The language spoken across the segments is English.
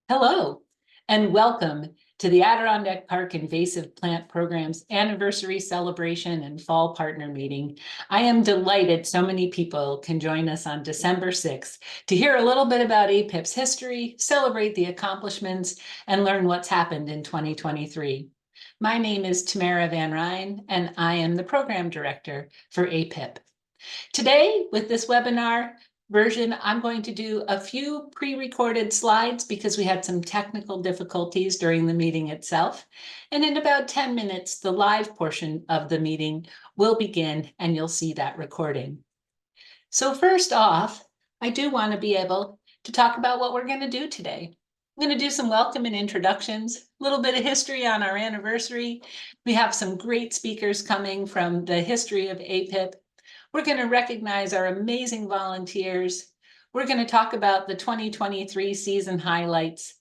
Hello, and welcome to the Adirondack Park Invasive Plant Program's anniversary celebration and fall partner meeting. I am delighted so many people can join us on December 6th to hear a little bit about APIPP's history, celebrate the accomplishments, and learn what's happened in 2023. My name is Tamara Van Ryn, and I am the program director for APIPP. Today, with this webinar version, I'm going to do a few pre-recorded slides because we had some technical difficulties during the meeting itself. And in about 10 minutes, the live portion of the meeting will begin, and you'll see that recording. So first off, I do want to be able to talk about what we're going to do today. I'm going to do some welcome and introductions, a little bit of history on our anniversary. We have some great speakers coming from the history of APIPP. We're going to recognize our amazing volunteers. We're going to talk about the 2023 season highlights.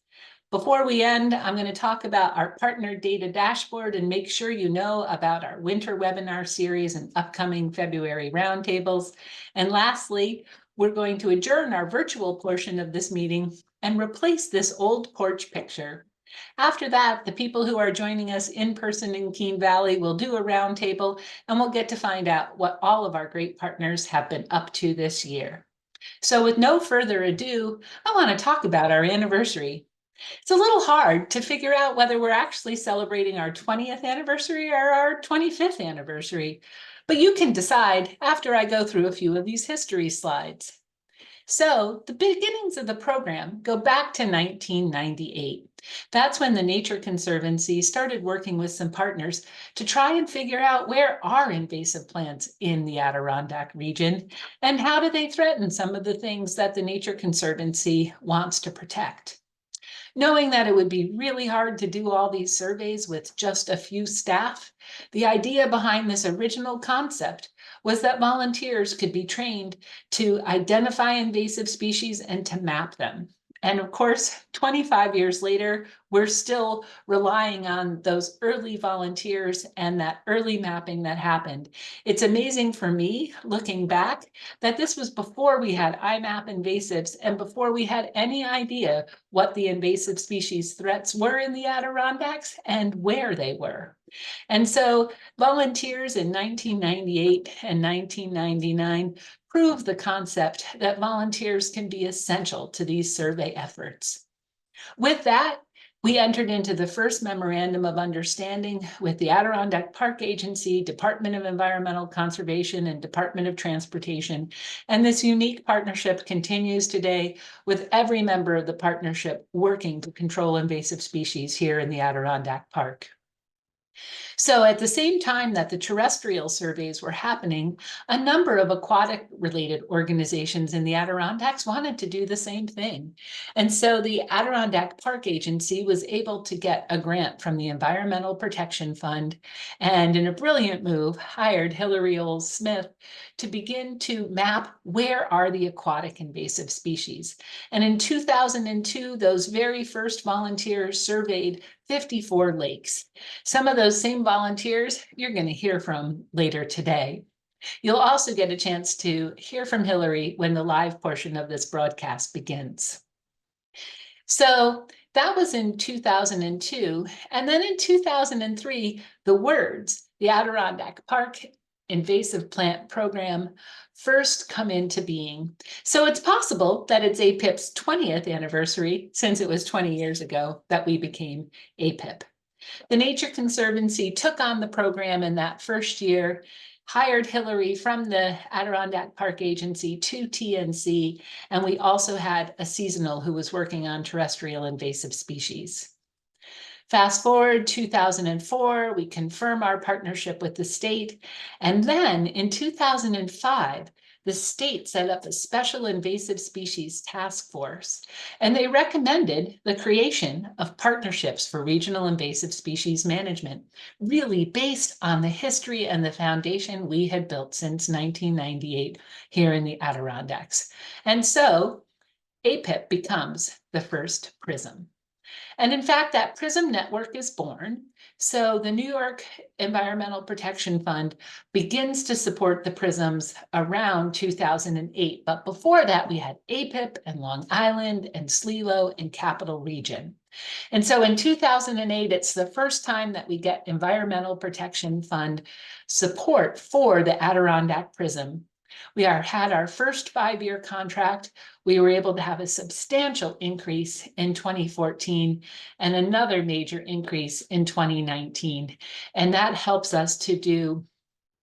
Before we end, I'm going to talk about our partner data dashboard and make sure you know about our winter webinar series and upcoming February roundtables. And lastly, we're going to adjourn our virtual portion of this meeting and replace this old porch picture. After that, the people who are joining us in person in Keene Valley will do a roundtable, and we'll get to find out what all of our great partners have been up to this year. So with no further ado, I want to talk about our anniversary. It's a little hard to figure out whether we're actually celebrating our 20th anniversary or our 25th anniversary, but you can decide after I go through a few of these history slides. So the beginnings of the program go back to 1998. That's when the Nature Conservancy started working with some partners to try and figure out where are invasive plants in the Adirondack region and how do they threaten some of the things that the Nature Conservancy wants to protect. Knowing that it would be really hard to do all these surveys with just a few staff, the idea behind this original concept was that volunteers could be trained to identify invasive species and to map them. And of course, 25 years later, we're still relying on those early volunteers and that early mapping that happened. It's amazing for me, looking back, that this was before we had IMAP invasives and before we had any idea what the invasive species threats were in the Adirondacks and where they were. And so volunteers in 1998 and 1999 proved the concept that volunteers can be essential to these survey efforts. With that, we entered into the first memorandum of understanding with the Adirondack Park Agency, Department of Environmental Conservation, and Department of Transportation. And this unique partnership continues today with every member of the partnership working to control invasive species here in the Adirondack Park. So at the same time that the terrestrial surveys were happening, a number of aquatic related organizations in the Adirondacks wanted to do the same thing. And so the Adirondack Park Agency was able to get a grant from the Environmental Protection Fund, and in a brilliant move, hired Hillary Olds-Smith to begin to map where are the aquatic invasive species. And in 2002, those very first volunteers surveyed 54 lakes. Some of those same volunteers you're going to hear from later today. You'll also get a chance to hear from Hillary when the live portion of this broadcast begins. So that was in 2002. And then in 2003, the words, the Adirondack Park Invasive Plant Program, first come into being. So it's possible that it's APIPP's 20th anniversary, since it was 20 years ago that we became APIPP. The Nature Conservancy took on the program in that first year, hired Hillary from the Adirondack Park Agency to TNC, and we also had a seasonal who was working on terrestrial invasive species. Fast forward 2004, we confirm our partnership with the state. And then in 2005, the state set up a special invasive species task force, and they recommended the creation of partnerships for regional invasive species management, really based on the history and the foundation we had built since 1998 here in the Adirondacks. And so APIPP becomes the first PRISM. And in fact, that PRISM network is born. So the New York Environmental Protection Fund begins to support the PRISMs around 2008. But before that, we had APIPP and Long Island and SLELO and Capital Region. And so in 2008, it's the first time that we get Environmental Protection Fund support for the Adirondack PRISM. We had our first 5-year contract. We were able to have a substantial increase in 2014 and another major increase in 2019. And that helps us to do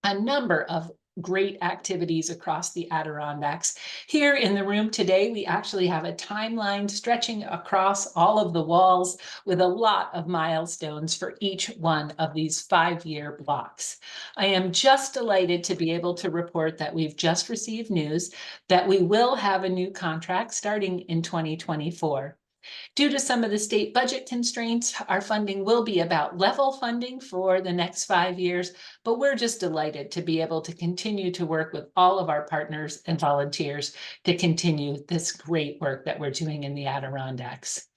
a number of great activities across the Adirondacks. Here in the room today, we actually have a timeline stretching across all of the walls with a lot of milestones for each one of these 5-year blocks. I am just delighted to be able to report that we've just received news that we will have a new contract starting in 2024. Due to some of the state budget constraints, our funding will be about level funding for the next 5 years, but we're just delighted to be able to continue to work with all of our partners and volunteers to continue this great work that we're doing in the Adirondacks.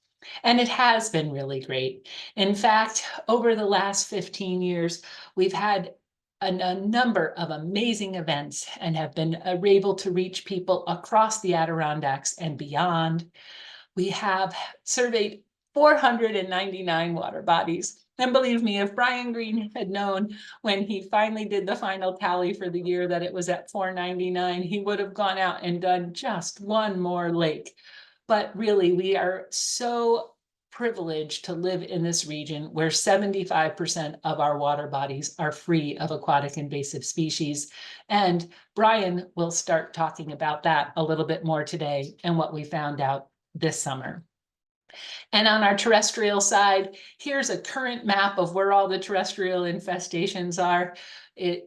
And it has been really great. In fact, over the last 15 years, we've had a number of amazing events and have been able to reach people across the Adirondacks and beyond. We have surveyed 499 water bodies. And believe me, if Brian Green had known when he finally did the final tally for the year that it was at 499, he would have gone out and done just one more lake. But really, we are so privileged to live in this region where 75% of our water bodies are free of aquatic invasive species. And Brian will start talking about that a little bit more today and what we found out this summer. And on our terrestrial side, here's a current map of where all the terrestrial infestations are.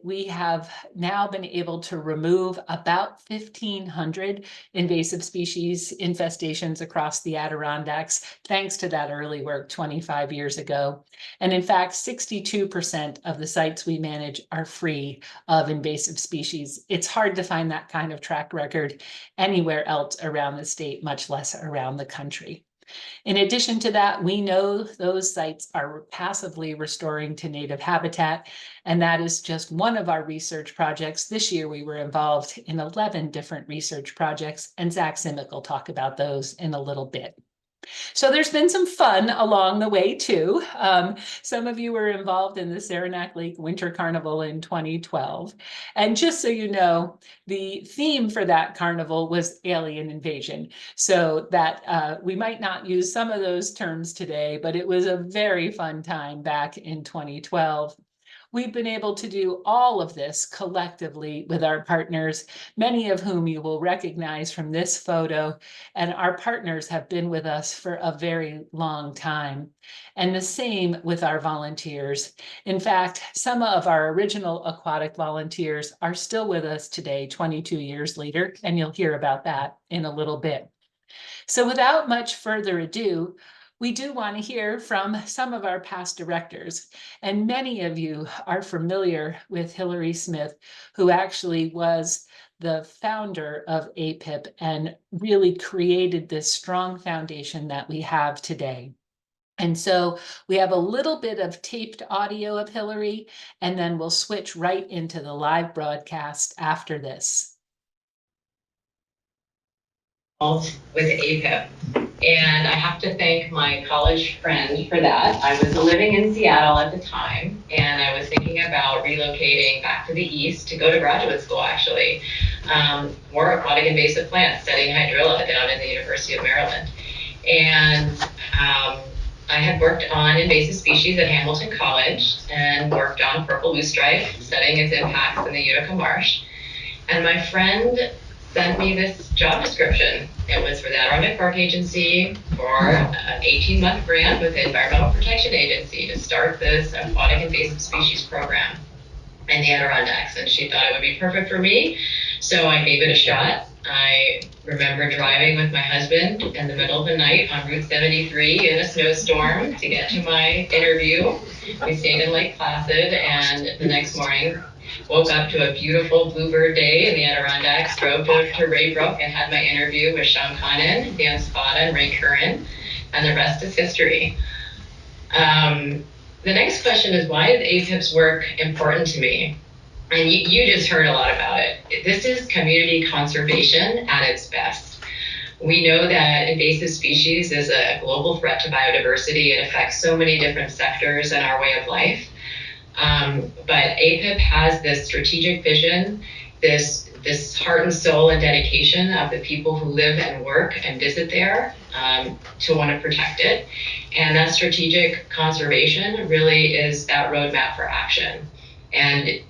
We have now been able to remove about 1,500 invasive species infestations across the Adirondacks, thanks to that early work 25 years ago. And in fact, 62% of the sites we manage are free of invasive species. It's hard to find that kind of track record anywhere else around the state, much less around the country. In addition to that, we know those sites are passively restoring to native habitat, and that is just one of our research projects. This year, we were involved in 11 different research projects, and Zach Simic will talk about those in a little bit. So there's been some fun along the way too. Some of you were involved in the Saranac Lake Winter Carnival in 2012. And just so you know, the theme for that carnival was alien invasion. So that we might not use some of those terms today, but it was a very fun time back in 2012. We've been able to do all of this collectively with our partners, many of whom you will recognize from this photo, and our partners have been with us for a very long time. And the same with our volunteers. In fact, some of our original aquatic volunteers are still with us today, 22 years later, and you'll hear about that in a little bit. So without much further ado, we do want to hear from some of our past directors. And many of you are familiar with Hillary Smith, who actually was the founder of APIPP and really created this strong foundation that we have today. And so we have a little bit of taped audio of Hillary, and then we'll switch right into the live broadcast after this. With APIPP. And I have to thank my college friend for that. I was living in Seattle at the time, and I was thinking about relocating back to the east to go to graduate school, actually. More aquatic invasive plants, studying hydrilla down in the University of Maryland. And I had worked on invasive species at Hamilton College and worked on purple loosestrife, studying its impacts in the Utica Marsh. And my friend sent me this job description. It was for the Adirondack Park Agency for an 18-month grant with the Environmental Protection Agency to start this aquatic invasive species program in the Adirondacks. And she thought it would be perfect for me, so I gave it a shot. I remember driving with my husband in the middle of the night on Route 73 in a snowstorm to get to my interview. We stayed in Lake Placid, and the next morning woke up to a beautiful bluebird day in the Adirondacks, drove to Raybrook and had my interview with Sean Connon, Dan Spada, and Ray Curran. and the rest is history. The next question is, why is APIPP's work important to me? And you just heard a lot about it. This is community conservation at its best. We know that invasive species is a global threat to biodiversity. It affects so many different sectors in our way of life. But APIPP has this strategic vision, this heart and soul and dedication of the people who live and work and visit there to want to protect it. And that strategic conservation really is that roadmap for action. And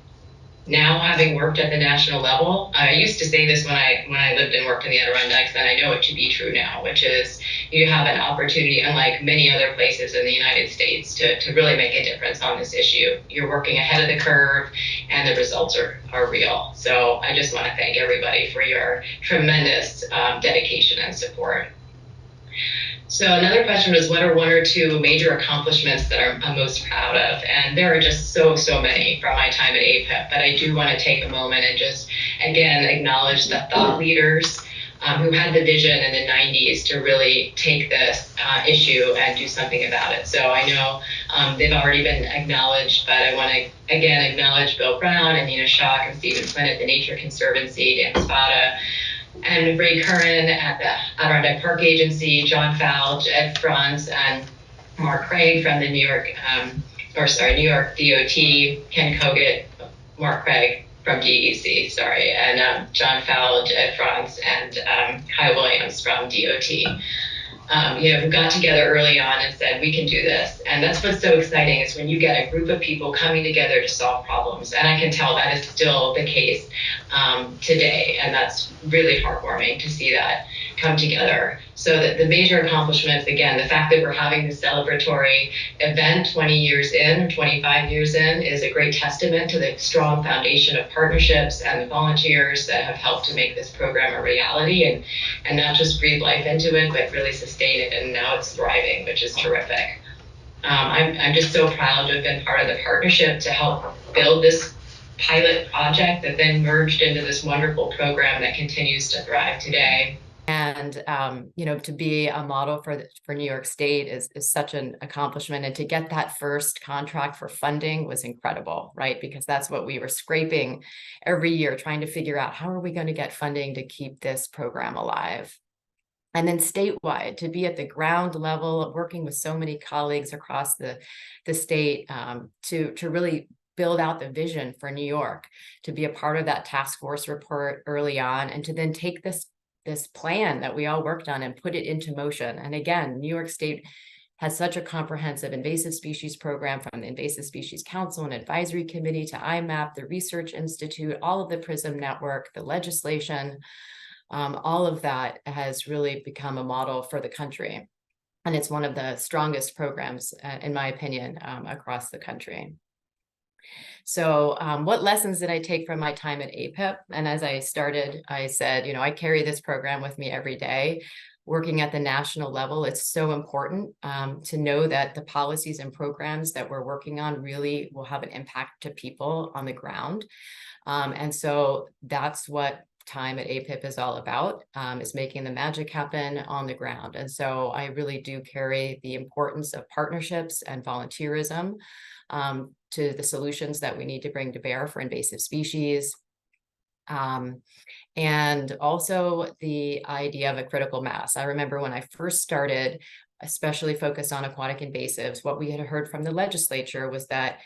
now, having worked at the national level, I used to say this when I lived and worked in the Adirondacks, and I know it to be true now, which is you have an opportunity, unlike many other places in the United States, to really make a difference on this issue. You're working ahead of the curve, and the results are real. So I just want to thank everybody for your tremendous dedication and support. So another question was, what are one or two major accomplishments that I'm most proud of? And there are just so many from my time at APIPP, but I do want to take a moment and just, again, acknowledge the thought leaders who had the vision in the 90s to really take this issue and do something about it. So I know they've already been acknowledged, but I want to, again, acknowledge Bill Brown and Nina Schock and Stephen Flynn at the Nature Conservancy, Dan Spada, and Ray Curran at the Adirondack Park Agency, John Fowle, Ed Franz, and Mark Craig from the New York DOT, Ken Kogut, Mark Craig from DEC, and John Fowle, Ed Franz, and Kyle Williams from DOT. Who got together early on and said, we can do this. And that's what's so exciting, is when you get a group of people coming together to solve problems. And I can tell that is still the case today. And that's really heartwarming to see that come together. So that the major accomplishments, again, the fact that we're having this celebratory event 20 years in, 25 years in, is a great testament to the strong foundation of partnerships and the volunteers that have helped to make this program a reality and not just breathe life into it, but really sustain it. And now it's thriving, which is terrific. I'm just so proud to have been part of the partnership to help build this pilot project that then merged into this wonderful program that continues to thrive today. And to be a model for New York State is such an accomplishment, and to get that first contract for funding was incredible, right? Because that's what we were scraping every year, trying to figure out, how are we going to get funding to keep this program alive? And then statewide, to be at the ground level, working with so many colleagues across the state to really build out the vision for New York, to be a part of that task force report early on, and to then take this plan that we all worked on and put it into motion. And again, New York State has such a comprehensive invasive species program, from the Invasive Species Council and Advisory Committee to IMAP, the Research Institute, all of the PRISM network, the legislation, all of that has really become a model for the country. And it's one of the strongest programs, in my opinion, across the country. So what lessons did I take from my time at APIPP? And as I started, I said, I carry this program with me every day. Working at the national level, it's so important to know that the policies and programs that we're working on really will have an impact to people on the ground. And so that's what time at APIPP is all about, is making the magic happen on the ground. And so I really do carry the importance of partnerships and volunteerism to the solutions that we need to bring to bear for invasive species. And also the idea of a critical mass. I remember when I first started, especially focused on aquatic invasives, what we had heard from the legislature was that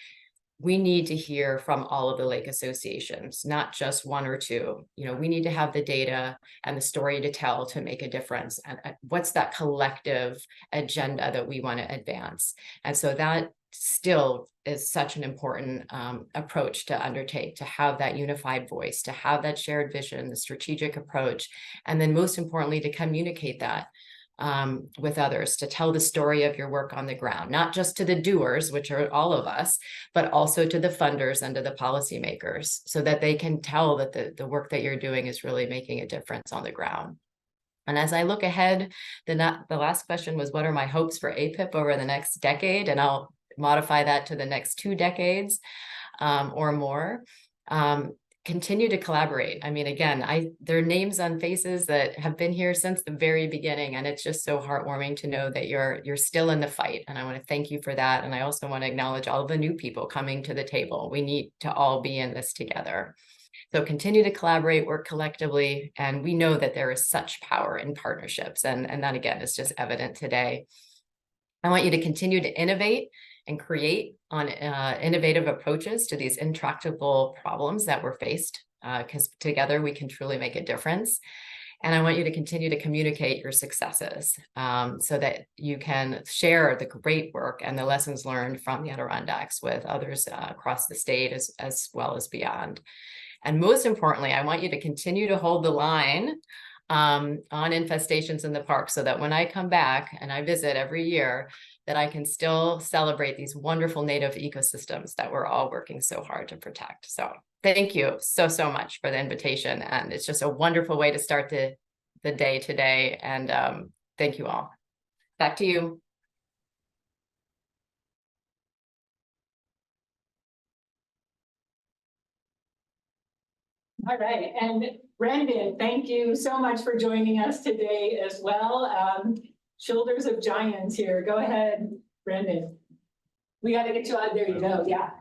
we need to hear from all of the lake associations, not just one or two. We need to have the data and the story to tell to make a difference. And what's that collective agenda that we want to advance? And so that still is such an important approach to undertake, to have that unified voice, to have that shared vision, the strategic approach, and then most importantly, to communicate that with others, to tell the story of your work on the ground, not just to the doers, which are all of us, but also to the funders and to the policymakers, so that they can tell that the work that you're doing is really making a difference on the ground. And as I look ahead, the last question was, what are my hopes for APIPP over the next decade? And I'll modify that to the next 2 decades or more. continue to collaborate. I mean, again, there are names on faces that have been here since the very beginning, and it's just so heartwarming to know that you're still in the fight. And I want to thank you for that. And I also want to acknowledge all of the new people coming to the table. We need to all be in this together. So continue to collaborate, work collectively, and we know that there is such power in partnerships, and that again is just evident today. I want you to continue to innovate and create on innovative approaches to these intractable problems that we're faced, because together we can truly make a difference. And I want you to continue to communicate your successes so that you can share the great work and the lessons learned from the Adirondacks with others across the state as well as beyond. And most importantly, I want you to continue to hold the line on infestations in the park so that when I come back and I visit every year, that I can still celebrate these wonderful native ecosystems that we're all working so hard to protect. So thank you so much for the invitation. And it's just a wonderful way to start the day today. And thank you all. Back to you. All right, and Brendan, thank you so much for joining us today as well. Shoulders of giants here. Go ahead, Brendan. We got to get you out. There you go. Yeah.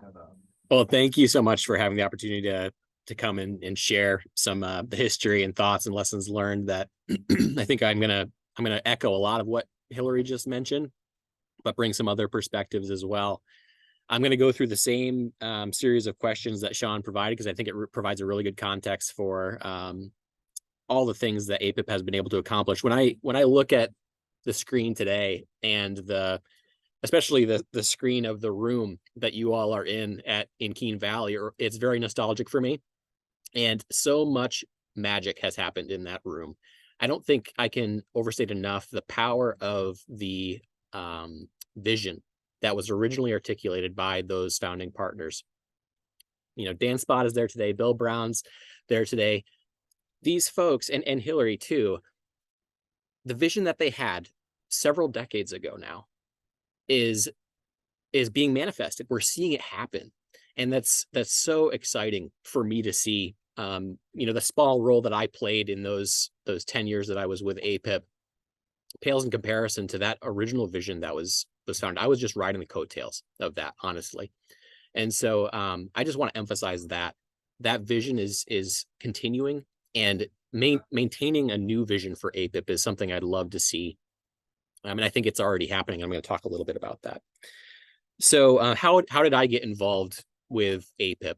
Well, thank you so much for having the opportunity to come and share some the history and thoughts and lessons learned that I think I'm gonna echo a lot of what Hillary just mentioned, but bring some other perspectives as well. I'm going to go through the same series of questions that Sean provided, because I think it provides a really good context for all the things that APIPP has been able to accomplish. When I look at the screen today, and especially the screen of the room that you all are in Keene Valley, it's very nostalgic for me. And so much magic has happened in that room. I don't think I can overstate enough the power of the vision that was originally articulated by those founding partners. You know, Dan Spott is there today, Bill Brown's there today. These folks, and Hillary too, the vision that they had several decades ago now is being manifested. We're seeing it happen. And that's so exciting for me to see. You know, the small role that I played in those 10 years that I was with APIPP pales in comparison to that original vision that was found. I was just riding the coattails of that, honestly. And so I just want to emphasize that vision is continuing, and maintaining a new vision for APIPP is something I'd love to see. And I think it's already happening. I'm going to talk a little bit about that. So how did I get involved with APIPP?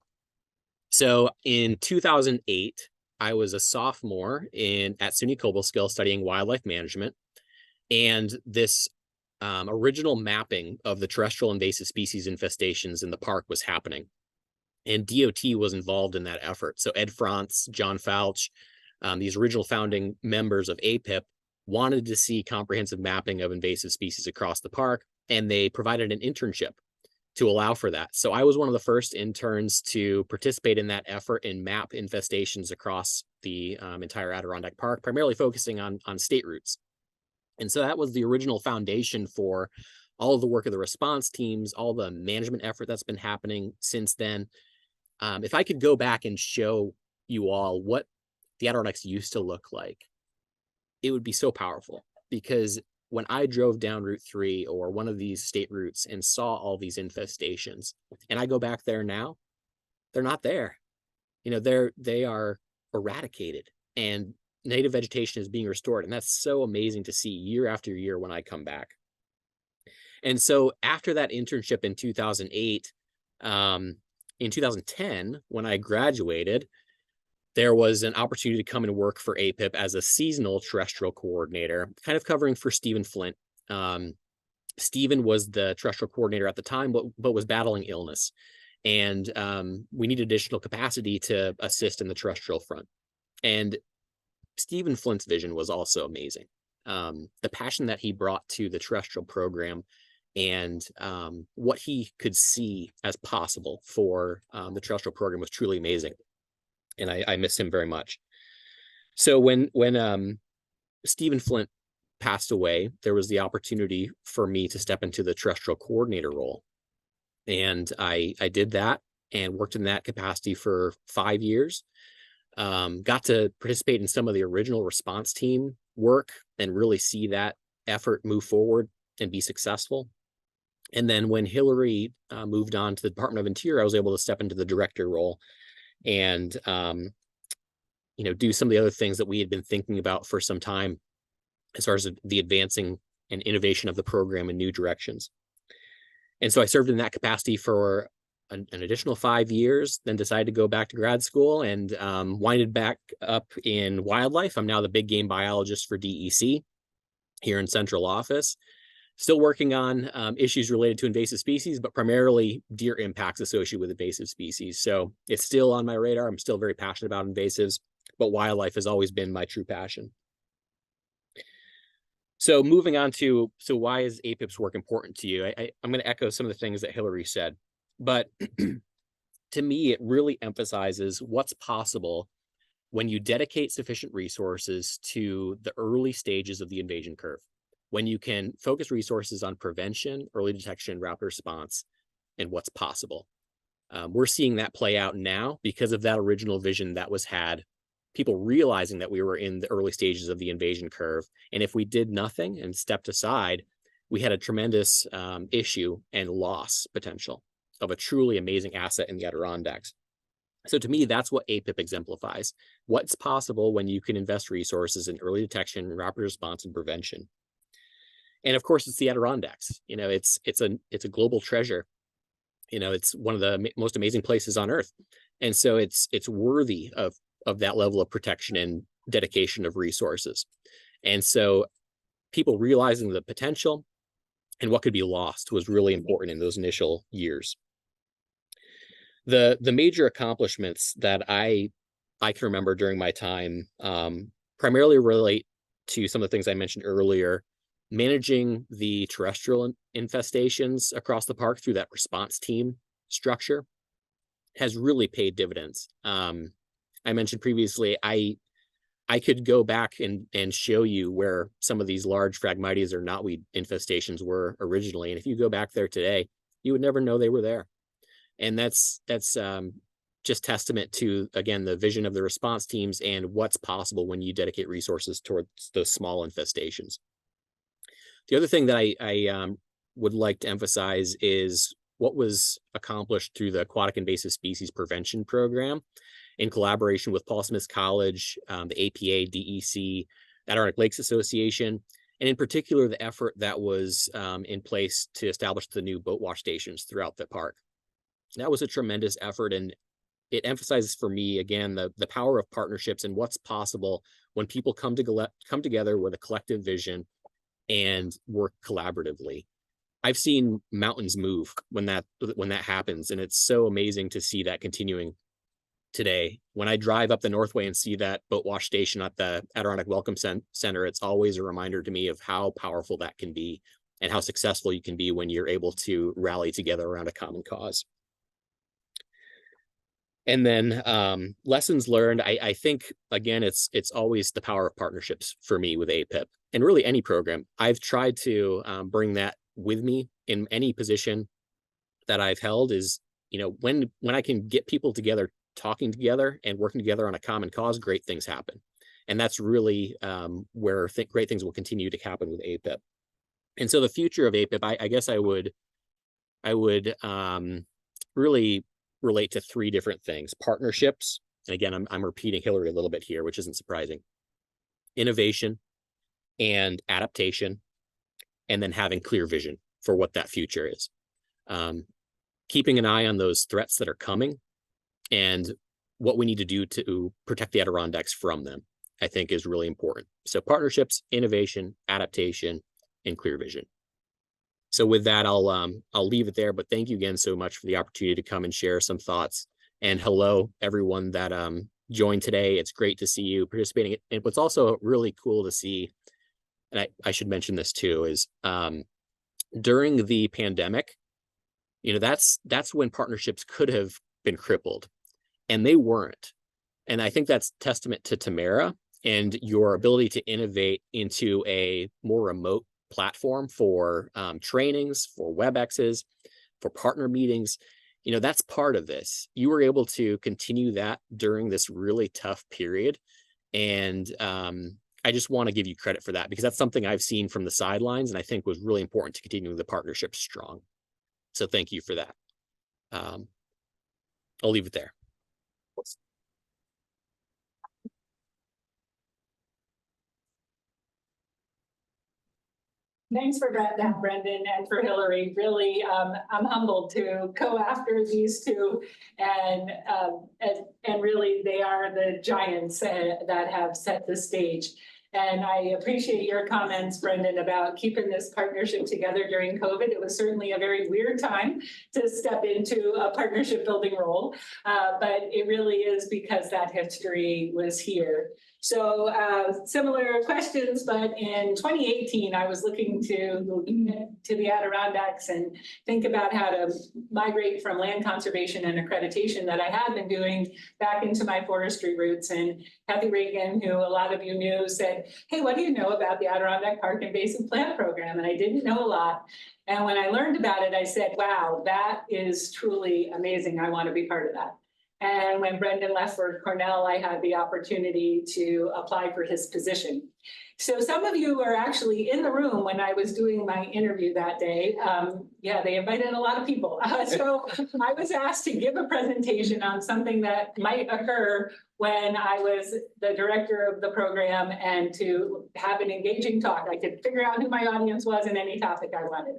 So in 2008, I was a sophomore at SUNY Cobleskill studying wildlife management. And this original mapping of the terrestrial invasive species infestations in the park was happening. And DOT was involved in that effort. So Ed Frantz, John Fouch, these original founding members of APIPP wanted to see comprehensive mapping of invasive species across the park, and they provided an internship to allow for that. So I was one of the first interns to participate in that effort and map infestations across the entire Adirondack Park, primarily focusing on state routes. And so that was the original foundation for all of the work of the response teams, all the management effort that's been happening since then. If I could go back and show you all what the Adirondacks used to look like, it would be so powerful. Because when I drove down Route 3 or one of these state routes and saw all these infestations, and I go back there now, they're not there. You know, they are eradicated, and native vegetation is being restored. And that's so amazing to see year after year when I come back. And so after that internship in 2008, in 2010, when I graduated, there was an opportunity to come and work for APIPP as a seasonal terrestrial coordinator, kind of covering for Stephen Flint. Stephen was the terrestrial coordinator at the time, but was battling illness. And we needed additional capacity to assist in the terrestrial front. And Stephen Flint's vision was also amazing. The passion that he brought to the terrestrial program, and what he could see as possible for the terrestrial program was truly amazing. And I miss him very much. So when Stephen Flint passed away, there was the opportunity for me to step into the terrestrial coordinator role. And I did that. and worked in that capacity for 5 years. Got to participate in some of the original response team work and really see that effort move forward and be successful. And then when Hillary moved on to the Department of Interior, I was able to step into the director role and do some of the other things that we had been thinking about for some time as far as the advancing and innovation of the program in new directions. And so I served in that capacity for an additional 5 years, then decided to go back to grad school and winded back up in wildlife. I'm now the big game biologist for DEC here in central office. Still working on issues related to invasive species, but primarily deer impacts associated with invasive species. So it's still on my radar. I'm still very passionate about invasives, but wildlife has always been my true passion. So moving on to, so why is APIPP's work important to you? I'm going to echo some of the things that Hillary said, but to me, it really emphasizes what's possible when you dedicate sufficient resources to the early stages of the invasion curve, when you can focus resources on prevention, early detection, rapid response, and what's possible. We're seeing that play out now because of that original vision that was had, people realizing that we were in the early stages of the invasion curve. And if we did nothing and stepped aside, we had a tremendous issue and loss potential of a truly amazing asset in the Adirondacks. So to me, that's what APIPP exemplifies. What's possible when you can invest resources in early detection, rapid response, and prevention. And of course, it's the Adirondacks. It's a global treasure. It's one of the most amazing places on Earth. And so it's worthy of that level of protection and dedication of resources. And so people realizing the potential and what could be lost was really important in those initial years. The major accomplishments that I can remember during my time primarily relate to some of the things I mentioned earlier. Managing the terrestrial infestations across the park through that response team structure has really paid dividends. I mentioned previously, I could go back and show you where some of these large Phragmites or knotweed infestations were originally. And if you go back there today, you would never know they were there. And that's just testament to, again, the vision of the response teams and what's possible when you dedicate resources towards those small infestations. The other thing that I would like to emphasize is what was accomplished through the Aquatic Invasive Species Prevention Program in collaboration with Paul Smith College, the APA, DEC, Adirondack Lakes Association, and in particular, the effort that was in place to establish the new boat wash stations throughout the park. That was a tremendous effort, and it emphasizes for me, again, the power of partnerships and what's possible when people come together with a collective vision and work collaboratively. I've seen mountains move when that happens, and it's so amazing to see that continuing today. When I drive up the Northway and see that boat wash station at the Adirondack Welcome Center, it's always a reminder to me of how powerful that can be and how successful you can be when you're able to rally together around a common cause. And then lessons learned, I think, again, it's always the power of partnerships for me with APIPP and really any program. I've tried to bring that with me in any position that I've held is, when I can get people together, talking together and working together on a common cause, great things happen. And that's really where great things will continue to happen with APIPP. And so the future of APIPP, I guess I would really relate to three different things: partnerships. And again, I'm repeating Hillary a little bit here, which isn't surprising. Innovation and adaptation, and then having clear vision for what that future is. Keeping an eye on those threats that are coming and what we need to do to protect the Adirondacks from them, I think, is really important. So partnerships, innovation, adaptation, and clear vision. So with that, I'll leave it there, but thank you again so much for the opportunity to come and share some thoughts. And hello, everyone that joined today. It's great to see you participating. And what's also really cool to see, and I should mention this too, is during the pandemic, that's when partnerships could have been crippled, and they weren't. And I think that's testament to Tamara and your ability to innovate into a more remote platform for trainings, for WebExes, for partner meetings. you know, that's part of this. You were able to continue that during this really tough period. And I just want to give you credit for that, because that's something I've seen from the sidelines and I think was really important to continuing the partnership strong. So thank you for that. I'll leave it there. Thanks for that, Brendan, and for Hillary. Really, I'm humbled to go after these two, and really, they are the giants that have set the stage. And I appreciate your comments, Brendan, about keeping this partnership together during COVID. It was certainly a very weird time to step into a partnership building role, but it really is because that history was here. So similar questions, but in 2018, I was looking to the Adirondacks and think about how to migrate from land conservation and accreditation that I had been doing back into my forestry roots. And Kathy Reagan, who a lot of you knew, said, hey, what do you know about the Adirondack Park Invasive Plant Program? And I didn't know a lot. And when I learned about it, I said, wow, that is truly amazing. I want to be part of that. And when Brendan left for Cornell, I had the opportunity to apply for his position. So some of you were actually in the room when I was doing my interview that day. Yeah, they invited a lot of people. So I was asked to give a presentation on something that might occur when I was the director of the program, and to have an engaging talk. I could figure out who my audience was and any topic I wanted.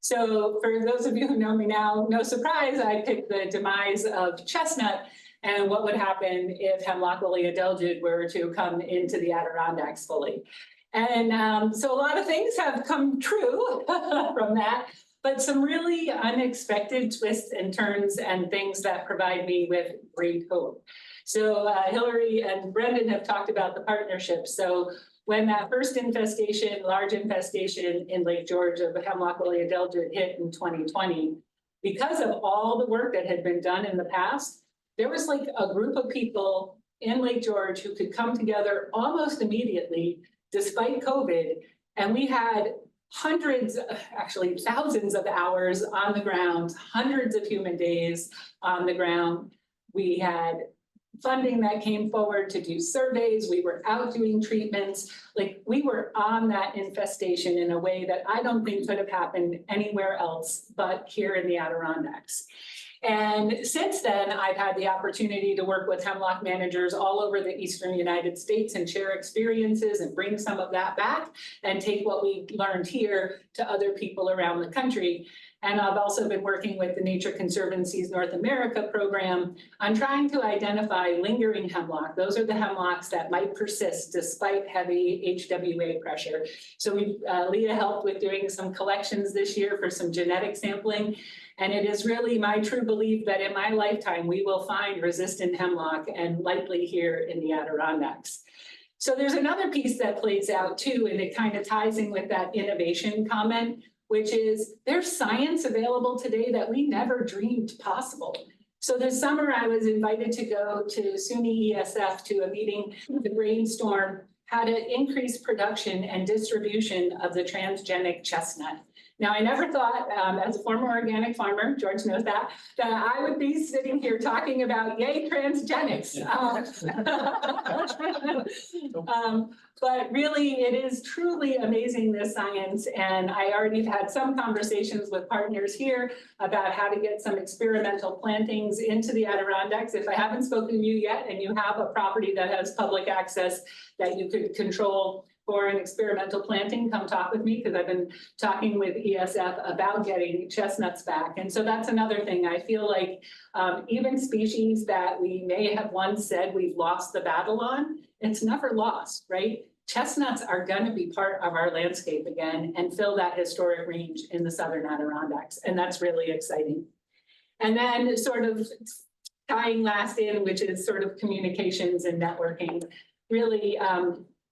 So for those of you who know me now, no surprise, I picked the demise of chestnut and what would happen if hemlock woolly adelgid were to come into the Adirondacks fully. And so a lot of things have come true from that, but some really unexpected twists and turns and things that provide me with great hope. So Hillary and Brendan have talked about the partnership. So when that first infestation, large infestation in Lake George of hemlock woolly adelgid hit in 2020, because of all the work that had been done in the past, there was like a group of people in Lake George who could come together almost immediately, despite COVID. And we had hundreds, actually thousands of hours on the ground, hundreds of human days on the ground. We had funding that came forward to do surveys. We were out doing treatments. Like, we were on that infestation in a way that I don't think could have happened anywhere else but here in the Adirondacks. And since then, I've had the opportunity to work with hemlock managers all over the Eastern United States and share experiences and bring some of that back and take what we learned here to other people around the country. And I've also been working with the Nature Conservancy's North America program on trying to identify lingering hemlock. Those are the hemlocks that might persist despite heavy HWA pressure. So Leah helped with doing some collections this year for some genetic sampling. And it is really my true belief that in my lifetime, we will find resistant hemlock, and likely here in the Adirondacks. So there's another piece that plays out too, and it kind of ties in with that innovation comment, which is there's science available today that we never dreamed possible. So this summer, I was invited to go to SUNY ESF to a meeting to brainstorm how to increase production and distribution of the transgenic chestnut. Now, I never thought, as a former organic farmer, George knows that I would be sitting here talking about yay transgenics. But really, it is truly amazing, this science. And I already had some conversations with partners here about how to get some experimental plantings into the Adirondacks. If I haven't spoken to you yet and you have a property that has public access that you could control for an experimental planting, come talk with me, because I've been talking with ESF about getting chestnuts back. And so that's another thing. I feel like even species that we may have once said we've lost the battle on, it's never lost, right? Chestnuts are going to be part of our landscape again and fill that historic range in the Southern Adirondacks. And that's really exciting. And then sort of tying last in, which is sort of communications and networking, really,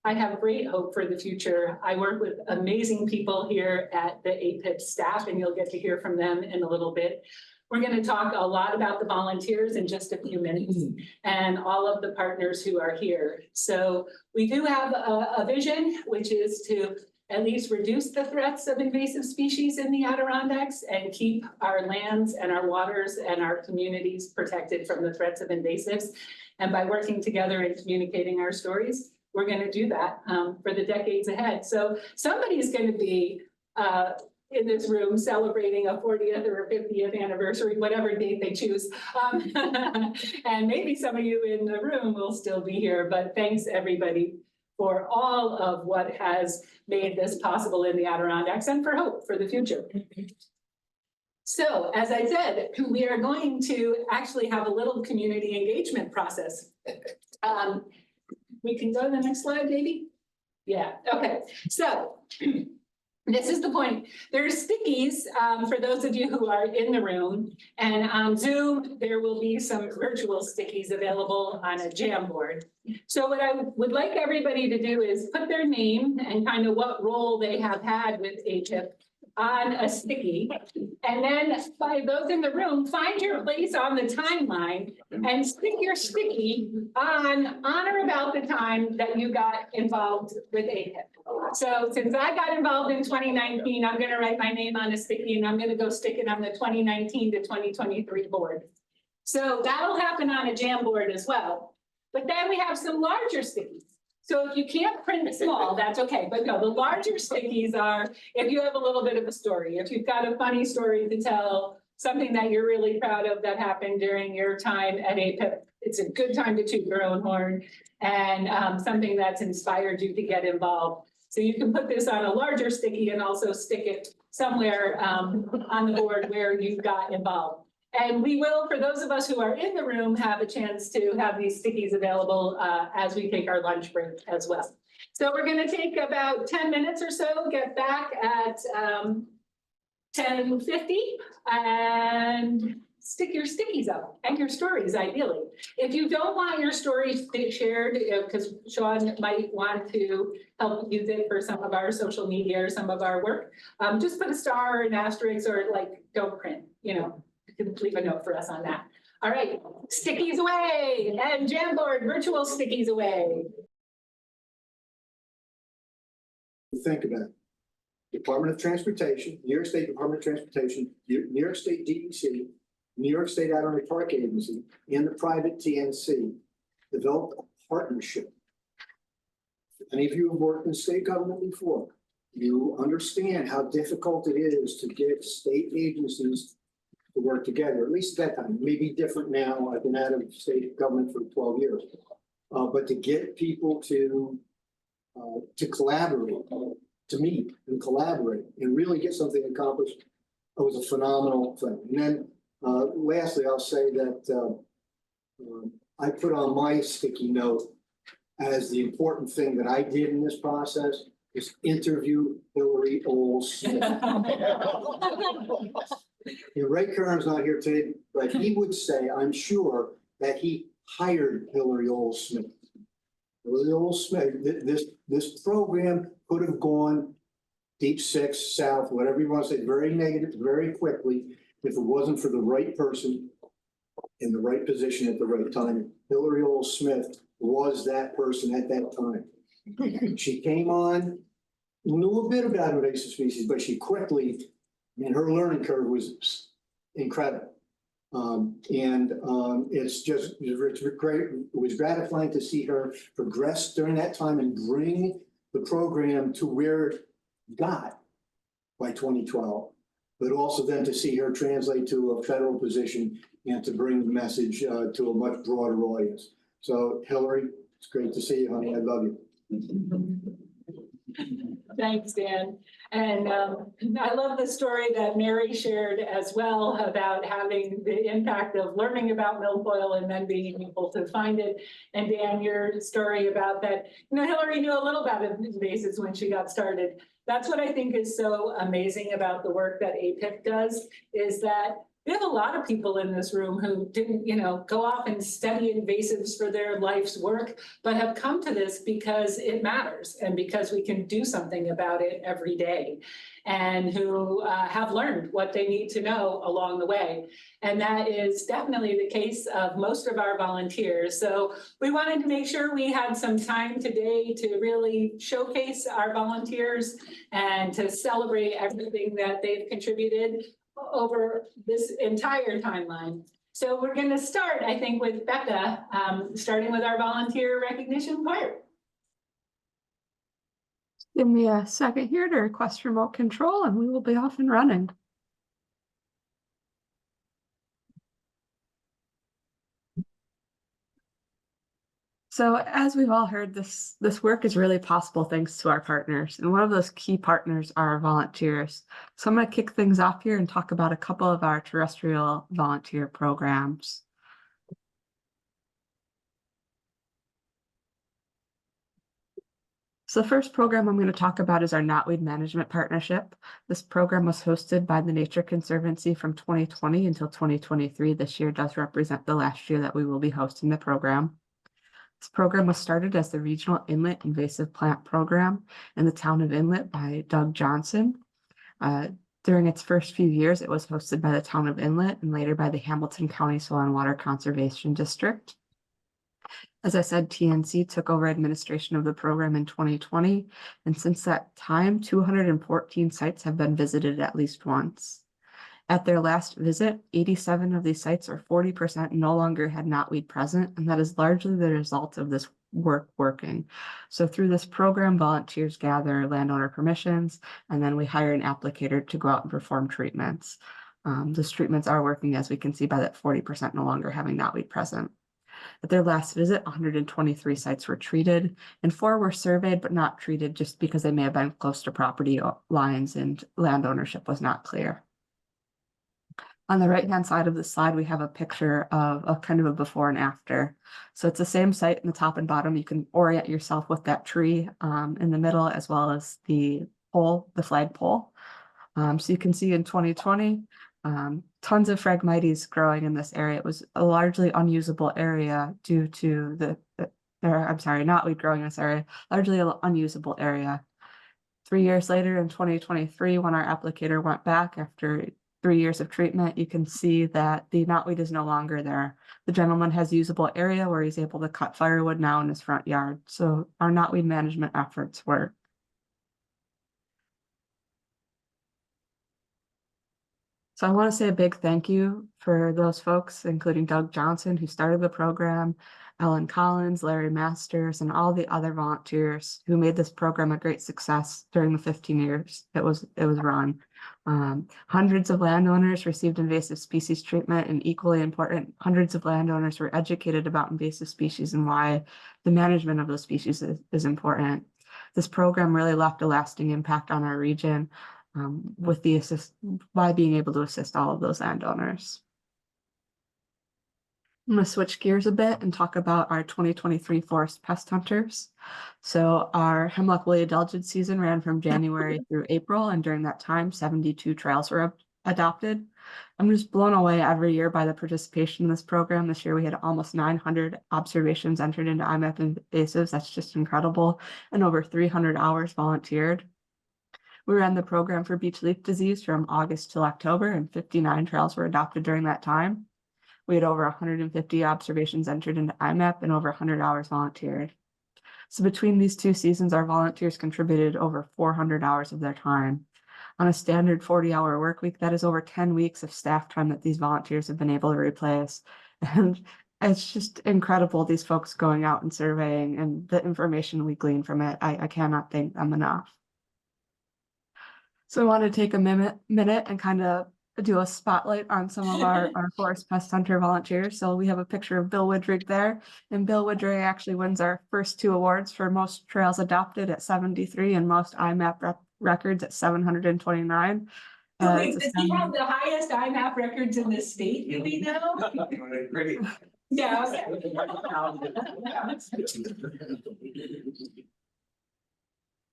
I have great hope for the future. I work with amazing people here at the APIPP staff, and you'll get to hear from them in a little bit. We're going to talk a lot about the volunteers in just a few minutes and all of the partners who are here. So we do have a vision, which is to at least reduce the threats of invasive species in the Adirondacks and keep our lands and our waters and our communities protected from the threats of invasives. And by working together and communicating our stories, we're going to do that for the decades ahead. So somebody's going to be in this room celebrating a 40th or 50th anniversary, whatever date they choose. And maybe some of you in the room will still be here, but thanks everybody for all of what has made this possible in the Adirondacks and for hope for the future. So, as I said, we are going to actually have a little community engagement process. We can go to the next slide, maybe? Yeah, okay. So, this is the point. There's stickies for those of you who are in the room, and on Zoom, there will be some virtual stickies available on a Jamboard. So what I would like everybody to do is put their name and kind of what role they have had with APIPP on a sticky. And then by those in the room, find your place on the timeline and stick your sticky on or about the time that you got involved with APIPP. So since I got involved in 2019, I'm going to write my name on a sticky and I'm going to go stick it on the 2019 to 2023 board. So that'll happen on a Jamboard as well. But then we have some larger stickies. So if you can't print small, that's okay. But no, the larger stickies are if you have a little bit of a story, if you've got a funny story to tell, something that you're really proud of that happened during your time at APIPP, it's a good time to toot your own horn, and something that's inspired you to get involved. So you can put this on a larger sticky and also stick it somewhere on the board where you got involved. And we will, for those of us who are in the room, have a chance to have these stickies available as we take our lunch break as well. So we're going to take about 10 minutes or so, get back at 10:50, and stick your stickies up and your stories, ideally. If you don't want your stories shared, because Sean might want to help use it for some of our social media or some of our work, just put a star or an asterisk or like don't print, you know. You can leave a note for us on that. All right, stickies away and Jamboard virtual stickies away. Think about it. Department of Transportation, New York State Department of Transportation, New York State DEC, New York State Adirondack Park Agency, and the private TNC developed a partnership. If any of you have worked in state government before, you understand how difficult it is to get state agencies to work together, at least at that time. It may be different now. I've been out of state government for 12 years. But to get people to collaborate, to meet and collaborate and really get something accomplished, it was a phenomenal thing. And then lastly, I'll say that I put on my sticky note as the important thing that I did in this process is interview Hillary Smith. Ray Kern's not here today, but he would say, I'm sure, that he hired Hillary Smith. Hillary Smith, this program could have gone deep six, south, whatever you want to say, very negative, very quickly, if it wasn't for the right person in the right position at the right time. Hillary Smith was that person at that time. She came on, knew a bit about invasive species, but she quickly, her learning curve was incredible. It's great. It was gratifying to see her progress during that time and bring the program to where it got by 2012, but also then to see her translate to a federal position and to bring the message to a much broader audience. So Hillary, it's great to see you, honey. I love you. Thanks, Dan. And I love the story that Mary shared as well about having the impact of learning about milfoil and then being able to find it. And Dan, your story about that, Hillary knew a little about invasives when she got started. That's what I think is so amazing about the work that APIPP does, is that We have a lot of people in this room who didn't, go off and study invasives for their life's work, but have come to this because it matters and because we can do something about it every day, and who have learned what they need to know along the way. And that is definitely the case of most of our volunteers. So we wanted to make sure we had some time today to really showcase our volunteers and to celebrate everything that they've contributed over this entire timeline. So we're going to start, I think, with Becca, starting with our volunteer recognition part. Give me a second here to request remote control and we will be off and running. So as we've all heard, this work is really possible thanks to our partners. And one of those key partners are our volunteers. So I'm going to kick things off here and talk about a couple of our terrestrial volunteer programs. So the first program I'm going to talk about is our Knotweed Management Partnership. This program was hosted by the Nature Conservancy from 2020 until 2023. This year does represent the last year that we will be hosting the program. This program was started as the Regional Inlet Invasive Plant Program in the town of Inlet by Doug Johnson. During its first few years, it was hosted by the town of Inlet and later by the Hamilton County Soil and Water Conservation District. As I said, TNC took over administration of the program in 2020, and since that time, 214 sites have been visited at least once. At their last visit, 87 of these sites, or 40%, no longer had knotweed present, and that is largely the result of this work working. So through this program, volunteers gather landowner permissions, and then we hire an applicator to go out and perform treatments. Those treatments are working, as we can see by that 40% no longer having knotweed present. At their last visit, 123 sites were treated, and 4 were surveyed but not treated just because they may have been close to property lines and land ownership was not clear. On the right-hand side of the slide, we have a picture of a kind of a before and after. So it's the same site in the top and bottom. You can orient yourself with that tree in the middle, as well as the pole, the flagpole. So you can see in 2020, tons of Phragmites growing in this area. It was a largely unusable area due to knotweed growing in this area, largely an unusable area. 3 years later in 2023, when our applicator went back after 3 years of treatment, you can see that the knotweed is no longer there. The gentleman has usable area where he's able to cut firewood now in his front yard. So our knotweed management efforts work. So I want to say a big thank you for those folks, including Doug Johnson, who started the program, Ellen Collins, Larry Masters, and all the other volunteers who made this program a great success during the 15 years it was run. Hundreds of landowners received invasive species treatment, and equally important, hundreds of landowners were educated about invasive species and why the management of those species is important. This program really left a lasting impact on our region by being able to assist all of those landowners. I'm going to switch gears a bit and talk about our 2023 forest pest hunters. So our hemlock woolly adelgid season ran from January through April, and during that time, 72 trails were adopted. I'm just blown away every year by the participation in this program. This year we had almost 900 observations entered into IMAP invasives. That's just incredible, and over 300 hours volunteered. We ran the program for beech leaf disease from August till October, and 59 trails were adopted during that time. We had over 150 observations entered into IMAP and over 100 hours volunteered. So between these 2 seasons, our volunteers contributed over 400 hours of their time. On a standard 40-hour work week, that is over 10 weeks of staff time that these volunteers have been able to replace. And it's just incredible, these folks going out and surveying, and the information we glean from it. I cannot thank them enough. So I want to take a minute and kind of do a spotlight on some of our forest pest hunter volunteers. So we have a picture of Bill Woodrig there, and Bill Woodrig actually wins our first 2 awards for most trails adopted at 73 and most IMAP records at 729. Does he have the highest IMAP records in the state? Do we know? Yeah.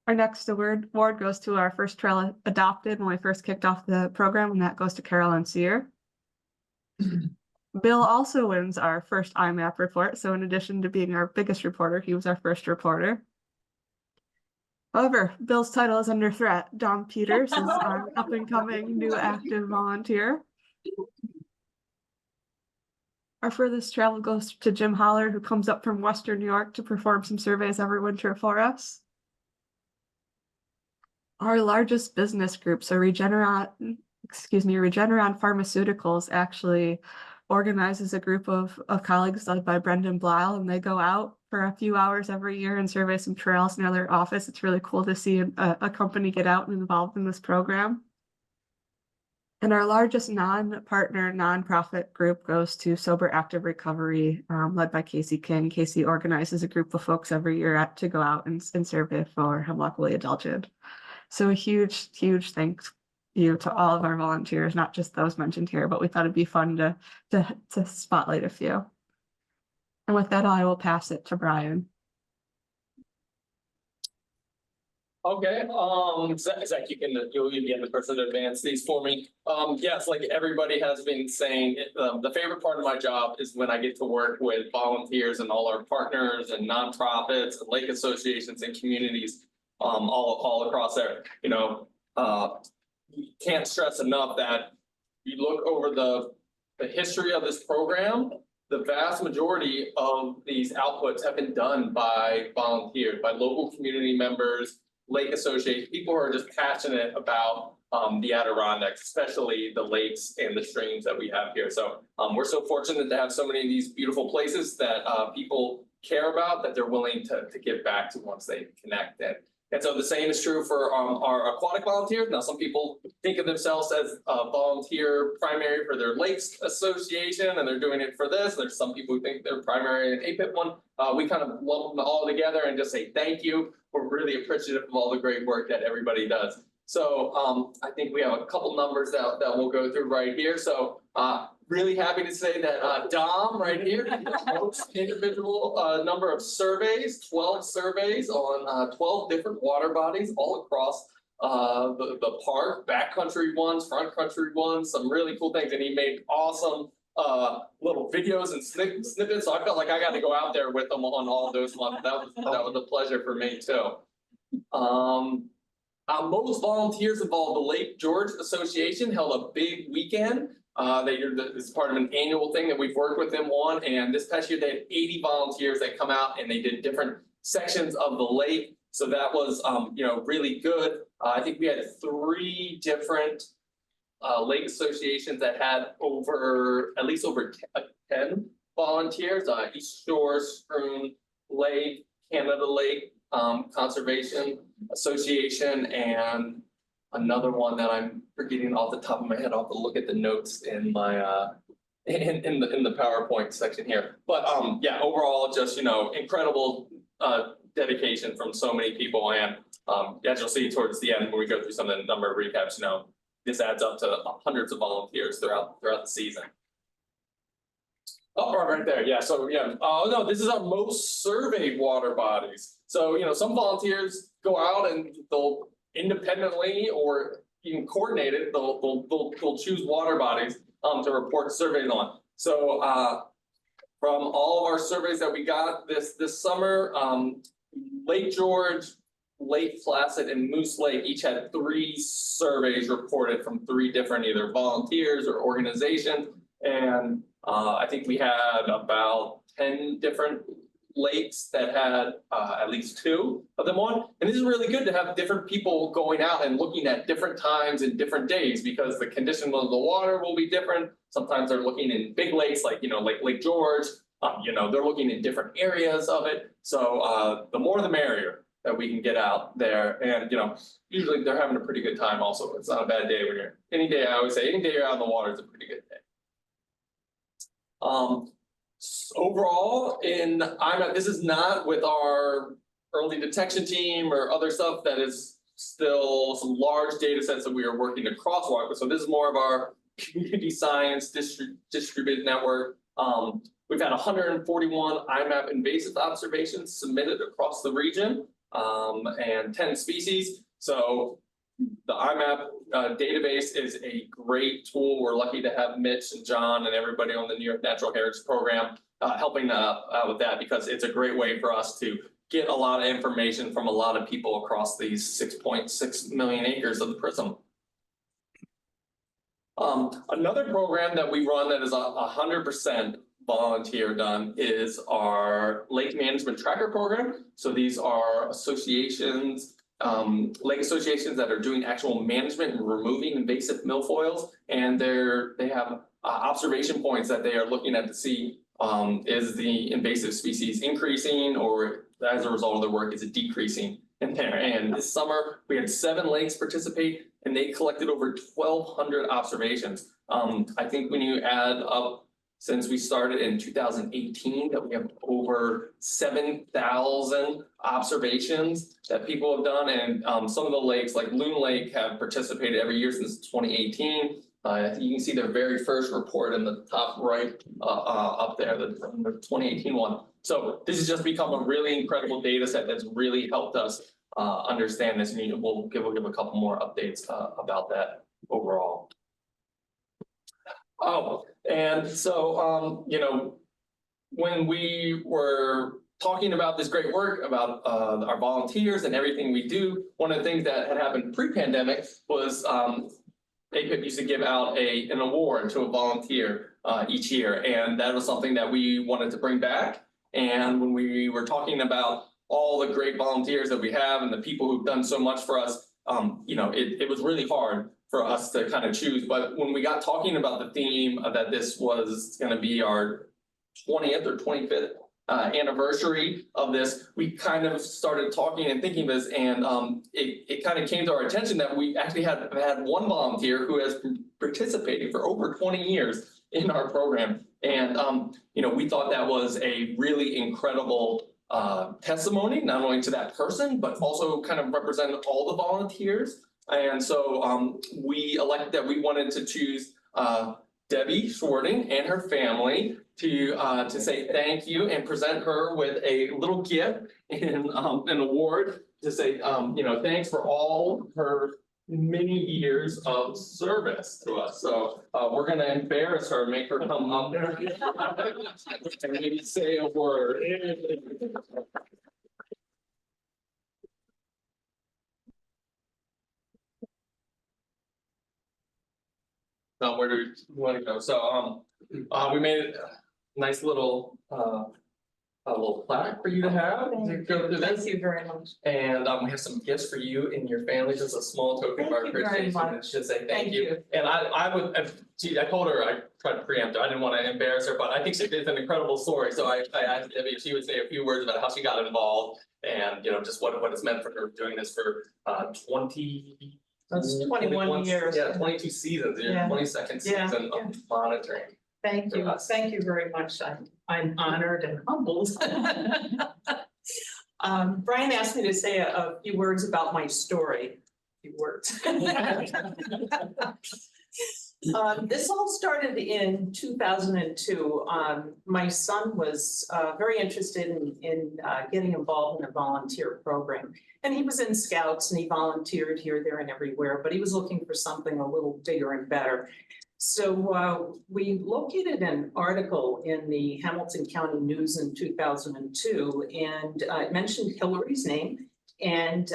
Our next award goes to our first trail adopted when we first kicked off the program, and that goes to Carolyn Sear. Bill also wins our first IMAP report. So in addition to being our biggest reporter, he was our first reporter. However, Bill's title is under threat. Dom Peters is our up and coming new active volunteer. Our furthest travel goes to Jim Holler, who comes up from Western New York to perform some surveys every winter for us. Our largest business group, so Regeneron Pharmaceuticals, actually organizes a group of colleagues led by Brendan Blau, and they go out for a few hours every year and survey some trails near their office. It's really cool to see a company get out and involved in this program. And our largest non-partner, nonprofit group goes to Sober Active Recovery, led by Casey King. Casey organizes a group of folks every year to go out and survey for hemlock woolly adelgid. So a huge, huge thanks you to all of our volunteers, not just those mentioned here, but we thought it'd be fun to spotlight a few. And with that, I will pass it to Brian. Okay, Zach, you'll be the person to advance these for me. Yes, like everybody has been saying, the favorite part of my job is when I get to work with volunteers and all our partners and nonprofits and lake associations and communities, all across there. You know, can't stress enough that you look over the history of this program. The vast majority of these outputs have been done by volunteers, by local community members, lake associations, people who are just passionate about the Adirondacks, especially the lakes and the streams that we have here. So we're so fortunate to have so many of these beautiful places that people care about, that they're willing to give back to once they connect. And so the same is true for our aquatic volunteers. Now, some people think of themselves as a volunteer primary for their lakes association, and they're doing it for this. There's some people who think they're primary in APIPP one. We kind of lump them all together and just say thank you. We're really appreciative of all the great work that everybody does. So I think we have a couple numbers that we'll go through right here. So really happy to say that Dom right here, the most individual number of surveys, 12 surveys on 12 different water bodies all across the park, backcountry ones, front country ones, some really cool things. And he made awesome little videos and snippets. So I felt like I got to go out there with them on all those ones. That was a pleasure for me too. Most volunteers involved. The Lake George Association held a big weekend. It's part of an annual thing that we've worked with them on. And this past year, they had 80 volunteers that come out and they did different sections of the lake. So that was, really good. I think we had 3 different lake associations that had at least over 10 volunteers. East Shore, Schroon Lake, Canada Lake Conservation Association, and another one that I'm forgetting off the top of my head. I'll have to look at the notes in my in the PowerPoint section here. But yeah, overall, just incredible dedication from so many people, and as you'll see towards the end when we go through some of the number of recaps, this adds up to hundreds of volunteers throughout the season. Oh, right there, yeah. So yeah, no, this is our most surveyed water bodies. So some volunteers go out and they'll independently or even coordinated, they'll choose water bodies to report surveys on. So from all of our surveys that we got this summer, Lake George, Lake Placid, and Moose Lake each had 3 surveys reported from 3 different either volunteers or organizations. And I think we had about 10 different lakes that had at least 2 of them on. And this is really good to have different people going out and looking at different times and different days, because the condition of the water will be different. Sometimes they're looking in big lakes like, Lake George, they're looking in different areas of it. So the more the merrier that we can get out there. And, usually they're having a pretty good time also. It's not a bad day when I always say, any day you're out in the water is a pretty good day. Overall, this is not with our early detection team or other stuff. That is still some large data sets that we are working to crosswalk with. So this is more of our community science distributed network. We've had 141 IMAP invasive observations submitted across the region, and 10 species. So the IMAP database is a great tool. We're lucky to have Mitch and John and everybody on the New York Natural Heritage Program helping with that, because it's a great way for us to get a lot of information from a lot of people across these 6.6 million acres of the Prism. Another program that we run that is 100% volunteer done is our Lake Management Tracker Program. So these are associations, lake associations that are doing actual management and removing invasive milfoils, and they have observation points that they are looking at to see is the invasive species increasing, or as a result of their work, is it decreasing in there. And this summer we had 7 lakes participate, and they collected over 1,200 observations. I think when you add up, since we started in 2018, that we have over 7,000 observations that people have done. And some of the lakes, like Loon Lake, have participated every year since 2018. I think you can see their very first report in the top right up there, the 2018 one. So this has just become a really incredible data set that's really helped us understand this, and we'll give a couple more updates about that overall. Oh, and so, you know, when we were talking about this great work about our volunteers and everything we do, one of the things that had happened pre-pandemic was APIPP used to give out an award to a volunteer each year, and that was something that we wanted to bring back. And when we were talking about all the great volunteers that we have and the people who've done so much for us, you know, it was really hard for us to kind of choose. But when we got talking about the theme that this was going to be our 20th or 25th anniversary of this, we kind of started talking and thinking this, and it kind of came to our attention that we actually had one volunteer who has been participating for over 20 years in our program. And you know, we thought that was a really incredible testimony, not only to that person, but also kind of represent all the volunteers. And so we elected that we wanted to choose Debbie Schwarting and her family to say thank you and present her with a little gift and an award to say, you know, thanks for all her many years of service to us. So we're going to embarrass her, make her come up there and maybe say a word. Where do you want to go? So we made a nice little plaque for you to have to go through this. Thank you very much. And we have some gifts for you and your family, just a small token of our appreciation. And should say thank you. And I would, I told her, I tried to preempt her, I didn't want to embarrass her, but I think she did an incredible story. So I asked Debbie if she would say a few words about how she got involved, and you know, just what it's meant for her doing this for 20. That's 21 years. Yeah, 22 seasons, your 22nd season of monitoring. Thank you. Thank you very much. I'm honored and humbled. Brian asked me to say a few words about my story. A few words. This all started in 2002. My son was very interested in getting involved in a volunteer program. And he was in Scouts and he volunteered here, there, and everywhere, but he was looking for something a little bigger and better. So we located an article in the Hamilton County News in 2002, and it mentioned Hillary's name. And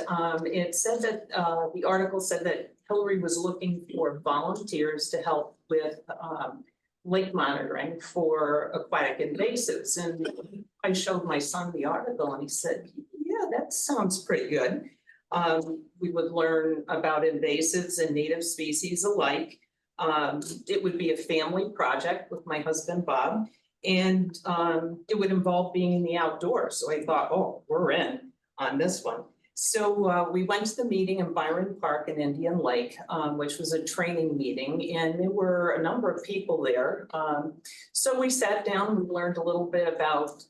it said that the article said that Hillary was looking for volunteers to help with lake monitoring for aquatic invasives. And I showed my son the article and he said, yeah, that sounds pretty good. We would learn about invasives and native species alike. It would be a family project with my husband, Bob, and it would involve being in the outdoors. So I thought, oh, we're in on this one. So we went to the meeting in Byron Park in Indian Lake, which was a training meeting, and there were a number of people there. So we sat down, we learned a little bit about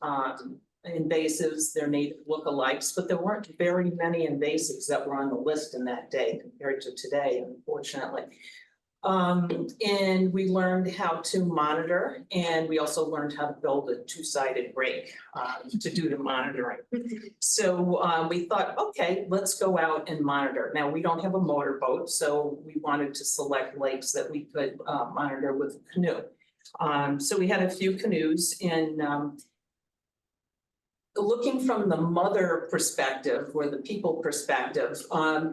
invasives, their native lookalikes, but there weren't very many invasives that were on the list in that day compared to today, unfortunately. And we learned how to monitor, and we also learned how to build a two-sided rake to do the monitoring. So we thought, okay, let's go out and monitor. Now, we don't have a motorboat, so we wanted to select lakes that we could monitor with a canoe. So we had a few canoes, and looking from the mother perspective or the people perspective,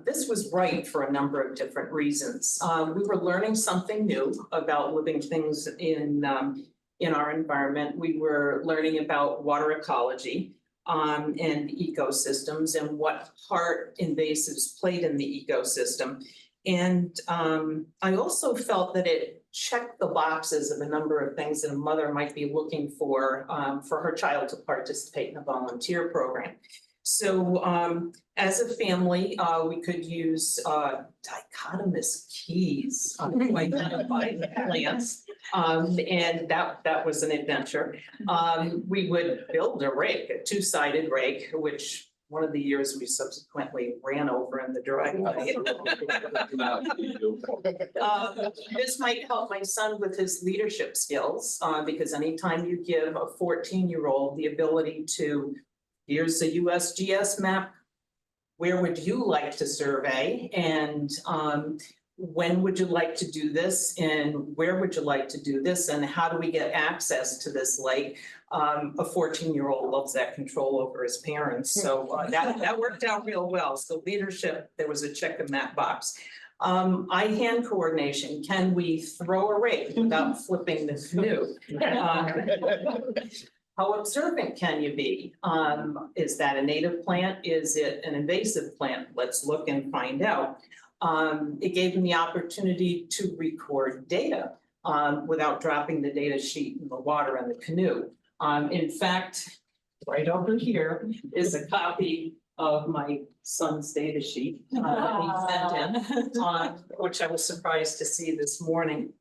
this was right for a number of different reasons. We were learning something new about living things in our environment. We were learning about water ecology and ecosystems and what part invasives played in the ecosystem. And I also felt that it checked the boxes of a number of things that a mother might be looking for her child to participate in a volunteer program. So as a family, we could use dichotomous keys to identify plants, and that was an adventure. We would build a rake, a two-sided rake, which one of the years we subsequently ran over in the driveway. This might help my son with his leadership skills, because anytime you give a 14-year-old the ability to, here's a USGS map, where would you like to survey? And when would you like to do this? And where would you like to do this? And how do we get access to this lake? A 14-year-old loves that control over his parents. So that worked out real well. So leadership, there was a check in that box. Eye-hand coordination. Can we throw a rake without flipping the canoe? How observant can you be? Is that a native plant? Is it an invasive plant? Let's look and find out. It gave me the opportunity to record data without dropping the data sheet in the water in the canoe. In fact, right over here is a copy of my son's data sheet that he sent in, which I was surprised to see this morning.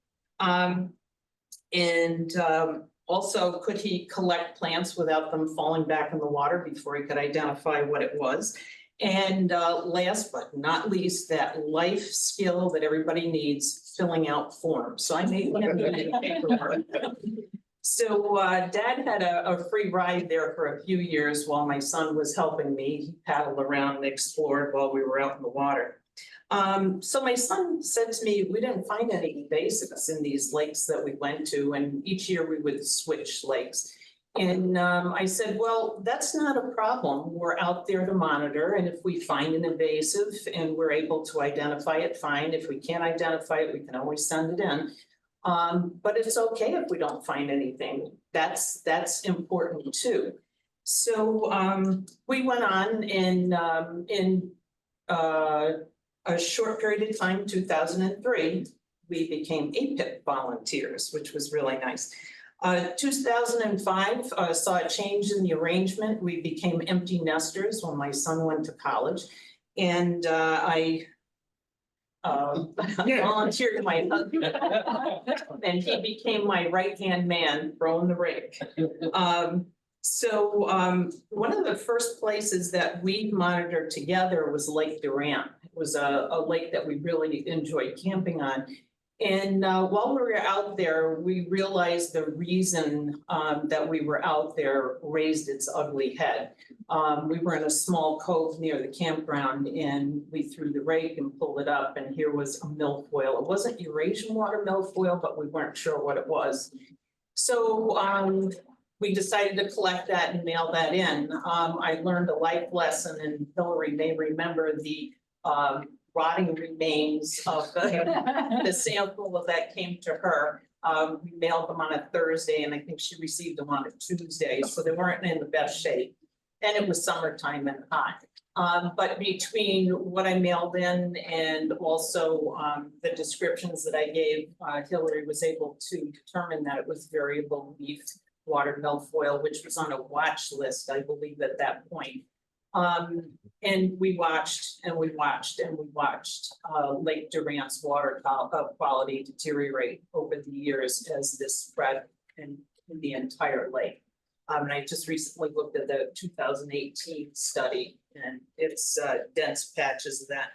Also, could he collect plants without them falling back in the water before he could identify what it was? And last but not least, that life skill that everybody needs, filling out forms. So I made him do paperwork. So Dad had a free ride there for a few years while my son was helping me. He paddled around and explored while we were out in the water. So my son said to me, we didn't find any invasives in these lakes that we went to, and each year we would switch lakes. And I said, well, that's not a problem. We're out there to monitor, and if we find an invasive and we're able to identify it, fine. If we can't identify it, we can always send it in. But it's okay if we don't find anything. That's important too. So we went on in a short period of time, 2003, we became APIPP volunteers, which was really nice. 2005 saw a change in the arrangement. We became empty nesters when my son went to college. And I volunteered to my husband, and he became my right-hand man throwing the rake. So one of the first places that we monitored together was Lake Durant. It was a lake that we really enjoyed camping on. And while we were out there, we realized the reason that we were out there raised its ugly head. We were in a small cove near the campground, and we threw the rake and pulled it up, and here was a milfoil. It wasn't Eurasian water milfoil, but we weren't sure what it was. So we decided to collect that and mail that in. I learned a life lesson, and Hillary may remember the rotting remains of the sample that came to her. We mailed them on a Thursday, and I think she received them on a Tuesday, so they weren't in the best shape. And it was summertime and hot. But between what I mailed in and also the descriptions that I gave, Hillary was able to determine that it was variable leaf water milfoil, which was on a watch list, I believe, at that point. And we watched and we watched and we watched Lake Durant's water quality deteriorate over the years as this spread in the entire lake. And I just recently looked at the 2018 study, and it's dense patches of that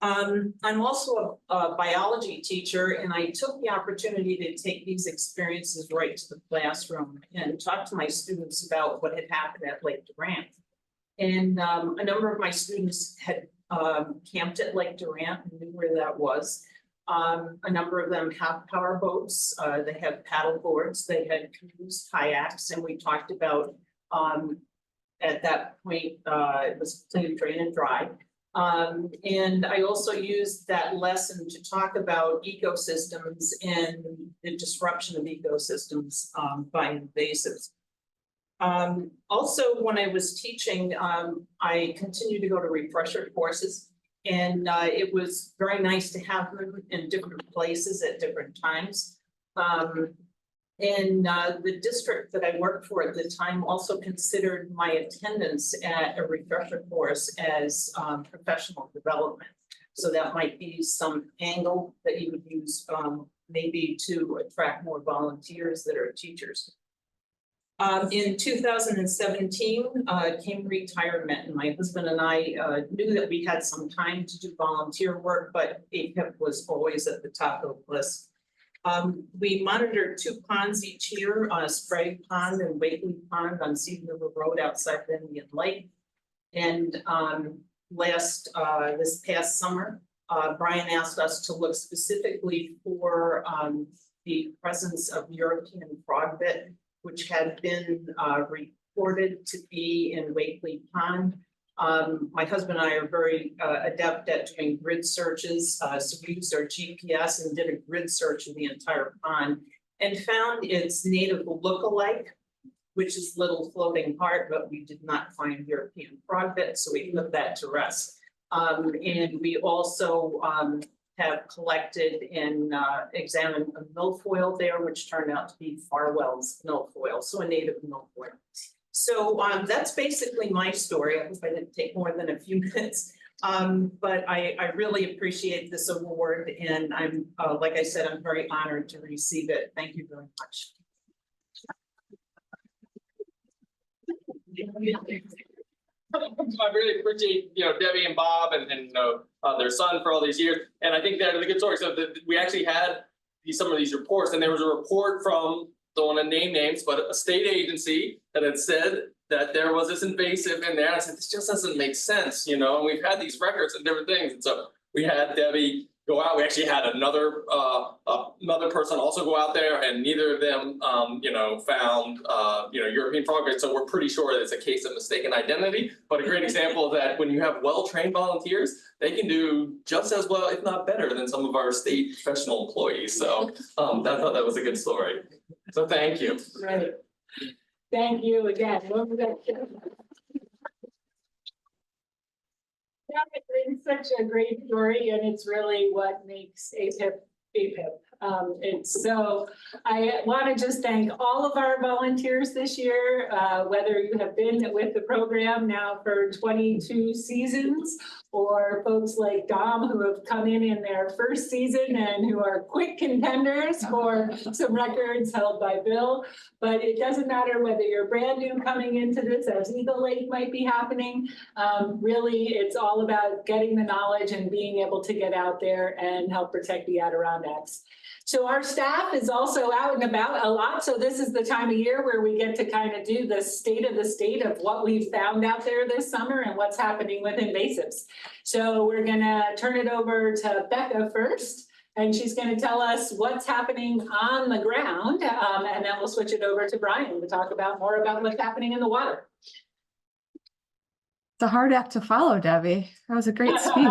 I'm also a biology teacher, and I took the opportunity to take these experiences right to the classroom and talk to my students about what had happened at Lake Durant. And a number of my students had camped at Lake Durant and knew where that was. A number of them have power boats, they have paddle boards, they had canoes, kayaks, and we talked about at that point, it was clean, drain, and dry. And I also used that lesson to talk about ecosystems and the disruption of ecosystems by invasives. Also, when I was teaching, I continued to go to refresher courses, and it was very nice to have them in different places at different times. And the district that I worked for at the time also considered my attendance at a refresher course as professional development. So that might be some angle that you would use maybe to attract more volunteers that are teachers. In 2017 came retirement, and my husband and I knew that we had some time to do volunteer work, but APIPP was always at the top of the list. We monitored 2 ponds each year, Sprague Pond and Wakely Pond on Cedar River Road outside of Indian Lake. And this past summer, Brian asked us to look specifically for the presence of European frogbit, which had been reported to be in Wakely Pond. My husband and I are very adept at doing grid searches. So we used our GPS and did a grid search of the entire pond and found its native lookalike, which is little floating heart, but we did not find European frogbit, so we put that to rest. And we also have collected and examined a milfoil there, which turned out to be Farwell's milfoil, so a native milfoil. So that's basically my story. I hope I didn't take more than a few minutes, but I really appreciate this award, and I'm, like I said, I'm very honored to receive it. Thank you very much. I really appreciate, Debbie and Bob and their son for all these years, and I think that is a good story. So we actually had some of these reports, and there was a report from, don't want to name names, but a state agency that had said that there was this invasive in there. I said, this just doesn't make sense, and we've had these records and different things. And so we had Debbie go out. We actually had another person also go out there, and neither of them, found, European frogbit. So we're pretty sure that it's a case of mistaken identity, but a great example of that when you have well-trained volunteers, they can do just as well, if not better, than some of our state professional employees. So I thought that was a good story. So thank you. Right. Thank you again. It's such a great story, and it's really what makes APIPP. So I want to just thank all of our volunteers this year, whether you have been with the program now for 22 seasons, or folks like Dom who have come in their first season and who are quick contenders for some records held by Bill. But it doesn't matter whether you're brand new coming into this, as Eagle Lake might be happening. Really, it's all about getting the knowledge and being able to get out there and help protect the Adirondacks. So our staff is also out and about a lot. So this is the time of year where we get to kind of do the state of what we've found out there this summer and what's happening with invasives. So we're gonna turn it over to Becca first, and she's gonna tell us what's happening on the ground. And then we'll switch it over to Brian to talk about more about what's happening in the water. It's a hard act to follow, Debbie. That was a great speech.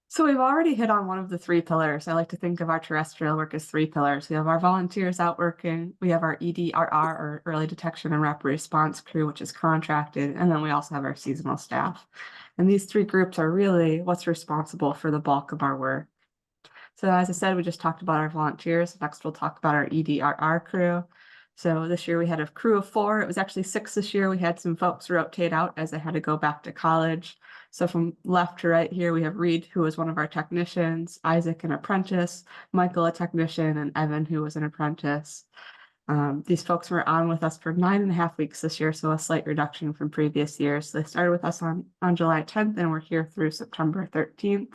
So we've already hit on one of the 3 pillars. I like to think of our terrestrial work as 3 pillars. We have our volunteers out working, we have our EDRR, or early detection and rapid response crew, which is contracted, and then we also have our seasonal staff. And these 3 groups are really what's responsible for the bulk of our work. So as I said, we just talked about our volunteers. Next, we'll talk about our EDRR crew. So this year we had a crew of 4. It was actually 6 this year. We had some folks rotate out as they had to go back to college. So from left to right here, we have Reed, who was one of our technicians, Isaac, an apprentice, Michael, a technician, and Evan, who was an apprentice. These folks were on with us for 9.5 weeks this year, so a slight reduction from previous years. They started with us on July 10th and we're here through September 13th.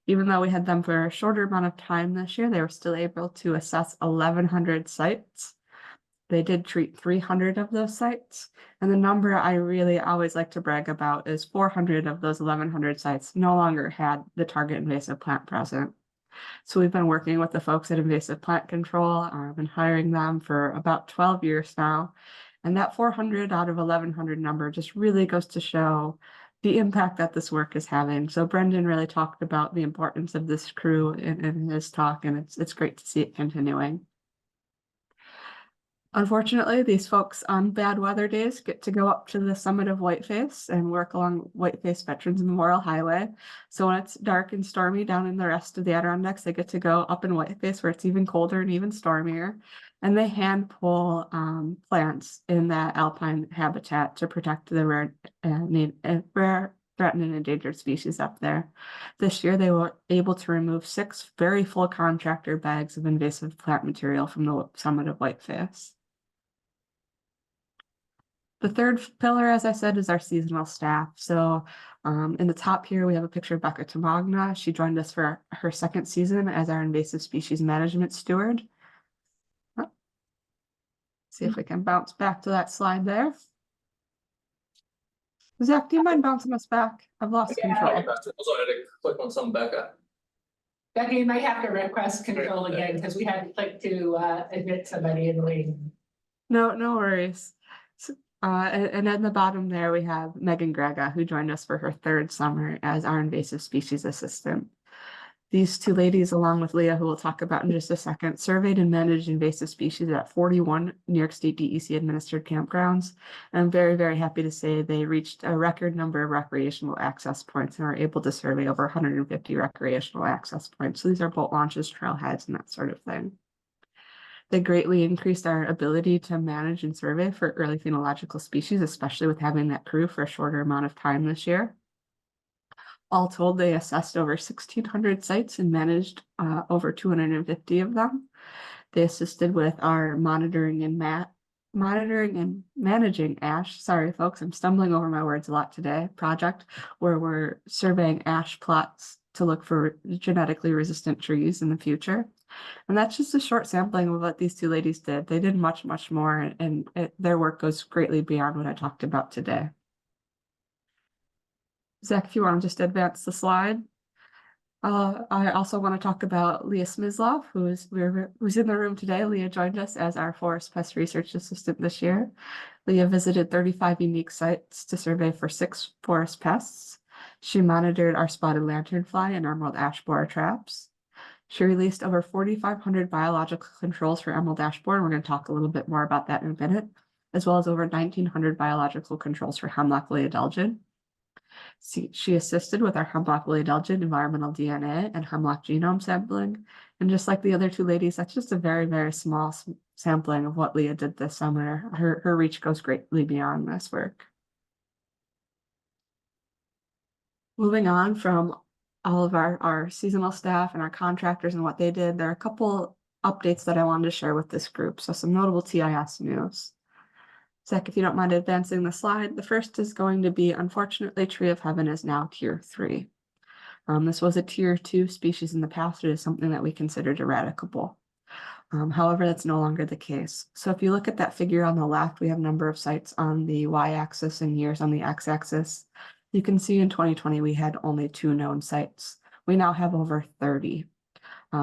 Even though we had them for a shorter amount of time this year, they were still able to assess 1,100 sites. They did treat 300 of those sites. And the number I really always like to brag about is 400 of those 1,100 sites no longer had the target invasive plant present. So we've been working with the folks at Invasive Plant Control. I've been hiring them for about 12 years now. And that 400 out of 1,100 number just really goes to show the impact that this work is having. So Brendan really talked about the importance of this crew in his talk, and it's great to see it continuing. Unfortunately, these folks on bad weather days get to go up to the summit of Whiteface and work along Whiteface Veterans Memorial Highway. So when it's dark and stormy down in the rest of the Adirondacks, they get to go up in Whiteface where it's even colder and even stormier. And they hand pull plants in that alpine habitat to protect the rare, threatened, and endangered species up there. This year, they were able to remove 6 very full contractor bags of invasive plant material from the summit of Whiteface. The third pillar, as I said, is our seasonal staff. So in the top here, we have a picture of Becca Tamagna. She joined us for her 2nd season as our invasive species management steward. See if we can bounce back to that slide there. Zach, do you mind bouncing us back? I've lost control. I had to click on some Becca. Becca, you might have to request control again because we had to click to admit somebody in the waiting. No worries. So, and at the bottom there, we have Megan Grega, who joined us for her 3rd summer as our invasive species assistant. These 2 ladies, along with Leah, who we'll talk about in just a second, surveyed and managed invasive species at 41 New York State DEC administered campgrounds. And I'm very, very happy to say they reached a record number of recreational access points and were able to survey over 150 recreational access points. So these are boat launches, trailheads, and that sort of thing. They greatly increased our ability to manage and survey for early phenological species, especially with having that crew for a shorter amount of time this year. All told, they assessed over 1,600 sites and managed over 250 of them. They assisted with our monitoring and managing ash. Sorry, folks, I'm stumbling over my words a lot today. Project where we're surveying ash plots to look for genetically resistant trees in the future. And that's just a short sampling of what these 2 ladies did. They did much, much more, and their work goes greatly beyond what I talked about today. Zach, if you want to just advance the slide. I also want to talk about Leah Smyslov, who's in the room today. Leah joined us as our forest pest research assistant this year. Leah visited 35 unique sites to survey for 6 forest pests. She monitored our spotted lanternfly and emerald ash borer traps. She released over 4,500 biological controls for emerald ash borer, and we're going to talk a little bit more about that in a minute, as well as over 1,900 biological controls for hemlock leodelgid. She assisted with our hemlock leodelgid environmental DNA and hemlock genome sampling. And just like the other 2 ladies, that's just a very, very small sampling of what Leah did this summer. Her reach goes greatly beyond this work. Moving on from all of our seasonal staff and our contractors and what they did, there are a couple updates that I wanted to share with this group. So some notable TIS news. Zach, if you don't mind advancing the slide, the first is going to be, unfortunately, Tree of Heaven is now Tier 3. This was a Tier 2 species in the past. It is something that we considered eradicable. However, that's no longer the case. So if you look at that figure on the left, we have number of sites on the y-axis and years on the x-axis. You can see in 2020, we had only 2 known sites. We now have over 30.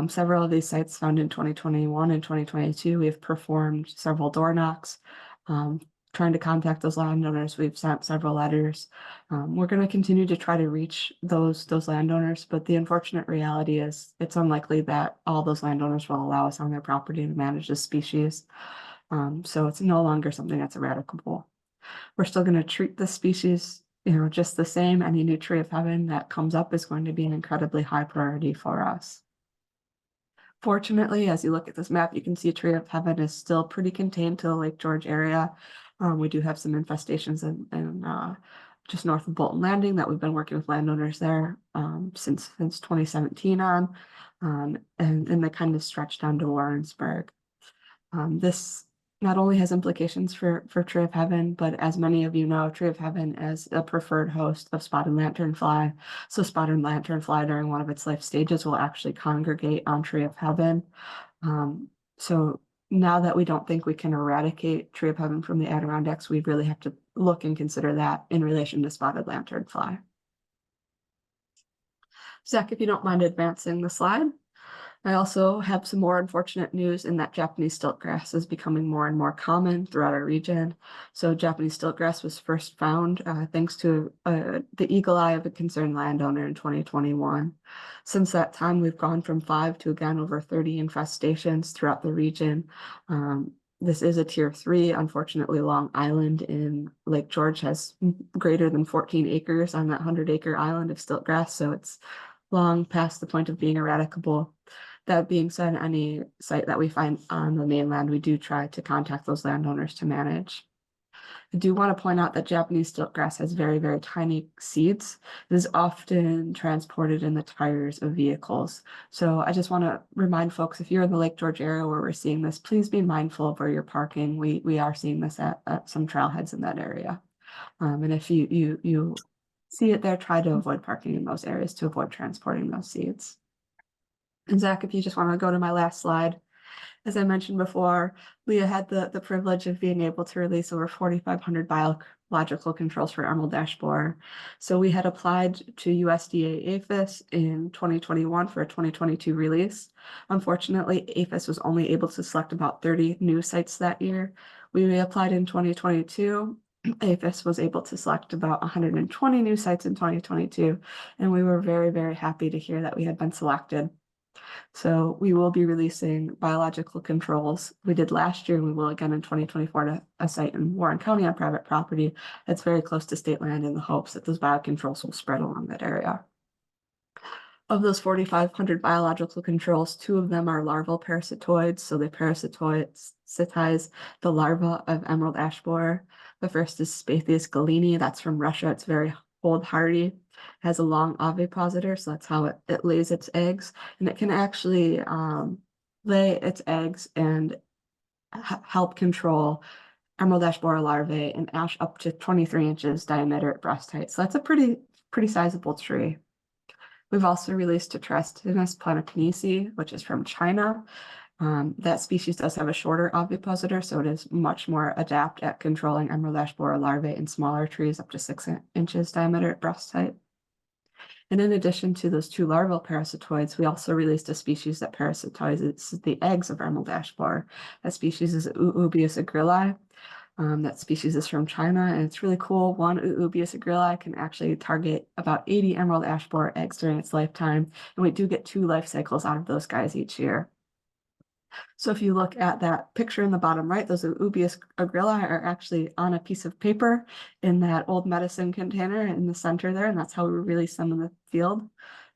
Several of these sites found in 2021 and 2022, we have performed several door knocks, trying to contact those landowners. We've sent several letters. We're going to continue to try to reach those landowners, but the unfortunate reality is it's unlikely that all those landowners will allow us on their property to manage this species. So it's no longer something that's eradicable. We're still going to treat this species, just the same. Any new Tree of Heaven that comes up is going to be an incredibly high priority for us. Fortunately, as you look at this map, you can see Tree of Heaven is still pretty contained to the Lake George area. We do have some infestations in just north of Bolton Landing that we've been working with landowners there since 2017 on, and they kind of stretch down to Warrensburg. This not only has implications for Tree of Heaven, but as many of you know, Tree of Heaven is a preferred host of spotted lanternfly. So spotted lanternfly during one of its life stages will actually congregate on Tree of Heaven. So now that we don't think we can eradicate Tree of Heaven from the Adirondacks, we really have to look and consider that in relation to spotted lanternfly. Zach, if you don't mind advancing the slide. I also have some more unfortunate news in that Japanese stiltgrass is becoming more and more common throughout our region. So Japanese stiltgrass was first found thanks to the eagle eye of a concerned landowner in 2021. Since that time, we've gone from 5 to again over 30 infestations throughout the region. This is a tier 3. Unfortunately, Long Island in Lake George has greater than 14 acres on that 100-acre island of stiltgrass. So it's long past the point of being eradicable. That being said, any site that we find on the mainland, we do try to contact those landowners to manage. I do want to point out that Japanese stiltgrass has very, very tiny seeds. It is often transported in the tires of vehicles. So I just want to remind folks, if you're in the Lake George area where we're seeing this, please be mindful of where you're parking. We are seeing this at some trailheads in that area. And if you see it there, try to avoid parking in those areas to avoid transporting those seeds. And Zach, if you just want to go to my last slide. As I mentioned before, Leah had the privilege of being able to release over 4,500 biological controls for emerald ash borer. So we had applied to USDA APHIS in 2021 for a 2022 release. Unfortunately, APHIS was only able to select about 30 new sites that year. We reapplied in 2022. APHIS was able to select about 120 new sites in 2022, and we were very, very happy to hear that we had been selected. So we will be releasing biological controls. We did last year, and we will again in 2024 to a site in Warren County on private property that's very close to state land, in the hopes that those biocontrols will spread along that area. Of those 4,500 biological controls, 2 of them are larval parasitoids, so they parasitize the larva of emerald ash borer. The first is Spathius galeni. That's from Russia. It's very cold hardy. Has a long ovipositor, so that's how it lays its eggs, and it can actually lay its eggs and help control emerald ash borer larvae and ash up to 23 inches diameter at breast height. So that's a pretty sizable tree. We've also released Tetrastinus planopenisi, which is from China. That species does have a shorter ovipositor, so it is much more adept at controlling emerald ash borer larvae in smaller trees up to 6 inches diameter at breast height. And in addition to those 2 larval parasitoids, we also released a species that parasitizes the eggs of emerald ash borer. That species is Uubius agrilli. That species is from China, and it's really cool. One Uubius agrilli can actually target about 80 emerald ash borer eggs during its lifetime, and we do get 2 life cycles out of those guys each year. So if you look at that picture in the bottom right, those Uubius agrilli are actually on a piece of paper in that old medicine container in the center there, and that's how we release them in the field.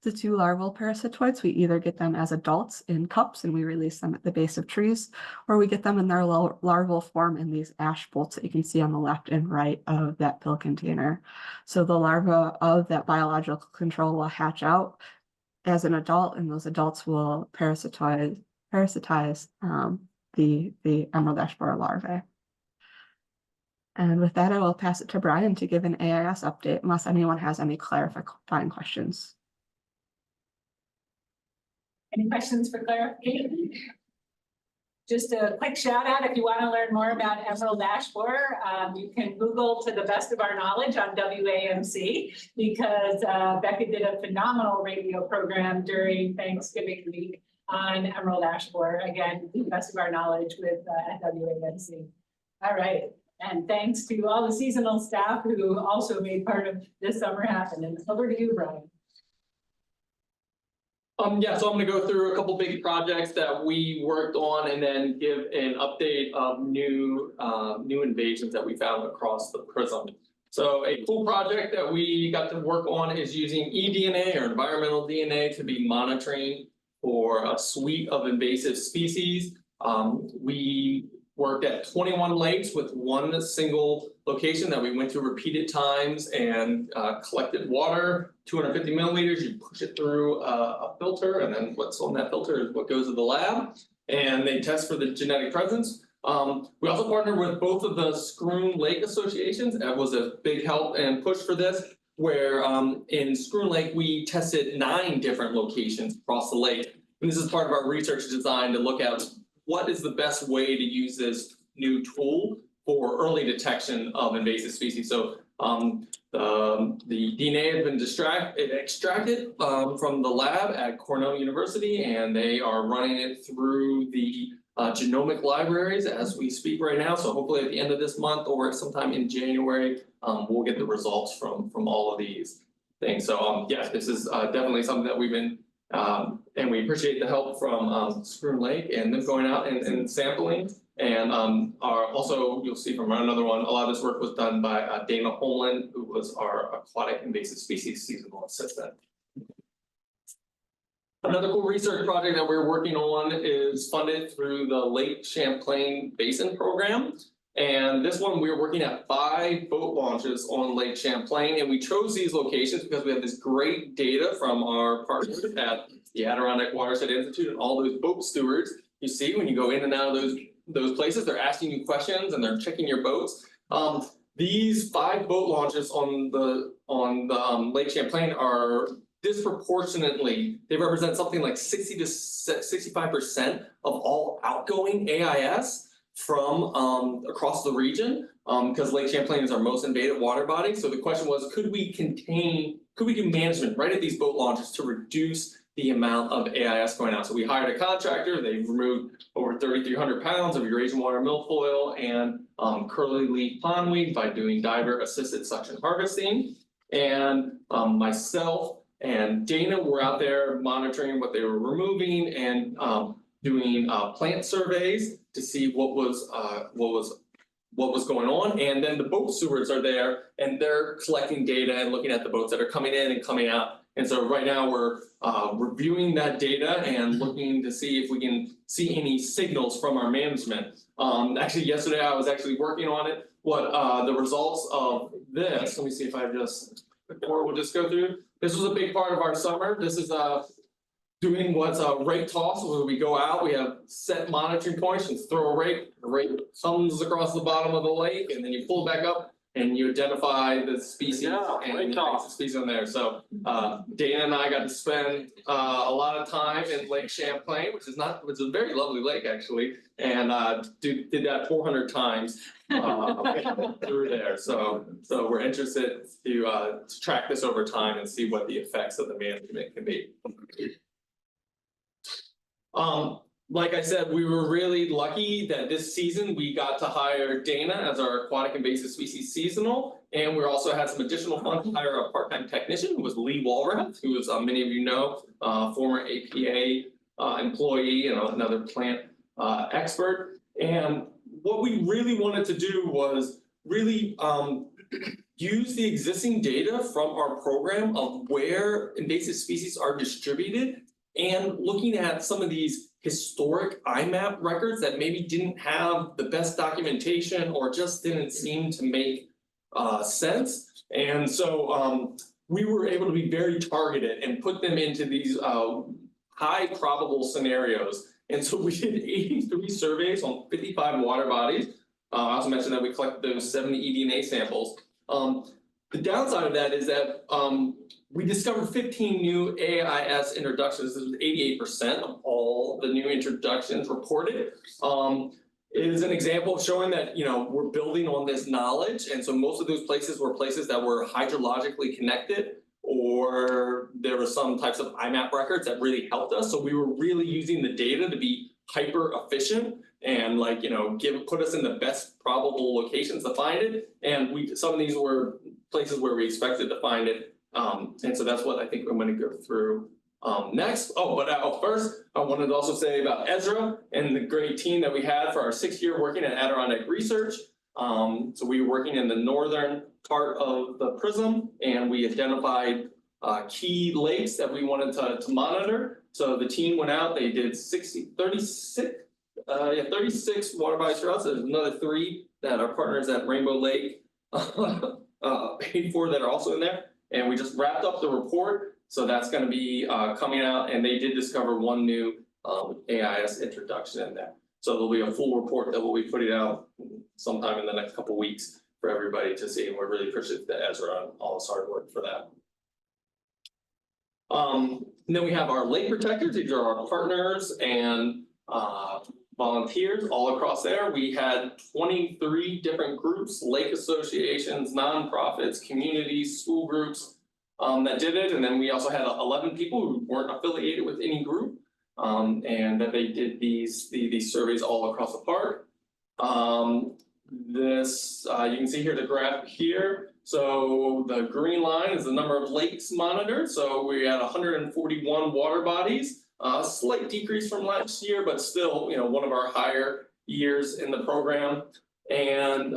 The 2 larval parasitoids, we either get them as adults in cups and we release them at the base of trees, or we get them in their larval form in these ash bolts that you can see on the left and right of that pill container. So the larva of that biological control will hatch out as an adult, and those adults will parasitize the emerald ash borer larvae. And with that, I will pass it to Brian to give an AIS update, unless anyone has any clarifying questions. Any questions for clarification? Just a quick shout out, if you want to learn more about emerald ash borer, you can Google to the best of our knowledge on WAMC, because Becca did a phenomenal radio program during Thanksgiving week on emerald ash borer, again, to the best of our knowledge with at WAMC. All right, and thanks to all the seasonal staff who also made part of this summer happen. And over to you, Brian. Yeah, so I'm gonna go through a couple big projects that we worked on and then give an update of new invasions that we found across the prism. So a cool project that we got to work on is using eDNA or environmental DNA to be monitoring for a suite of invasive species. We worked at 21 lakes with one single location that we went to repeated times and collected water, 250 milliliters. You push it through a filter, and then what's on that filter is what goes to the lab. and they test for the genetic presence. We also partnered with both of the Schroon Lake associations. That was a big help and push for this, where in Schroon Lake, we tested 9 different locations across the lake. And this is part of our research design to look at what is the best way to use this new tool for early detection of invasive species. So the DNA has been extracted from the lab at Cornell University, and they are running it through the genomic libraries as we speak right now. So hopefully at the end of this month or sometime in January, we'll get the results from all of these things. So yes, this is definitely something that we've been and we appreciate the help from Schroon Lake and them going out and sampling. And also you'll see from another one, a lot of this work was done by Dana Holland, who was our aquatic invasive species seasonal assistant. Another cool research project that we're working on is funded through the Lake Champlain Basin Program. And this one, we're working at 5 boat launches on Lake Champlain. And we chose these locations because we have this great data from our partners at the Adirondack Watershed Institute and all those boat stewards. You see when you go in and out of those places, they're asking you questions and they're checking your boats. These 5 boat launches on the Lake Champlain are disproportionately, they represent something like 60 to 65% of all outgoing AIS from across the region, because Lake Champlain is our most invasive water body. So the question was, could we do management right at these boat launches to reduce the amount of AIS going out? So we hired a contractor. They've removed over 3,300 pounds of Eurasian water milfoil and curly leaf pondweed by doing diver assisted suction harvesting. And myself and Dana were out there monitoring what they were removing and doing plant surveys to see what was going on. And then the boat stewards are there and they're collecting data and looking at the boats that are coming in and coming out. And so right now we're reviewing that data and looking to see if we can see any signals from our management. Actually, yesterday I was actually working on it. What the results of this, let me see if I just, or we'll just go through. This was a big part of our summer. This is doing what's a rake toss, where we go out, we have set monitoring points and throw a rake. The rake comes across the bottom of the lake and then you pull it back up and you identify the species and the species on there. So Dana and I got to spend a lot of time in Lake Champlain, which is a very lovely lake actually, and did that 400 times through there. So we're interested to track this over time and see what the effects of the management can be. Like I said, we were really lucky that this season we got to hire Dana as our aquatic invasive species seasonal, and we also had some additional funds to hire a part-time technician who was Lee Walrath, who is many of you know, former APA employee and another plant expert. And what we really wanted to do was really use the existing data from our program of where invasive species are distributed and looking at some of these historic IMAP records that maybe didn't have the best documentation or just didn't seem to make sense. And so we were able to be very targeted and put them into these high probable scenarios. And so we did 83 surveys on 55 water bodies. I also mentioned that we collected those 70 eDNA samples. The downside of that is that we discovered 15 new AIS introductions. This was 88% of all the new introductions reported. It is an example of showing that, you know, we're building on this knowledge. And so most of those places were places that were hydrologically connected, or there were some types of IMAP records that really helped us. So we were really using the data to be hyper efficient and, like, you know, put us in the best probable locations to find it. And some of these were places where we expected to find it. And so that's what I think I'm going to go through next. First, I wanted to also say about Ezra and the great team that we had for our 6th year working at Adirondack Research. So we were working in the northern part of the prism, and we identified key lakes that we wanted to monitor. So the team went out, they did 36 water bodies for us. There's another 3 that our partners at Rainbow Lake paid for that are also in there. And we just wrapped up the report. So that's going to be coming out, and they did discover 1 new AIS introduction in there. So there'll be a full report that we'll be putting out sometime in the next couple weeks for everybody to see, and we're really appreciative to Ezra on all his hard work for that. And then we have our lake protectors. These are our partners and volunteers all across there. We had 23 different groups, lake associations, nonprofits, communities, school groups that did it. And then we also had 11 people who weren't affiliated with any group, and that they did these surveys all across the park. This you can see here the graph here. So the green line is the number of lakes monitored. So we had 141 water bodies, a slight decrease from last year, but still, you know, one of our higher years in the program. And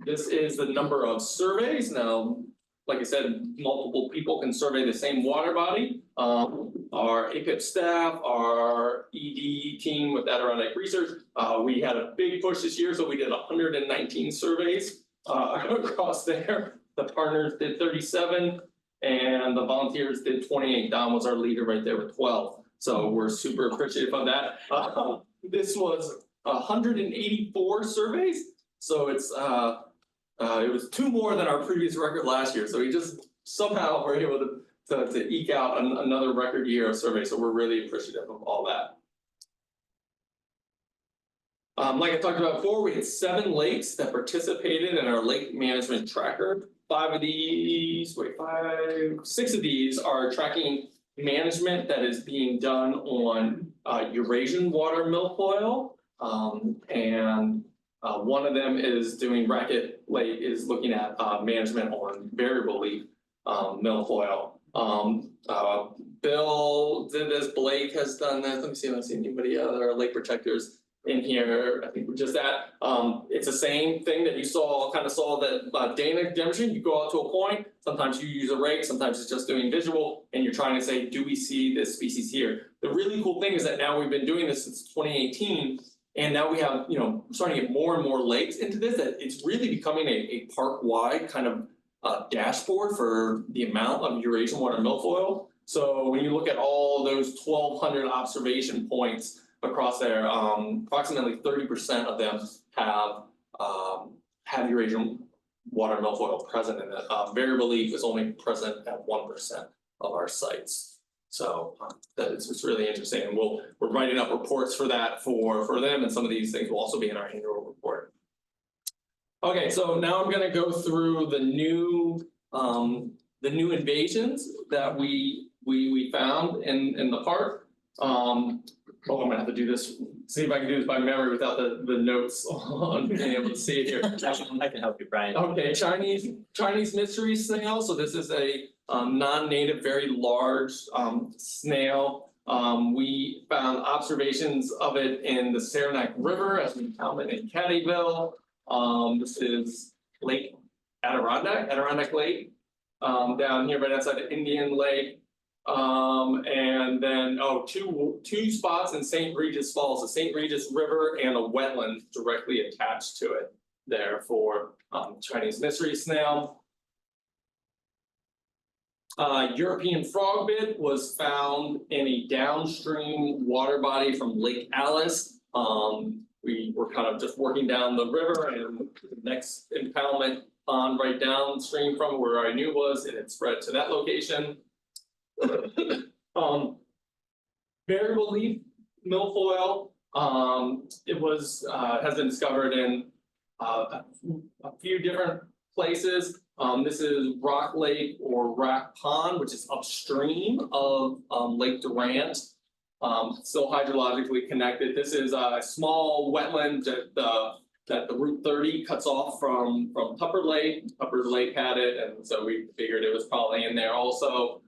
this is the number of surveys. Now, like I said, multiple people can survey the same water body. Our APIPP staff, our ED team with Adirondack Research, we had a big push this year, so we did 119 surveys across there. The partners did 37, and the volunteers did 28. Don was our leader right there with 12. So we're super appreciative of that. This was 184 surveys, so it's it was 2 more than our previous record last year. So we just somehow were able to eke out another record year of surveys. So we're really appreciative of all that. Like I talked about before, we had 7 lakes that participated in our lake management tracker. 6 of these are tracking management that is being done on Eurasian water milfoil, and one of them is doing Racket Lake is looking at management on variable leaf milfoil. Bill did this, Blake has done this. Let me see if I see anybody other lake protectors in here. I think we're just at. It's the same thing that you saw that Dana demonstrated. You go out to a point, sometimes you use a rake, sometimes it's just doing visual, and you're trying to say, do we see this species here? The really cool thing is that now we've been doing this since 2018, and now we have, you know, starting to get more and more lakes into this, that it's really becoming a park-wide kind of dashboard for the amount of Eurasian water milfoil. So when you look at all those 1,200 observation points across there, approximately 30% of them have Eurasian water milfoil present in it. Variable leaf is only present at 1% of our sites. So it's really interesting, and we're writing up reports for that for them, and some of these things will also be in our annual report. Okay, so now I'm going to go through the new invasions that we found in the park. I'm gonna have to do this. See if I can do this by memory without the notes on being able to see it here. I can help you, Brian. Okay, Chinese mystery snail. So this is a non-native, very large snail. We found observations of it in the Saranac River, as we found it in Caddyville. This is Lake Adirondack Lake, down here right outside of Indian Lake. And then two spots in St. Regis Falls, the St. Regis River and a wetland directly attached to it there for Chinese mystery snail. European frogbit was found in a downstream water body from Lake Alice. We were kind of just working down the river, and the next impoundment pond right downstream from where I knew was, and it spread to that location. Variable leaf milfoil. It has been discovered in a few different places. This is Rock Lake or Rock Pond, which is upstream of Lake Durant. Still hydrologically connected. This is a small wetland that the Route 30 cuts off from Tupper Lake. Tupper Lake had it, and so we figured it was probably in there also.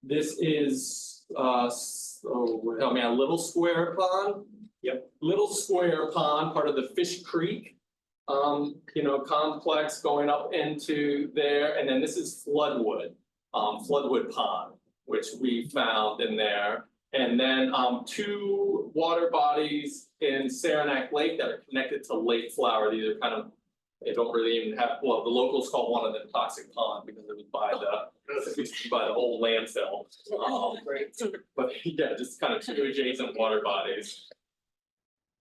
This is Little Square Pond. Yep, Little Square Pond, part of the Fish Creek complex going up into there. And then this is Floodwood Pond, which we found in there. And then 2 water bodies in Saranac Lake that are connected to Lake Flower. These are kind of They don't really even have, well, the locals call one of them toxic pond because it was by the old landfill. But yeah, just kind of two adjacent water bodies.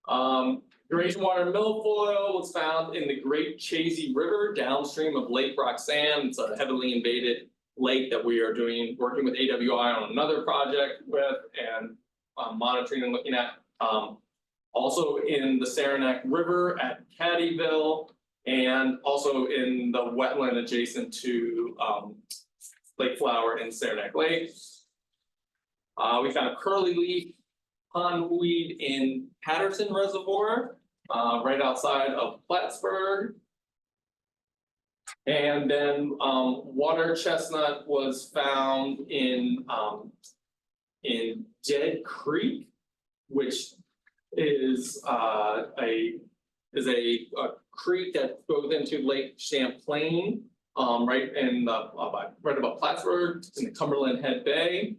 Graywater milfoil was found in the Great Chazy River downstream of Lake Roxanne. It's a heavily invaded lake that we are working with AWI on another project with and monitoring and looking at. Also in the Saranac River at Caddyville, and also in the wetland adjacent to Lake Flower and Saranac Lake. We found a curly leaf pondweed in Patterson Reservoir, right outside of Plattsburgh. And then water chestnut was found in Dead Creek, which is a creek that goes into Lake Champlain, right in the right above Plattsburgh in the Cumberland Head Bay.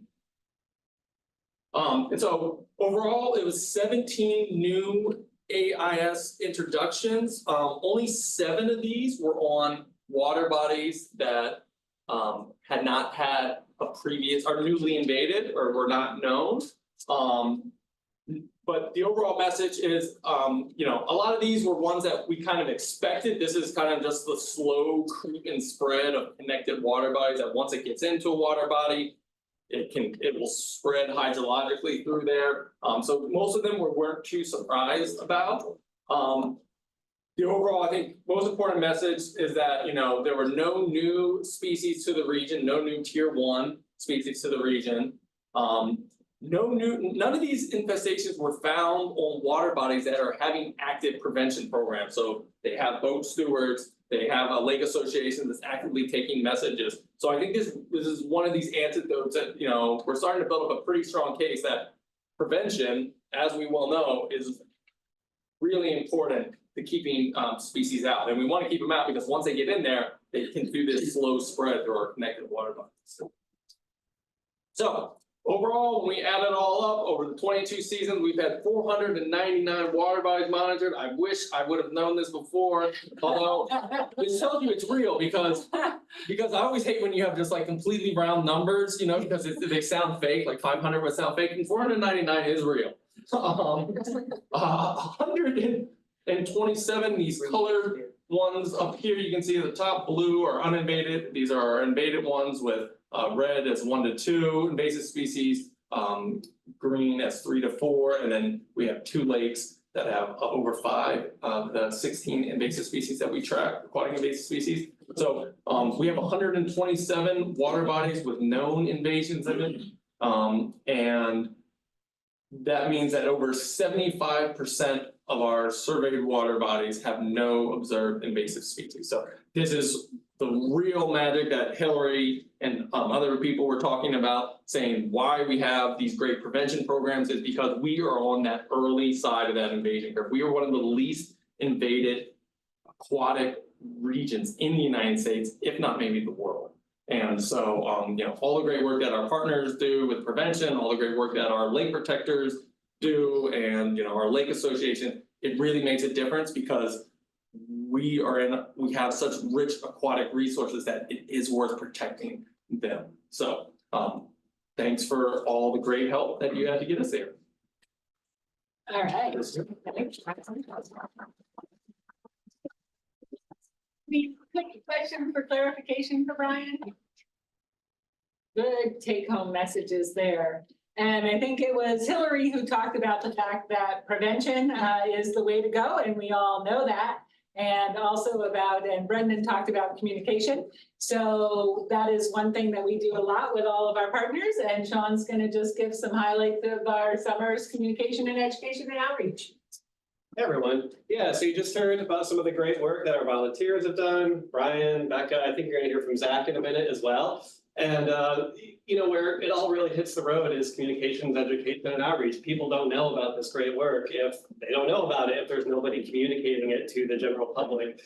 And so overall, it was 17 new AIS introductions. Only 7 of these were on water bodies that had not had a previous, are newly invaded or were not known. But the overall message is, you know, a lot of these were ones that we kind of expected. This is kind of just the slow creep and spread of connected water bodies that once it gets into a water body, it will spread hydrologically through there. So most of them we weren't too surprised about. The overall, I think, most important message is that, you know, there were no new species to the region, no new tier 1 species to the region. None of these infestations were found on water bodies that are having active prevention programs. So they have boat stewards, they have a lake association that's actively taking messages. So I think this is one of these antidotes that, you know, we're starting to build up a pretty strong case that prevention, as we well know, is really important to keeping species out. And we want to keep them out because once they get in there, they can do this slow spread through our connected water bodies. So overall, when we add it all up over the 22 seasons, we've had 499 water bodies monitored. I wish I would have known this before, although this tells you it's real because I always hate when you have just like completely round numbers, you know, because they sound fake, like 500 would sound fake, and 499 is real. 127, these colored ones up here, you can see at the top, blue are uninvaded. These are our invaded ones with red as 1 to 2 invasive species, green as 3 to 4, and then we have 2 lakes that have over 5 of the 16 invasive species that we track, aquatic invasive species. So we have 127 water bodies with known invasions in it, and that means that over 75% of our surveyed water bodies have no observed invasive species. So this is the real magic that Hillary and other people were talking about, saying why we have these great prevention programs is because we are on that early side of that invasion curve. We are one of the least invaded aquatic regions in the United States, if not maybe the world. And so, you know, all the great work that our partners do with prevention, all the great work that our lake protectors do, and, you know, our lake association, it really makes a difference because we have such rich aquatic resources that it is worth protecting them. So, thanks for all the great help that you had to get us there. All right. Any quick question for clarification for Brian? Good take-home messages there. And I think it was Hillary who talked about the fact that prevention is the way to go, and we all know that. And also and Brendan talked about communication. So that is one thing that we do a lot with all of our partners, and Sean's going to just give some highlights of our summer's communication and education and outreach. Hey everyone. Yeah, so you just heard about some of the great work that our volunteers have done. Brian, Becca, I think you're going to hear from Zach in a minute as well. And, you know, where it all really hits the road is communications, education, and outreach. People don't know about this great work if they don't know about it, if there's nobody communicating it to the general public.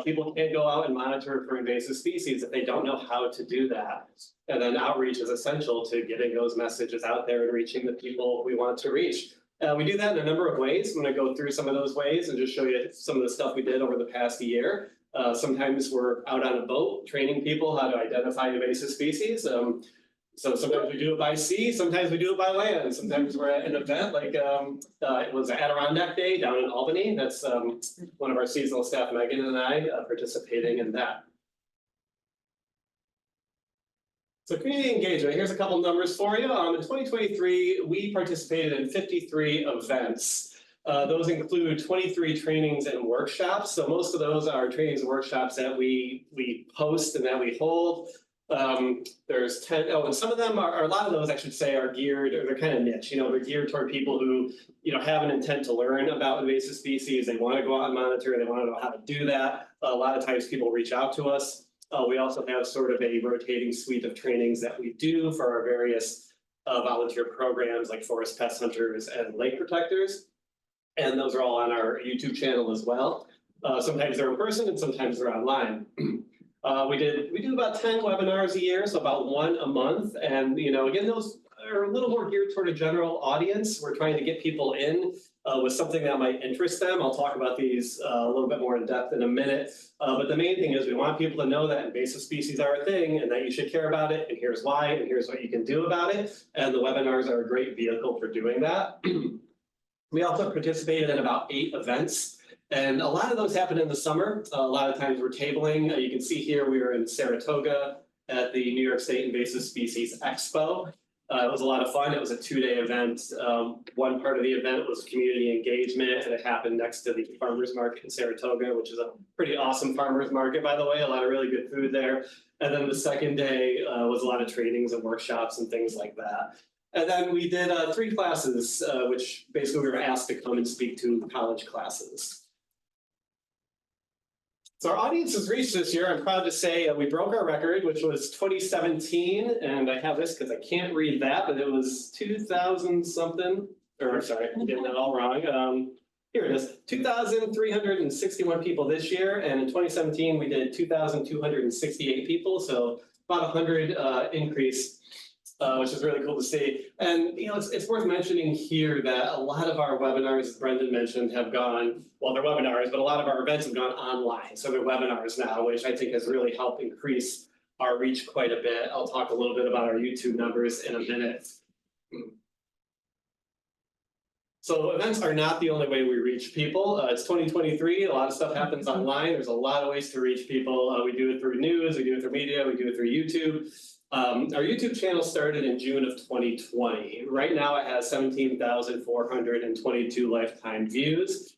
People can't go out and monitor for invasive species if they don't know how to do that. And then outreach is essential to getting those messages out there and reaching the people we want to reach. We do that in a number of ways. I'm going to go through some of those ways and just show you some of the stuff we did over the past year. Sometimes we're out on a boat training people how to identify invasive species. So sometimes we do it by sea, sometimes we do it by land. Sometimes we're at an event like it was Adirondack Day down in Albany. That's one of our seasonal staff, Megan and I, participating in that. So community engagement, here's a couple numbers for you. In 2023, we participated in 53 events. Those include 23 trainings and workshops. So most of those are trainings and workshops that we post and that we hold. There's 10, and some of them are, a lot of those I should say are geared, or they're kind of niche, they're geared toward people who, have an intent to learn about invasive species. They want to go out and monitor, they want to know how to do that. A lot of times people reach out to us. We also have sort of a rotating suite of trainings that we do for our various volunteer programs like forest pest hunters and lake protectors. And those are all on our YouTube channel as well. Sometimes they're in person and sometimes they're online. We do about 10 webinars a year, so about one a month. And, again, those are a little more geared toward a general audience. We're trying to get people in with something that might interest them. I'll talk about these a little bit more in depth in a minute. But the main thing is we want people to know that invasive species are a thing and that you should care about it. And here's why, and here's what you can do about it. And the webinars are a great vehicle for doing that. We also participated in about 8 events. And a lot of those happen in the summer. A lot of times we're tabling. You can see here we were in Saratoga at the New York State Invasive Species Expo. It was a lot of fun. It was a 2-day event. One part of the event was community engagement, and it happened next to the farmers market in Saratoga, which is a pretty awesome farmers market, by the way. A lot of really good food there. And then the second day was a lot of trainings and workshops and things like that. And then we did 3 classes, which basically we were asked to come and speak to college classes. So our audience has reached this year. I'm proud to say we broke our record, which was 2017. And I have this because I can't read that, but it was 2,000 something, or sorry, I'm getting that all wrong. Here it is, 2,361 people this year. And in 2017, we did 2,268 people. So about 100 increase. Which is really cool to see. And it's worth mentioning here that a lot of our webinars, as Brendan mentioned, have gone, well, they're webinars, but a lot of our events have gone online. So they're webinars now, which I think has really helped increase our reach quite a bit. I'll talk a little bit about our YouTube numbers in a minute. So events are not the only way we reach people. It's 2023, a lot of stuff happens online. There's a lot of ways to reach people. We do it through news, we do it through media, we do it through YouTube. Our YouTube channel started in June of 2020. Right now it has 17,422 lifetime views.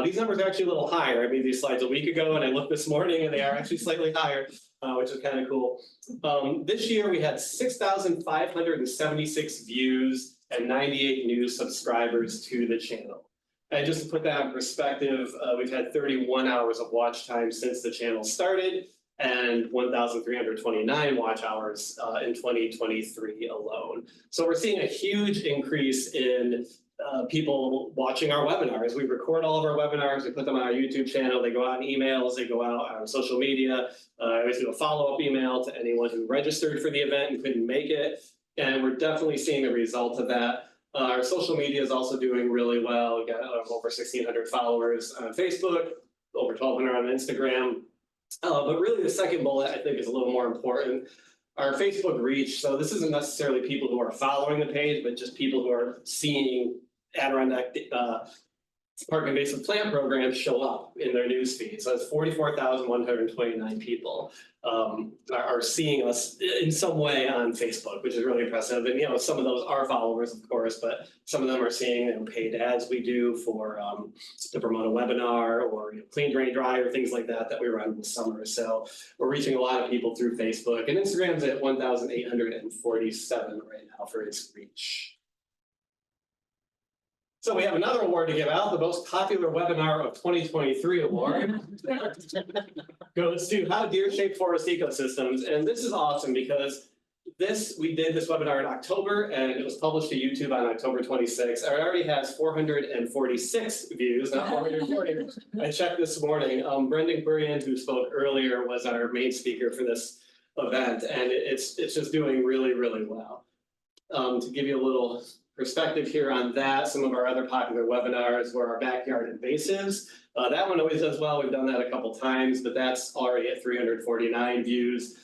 These numbers are actually a little higher. I made these slides a week ago and I looked this morning and they are actually slightly higher, which is kind of cool. This year we had 6,576 views and 98 new subscribers to the channel. And just to put that in perspective, we've had 31 hours of watch time since the channel started, and 1,329 watch hours in 2023 alone. So we're seeing a huge increase in people watching our webinars. We record all of our webinars, we put them on our YouTube channel, they go out in emails, they go out on social media. I always do a follow-up email to anyone who registered for the event and couldn't make it. And we're definitely seeing the result of that. Our social media is also doing really well. We've got over 1,600 followers on Facebook, over 1,200 on Instagram. But really the second bullet I think is a little more important. Our Facebook reach, so this isn't necessarily people who are following the page, but just people who are seeing Adirondack Park Invasive Plant Programs show up in their newsfeed. So it's 44,129 people are seeing us in some way on Facebook, which is really impressive. And some of those are followers, of course, but some of them are seeing paid ads we do for to promote a webinar or clean, drain, dry, or things like that we run in the summer. So we're reaching a lot of people through Facebook, and Instagram's at 1,847 right now for its reach. So we have another award to give out, the most popular webinar of 2023 award. Goes to How Deer Shape Forest Ecosystems. And this is awesome because we did this webinar in October and it was published to YouTube on October 26th. It already has 446 views, not 440. I checked this morning. Brendan Quirian, who spoke earlier, was our main speaker for this event, and it's just doing really, really well. To give you a little perspective here on that, some of our other popular webinars were our backyard invasives. That one always does well. We've done that a couple times, but that's already at 349 views.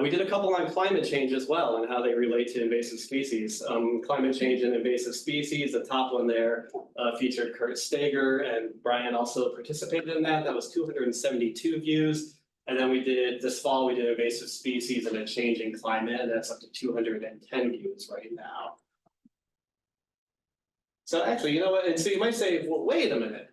We did a couple on climate change as well and how they relate to invasive species. Climate change and invasive species, the top one there featured Kurt Steger, and Brian also participated in that. That was 272 views. And then we did, this fall, we did invasive species and a changing climate, and that's up to 210 views right now. So actually, you know what, and so you might say, well, wait a minute,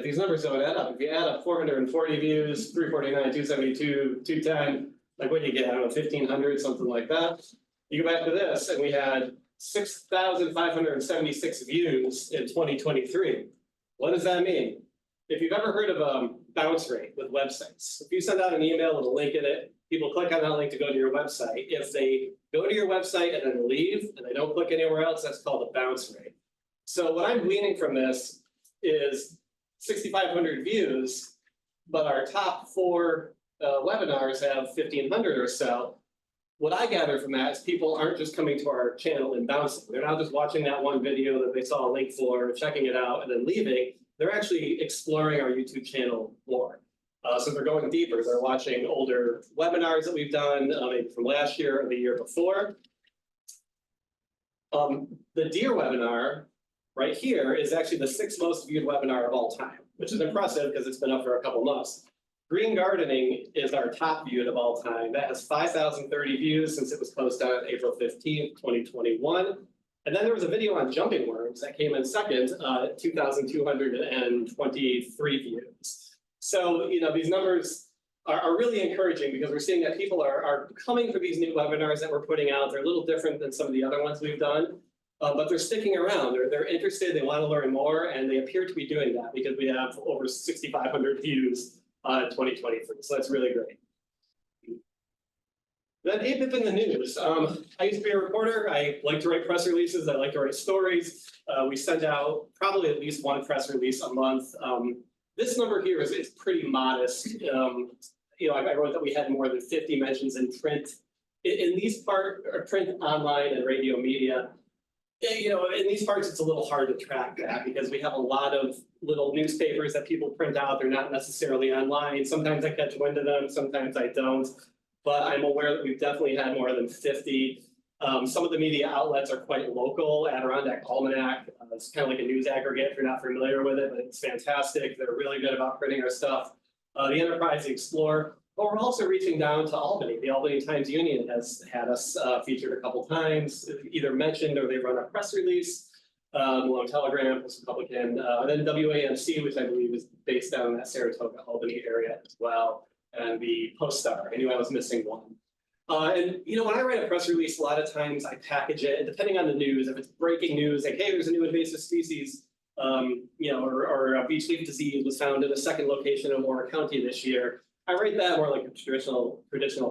these numbers don't add up. If you add up 440 views, 349, 272, 210, like what do you get, I don't know, 1,500, something like that. You go back to this, and we had 6,576 views in 2023. What does that mean? If you've ever heard of bounce rate with websites, if you send out an email with a link in it, people click on that link to go to your website. If they go to your website and then leave and they don't click anywhere else, that's called a bounce rate. So what I'm gleaning from this is 6,500 views, but our top 4 webinars have 1,500 or so. What I gather from that is people aren't just coming to our channel and bouncing. They're not just watching that one video that they saw a link for, checking it out, and then leaving. They're actually exploring our YouTube channel more. So they're going deeper. They're watching older webinars that we've done, maybe from last year or the year before. The deer webinar right here is actually the 6th most viewed webinar of all time, which is impressive because it's been up for a couple months. Green gardening is our top viewed of all time. That has 5,030 views since it was posted on April 15th, 2021. And then there was a video on jumping worms that came in second, 2,223 views. So, you know, these numbers are really encouraging because we're seeing that people are coming for these new webinars that we're putting out. They're a little different than some of the other ones we've done, but they're sticking around. They're interested, they want to learn more, and they appear to be doing that because we have over 6,500 views in 2023. So that's really great. Then APIPP in the news. I used to be a reporter. I like to write press releases. I like to write stories. We send out probably at least 1 press release a month. This number here is pretty modest. You know, I wrote that we had more than 50 mentions in print. In these print, online, and radio media, you know, in these parts, it's a little hard to track that because we have a lot of little newspapers that people print out. They're not necessarily online. Sometimes I catch wind of them, sometimes I don't. But I'm aware that we've definitely had more than 50. Some of the media outlets are quite local. Adirondack Almanac, it's kind of like a news aggregate if you're not familiar with it, but it's fantastic. They're really good about printing our stuff. The Enterprise, the Explorer, but we're also reaching down to Albany. The Albany Times-Union has had us featured a couple times, either mentioned or they run a press release. Malone Telegram, Post-Republican, and then WAMC, which I believe is based down in that Saratoga, Albany area as well, and the Post-Star. I knew I was missing one. And you know, when I write a press release, a lot of times I package it, and depending on the news, if it's breaking news, like, hey, there's a new invasive species, you know, or a beach leaf disease was found in a 2nd location in Warren County this year, I write that more like a traditional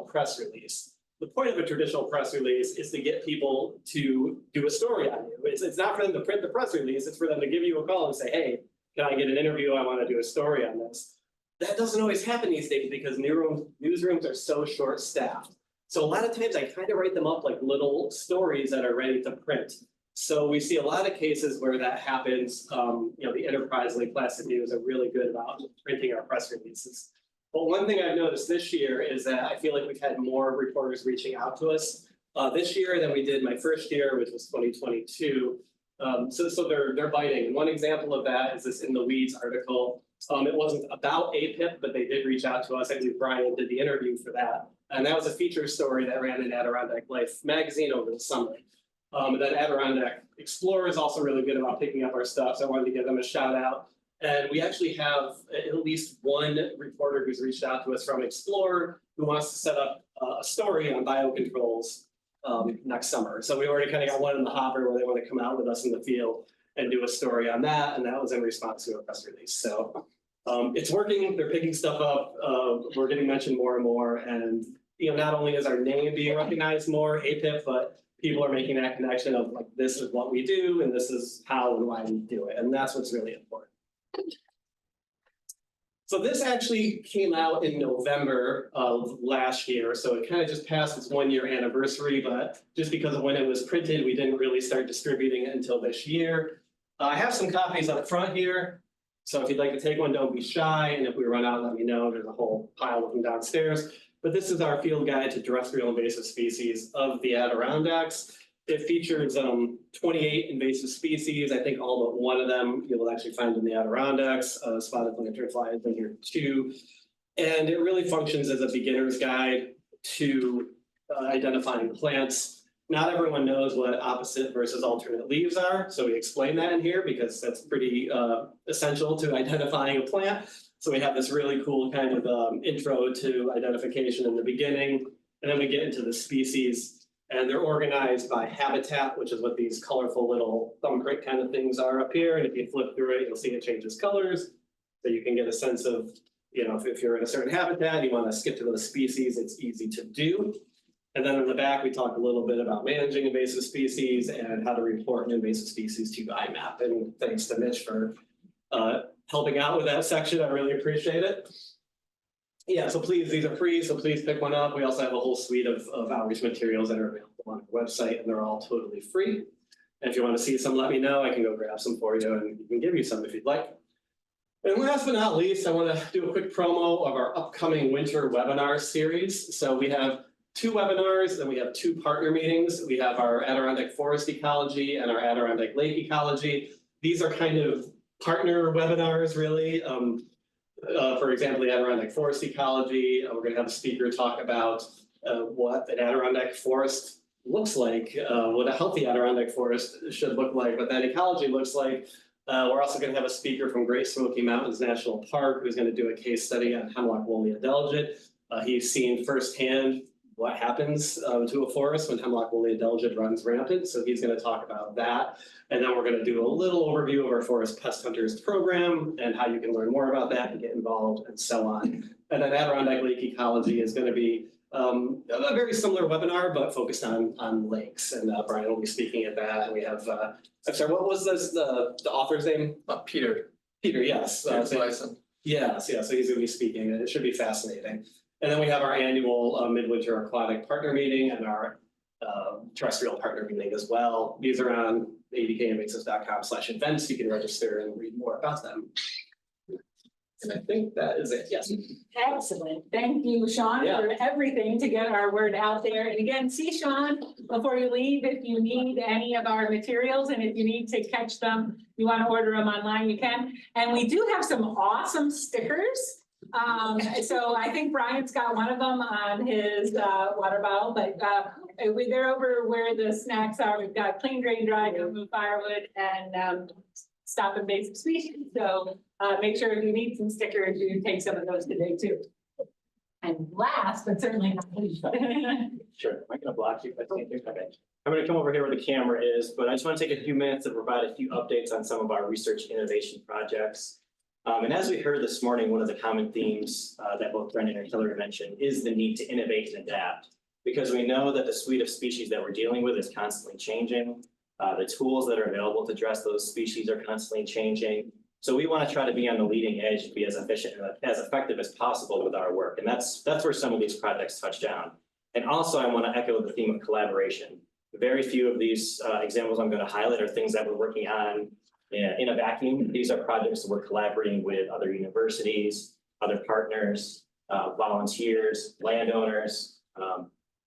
press release. The point of a traditional press release is to get people to do a story on you. It's not for them to print the press release, it's for them to give you a call and say, hey, can I get an interview? I want to do a story on this. That doesn't always happen these days because newsrooms are so short-staffed. So a lot of times I kind of write them up like little stories that are ready to print. So we see a lot of cases where that happens. You know, the Enterprise, like Classic News, are really good about printing our press releases. But one thing I've noticed this year is that I feel like we've had more reporters reaching out to us this year than we did my first year, which was 2022. So they're biting. And one example of that is this In the Weeds article. It wasn't about APIPP, but they did reach out to us. I believe Brian did the interview for that. And that was a feature story that ran in Adirondack Life magazine over the summer. And then Adirondack Explorer is also really good about picking up our stuff, so I wanted to give them a shout out. And we actually have at least one reporter who's reached out to us from Explorer who wants to set up a story on biocontrols next summer. So we already kind of got one in the hopper where they want to come out with us in the field and do a story on that. And that was in response to a press release. So it's working, they're picking stuff up. We're getting mentioned more and more. And you know, not only is our name being recognized more, APIPP, but people are making that connection of like, this is what we do and this is how and why we do it. And that's what's really important. So this actually came out in November of last year, so it kind of just passed its 1-year anniversary, but just because of when it was printed, we didn't really start distributing it until this year. I have some copies up front here, so if you'd like to take one, don't be shy, and if we run out, let me know. There's a whole pile of them downstairs. But this is our field guide to terrestrial invasive species of the Adirondacks. It features 28 invasive species. I think all but one of them you will actually find in the Adirondacks. Spotted lanternfly is in here too. And it really functions as a beginner's guide to identifying plants. Not everyone knows what opposite versus alternate leaves are, so we explain that in here because that's pretty essential to identifying a plant. So we have this really cool kind of intro to identification in the beginning, and then we get into the species. And they're organized by habitat, which is what these colorful little thumbprint kind of things are up here. And if you flip through it, you'll see it changes colors. So you can get a sense of, you know, if you're in a certain habitat, you want to skip to those species, it's easy to do. And then in the back, we talk a little bit about managing invasive species and how to report an invasive species to IMAP. And thanks to Mitch for helping out with that section. I really appreciate it. Yeah, so please, these are free, so please pick one up. We also have a whole suite of outreach materials that are available on our website, and they're all totally free. And if you want to see some, let me know. I can go grab some for you, and we can give you some if you'd like. And last but not least, I want to do a quick promo of our upcoming winter webinar series. So we have 2 webinars, and we have 2 partner meetings. We have our Adirondack Forest Ecology and our Adirondack Lake Ecology. These are kind of partner webinars, really. For example, the Adirondack Forest Ecology, we're going to have a speaker talk about what an Adirondack forest looks like, what a healthy Adirondack forest should look like, what that ecology looks like. We're also going to have a speaker from Great Smoky Mountains National Park who's going to do a case study on hemlock woolly adelgid. He's seen firsthand what happens to a forest when hemlock woolly adelgid runs rampant, so he's going to talk about that. And then we're going to do a little overview of our Forest Pest Hunters program and how you can learn more about that and get involved and so on. And then Adirondack Lake Ecology is going to be a very similar webinar, but focused on lakes. And Brian will be speaking at that. And we have, I'm sorry, what was this, the author's name? Peter. Peter, yes. Yes, yeah, so he's going to be speaking, and it should be fascinating. And then we have our annual midwinter aquatic partner meeting and our terrestrial partner meeting as well. These are on adkinvasives.com/events. You can register and read more about them. And I think that is it. Yes. Excellent. Thank you, Sean, Yeah. for everything to get our word out there. And again, see Sean before you leave if you need any of our materials, and if you need to catch them, you want to order them online, you can. And we do have some awesome stickers. So I think Brian's got one of them on his water bottle, but they're over where the snacks are. We've got clean, drain, dry, don't move firewood, and stop invasive species. So make sure if you need some stickers, you take some of those today too. And last, but certainly not least. Sure, I'm not gonna block you, but okay. I'm gonna come over here where the camera is, but I just want to take a few minutes to provide a few updates on some of our research innovation projects. And as we heard this morning, one of the common themes that both Brendan and Hillary mentioned is the need to innovate and adapt, because we know that the suite of species that we're dealing with is constantly changing. The tools that are available to address those species are constantly changing. So we want to try to be on the leading edge to be as efficient and as effective as possible with our work. And that's where some of these projects touch down. And also I want to echo the theme of collaboration. Very few of these examples I'm going to highlight are things that we're working on in a vacuum. These are projects that we're collaborating with other universities, other partners, volunteers, landowners,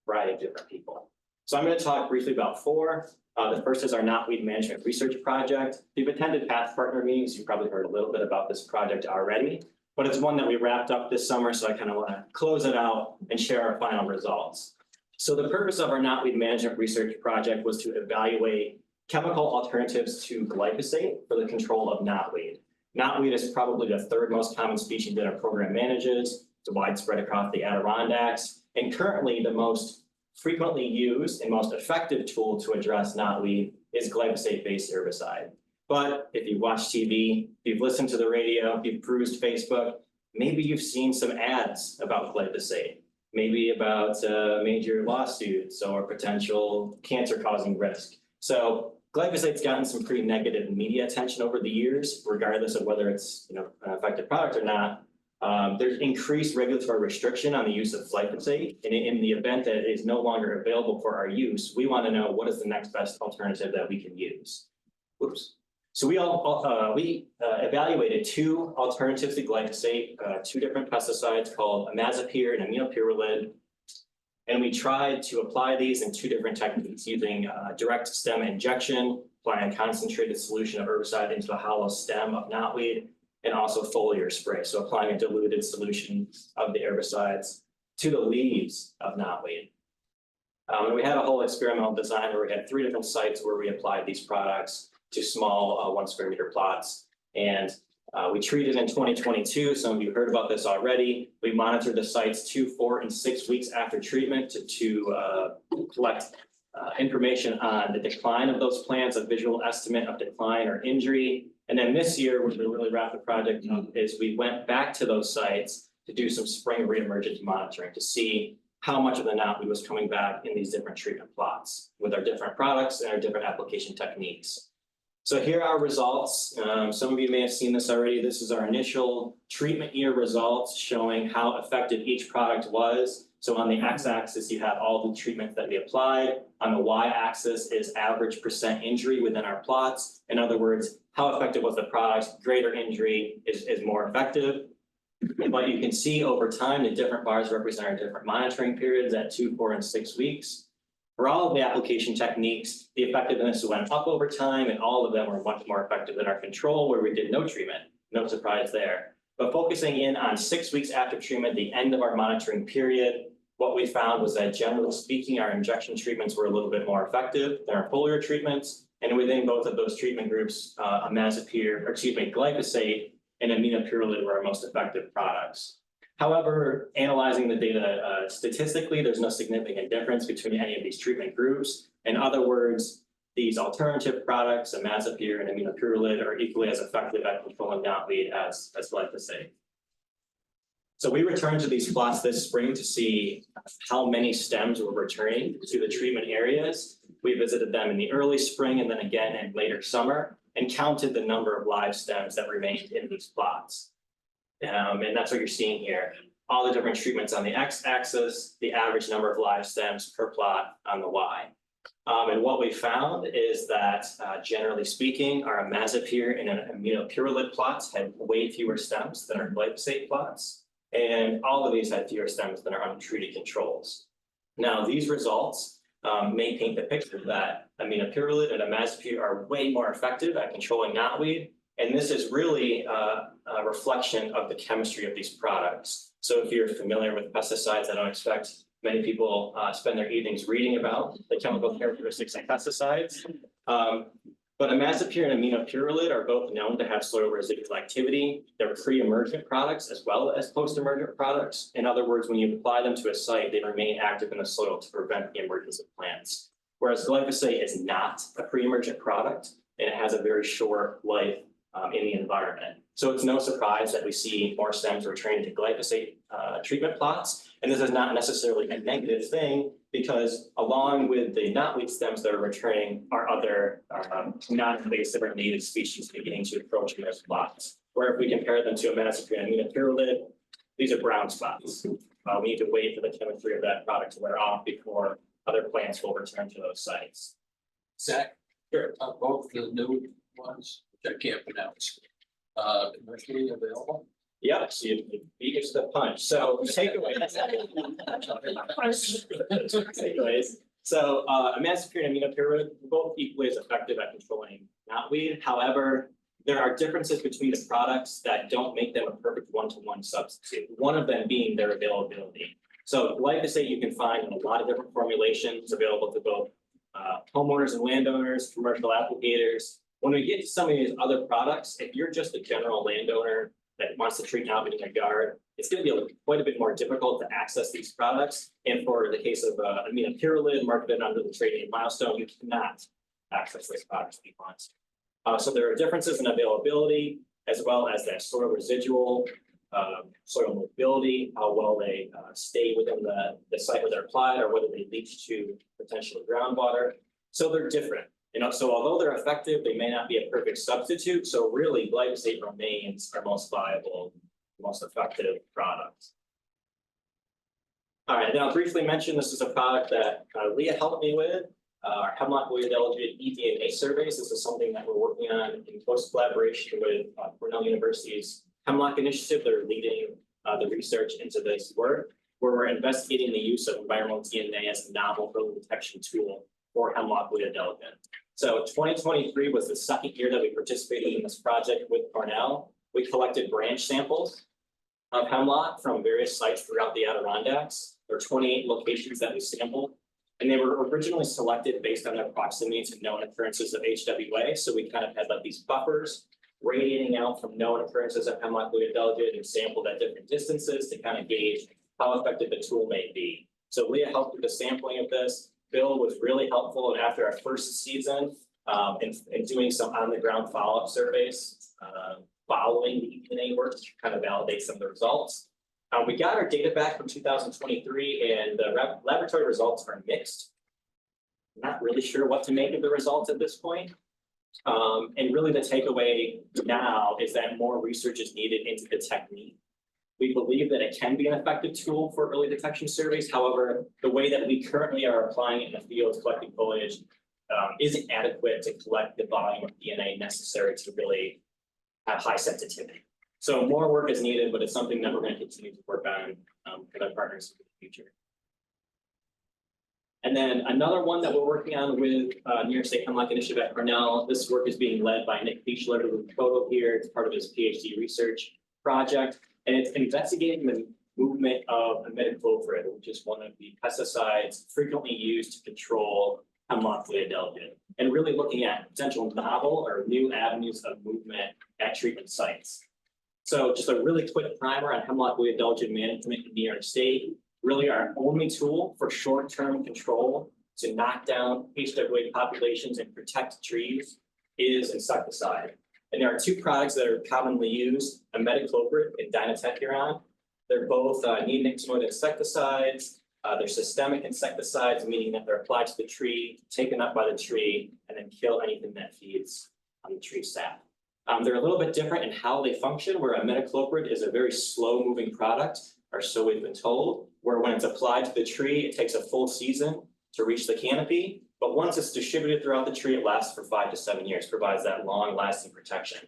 variety of different people. So I'm going to talk briefly about 4. The first is our knotweed management research project. If you've attended past partner meetings, you've probably heard a little bit about this project already, but it's one that we wrapped up this summer, so I kind of want to close it out and share our final results. So the purpose of our knotweed management research project was to evaluate chemical alternatives to glyphosate for the control of knotweed. Knotweed is probably the 3rd most common species that our program manages. It's widespread across the Adirondacks, and currently the most frequently used and most effective tool to address knotweed is glyphosate-based herbicide. But if you've watched TV, if you've listened to the radio, if you've perused Facebook, maybe you've seen some ads about glyphosate, maybe about major lawsuits or potential cancer-causing risk. So glyphosate's gotten some pretty negative media attention over the years, regardless of whether it's an effective product or not. There's increased regulatory restriction on the use of glyphosate, and in the event that it is no longer available for our use, we want to know what is the next best alternative that we can use. Whoops. So we evaluated two alternatives to glyphosate, two different pesticides called imazapyr and aminopyrrolid. And we tried to apply these in two different techniques using direct stem injection, applying a concentrated solution of herbicide into a hollow stem of knotweed, and also foliar spray. So applying a diluted solution of the herbicides to the leaves of knotweed. And we had a whole experimental design where we had 3 different sites where we applied these products to small 1 square meter plots. And we treated in 2022. Some of you heard about this already. We monitored the sites 2, 4, and 6 weeks after treatment to collect information on the decline of those plants, a visual estimate of decline or injury. And then this year, which we really wrapped the project up, is we went back to those sites to do some spring reemergence monitoring to see how much of the knotweed was coming back in these different treatment plots with our different products and our different application techniques. So here are our results. Some of you may have seen this already. This is our initial treatment year results showing how effective each product was. So on the x-axis, you have all the treatments that we applied. On the y-axis is average % injury within our plots. In other words, how effective was the product? Greater injury is more effective. But you can see over time, the different bars represent our different monitoring periods at 2, 4, and 6 weeks. For all of the application techniques, the effectiveness went up over time, and all of them were much more effective than our control, where we did no treatment. No surprise there. But focusing in on 6 weeks after treatment, the end of our monitoring period, what we found was that generally speaking, our injection treatments were a little bit more effective than our foliar treatments. And within both of those treatment groups, glyphosate and aminopyrrolid were our most effective products. However, analyzing the data statistically, there's no significant difference between any of these treatment groups. In other words, these alternative products, imazapyr and aminopyrrolid, are equally as effective at controlling knotweed as glyphosate. So we returned to these plots this spring to see how many stems were returning to the treatment areas. We visited them in the early spring and then again in later summer and counted the number of live stems that remained in these plots. And that's what you're seeing here. All the different treatments on the x-axis, the average number of live stems per plot on the y. And what we found is that generally speaking, our imazapyr and aminopyrrolid plots had way fewer stems than our glyphosate plots. And all of these had fewer stems than our untreated controls. Now, these results may paint the picture that aminopyrrolid and imazapyr are way more effective at controlling knotweed. And this is really a reflection of the chemistry of these products. So if you're familiar with pesticides, I don't expect many people spend their evenings reading about the chemical characteristics of pesticides. But imazapyr and aminopyrrolid are both known to have soil residual activity. They're pre-emergent products as well as post-emergent products. In other words, when you apply them to a site, they remain active in the soil to prevent the emergence of plants. Whereas glyphosate is not a pre-emergent product, and it has a very short life in the environment. So it's no surprise that we see more stems returning to glyphosate treatment plots. And this is not necessarily a negative thing, because along with the knotweed stems that are returning are other non-invasive or native species beginning to approach in those plots. Where if we compare them to imazapyr and aminopyrrolid, these are brown spots. We need to wait for the chemistry of that product to wear off before other plants will return to those sites. Zach, Sure. both the new ones, which I can't pronounce, commercially available? Yep, so you beat us to the punch. So takeaways. Takeaways. So imazapyr and aminopyrrolid are both equally as effective at controlling knotweed. However, there are differences between the products that don't make them a perfect one-to-one substitute. One of them being their availability. So glyphosate you can find in a lot of different formulations available to both homeowners and landowners, commercial applicators. When we get to some of these other products, if you're just a general landowner that wants to treat knotweed in your yard, it's going to be quite a bit more difficult to access these products. And for the case of aminopyrrolid marketed under the trade name Milestone, you cannot access these products if you want. So there are differences in availability, as well as that soil residual, soil mobility, how well they stay within the site where they're applied, or whether they leach to potentially groundwater. So they're different. So although they're effective, they may not be a perfect substitute. So really, glyphosate remains our most viable most effective product. All right, then I'll briefly mention this is a product that Leah helped me with. Our hemlock wood eligible eDNA surveys. This is something that we're working on in close collaboration with Cornell University's Hemlock Initiative. They're leading the research into this work, where we're investigating the use of environmental DNA as a novel early detection tool for hemlock wood delicate. So 2023 was the second year that we participated in this project with Cornell. We collected branch samples of hemlock from various sites throughout the Adirondacks. There are 28 locations that we sampled, and they were originally selected based on their proximity to known occurrences of HWA. So we kind of had like these buffers radiating out from known occurrences of hemlock wood delicate and sampled at different distances to kind of gauge how effective the tool may be. So Leah helped with the sampling of this. Bill was really helpful, and after our first season, in doing some on-the-ground follow-up surveys, following the eDNA work to kind of validate some of the results. We got our data back from 2023, and the laboratory results are mixed. Not really sure what to make of the results at this point. And really the takeaway now is that more research is needed into the technique. We believe that it can be an effective tool for early detection surveys. However, the way that we currently are applying it in the field, collecting foliage, isn't adequate to collect the volume of DNA necessary to really have high sensitivity. So more work is needed, but it's something that we're going to continue to work on with our partners in the future. And then another one that we're working on with New York State Hemlock Initiative at Cornell. This work is being led by Nick Fischler, who's photo here. It's part of his PhD research project. And it's investigating the movement of imidacloprid, which is one of the pesticides frequently used to control hemlock wood delicate, and really looking at potential novel or new avenues of movement at treatment sites. So just a really quick primer on hemlock wood delicate management in New York State. Really our only tool for short-term control to knock down HWA populations and protect trees is insecticide. And there are two products that are commonly used, imidacloprid and dinotefuran. They're both neonicotinoid insecticides. They're systemic insecticides, meaning that they're applied to the tree, taken up by the tree, and then kill anything that feeds on the tree sap. They're a little bit different in how they function, where imidacloprid is a very slow-moving product, or so we've been told, where when it's applied to the tree, it takes a full season to reach the canopy. But once it's distributed throughout the tree, it lasts for 5 to 7 years, provides that long-lasting protection.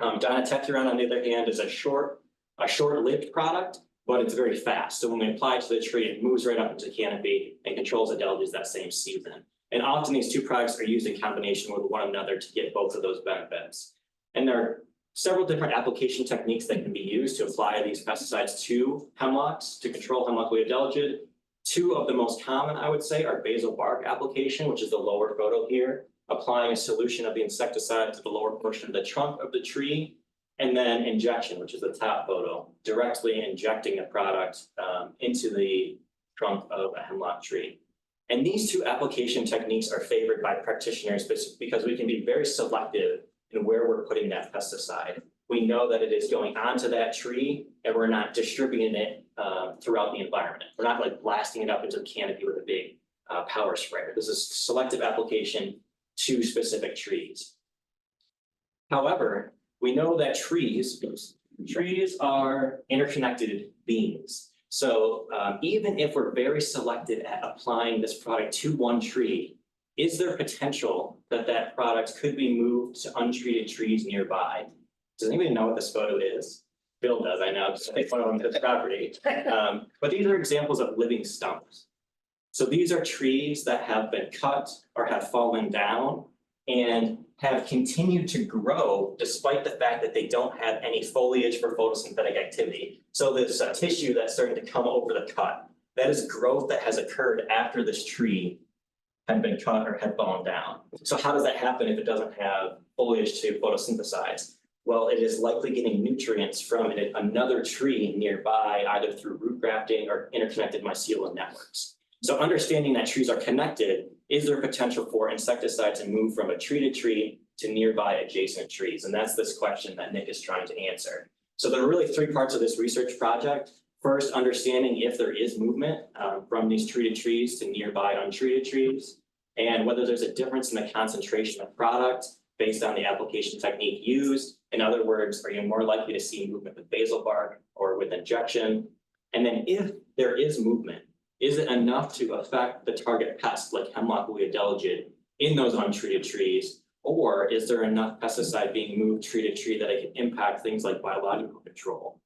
Dinotefuran, on the other hand, is a short-lived product, but it's very fast. So when we apply it to the tree, it moves right up into the canopy and controls the deluges that same season. And often these two products are used in combination with one another to get both of those benefits. And there are several different application techniques that can be used to apply these pesticides to hemlocks to control hemlock wood delicate. Two of the most common, I would say, are basal bark application, which is the lower photo here, applying a solution of the insecticide to the lower portion of the trunk of the tree, and then injection, which is the top photo, directly injecting the product into the trunk of a hemlock tree. And these two application techniques are favored by practitioners because we can be very selective in where we're putting that pesticide. We know that it is going onto that tree, and we're not distributing it throughout the environment. We're not like blasting it up into the canopy with a big power sprayer. This is selective application to specific trees. However, we know that trees are interconnected beings. So even if we're very selective at applying this product to one tree, is there potential that that product could be moved to untreated trees nearby? Does anybody know what this photo is? Bill does, I know, because I take one of them to the property. But these are examples of living stumps. So these are trees that have been cut or have fallen down and have continued to grow despite the fact that they don't have any foliage for photosynthetic activity. So there's a tissue that's starting to come over the cut. That is growth that has occurred after this tree had been cut or had fallen down. So how does that happen if it doesn't have foliage to photosynthesize? Well, it is likely getting nutrients from another tree nearby, either through root grafting or interconnected mycelial networks. So understanding that trees are connected, is there potential for insecticide to move from a treated tree to nearby adjacent trees? And that's this question that Nick is trying to answer. So there are really three parts of this research project. First, understanding if there is movement from these treated trees to nearby untreated trees, and whether there's a difference in the concentration of product based on the application technique used? In other words, are you more likely to see movement with basal bark or with injection? And then if there is movement, is it enough to affect the target pest like hemlock woolly delegate in those untreated trees? Or is there enough pesticide being moved tree to tree that it can impact things like biological control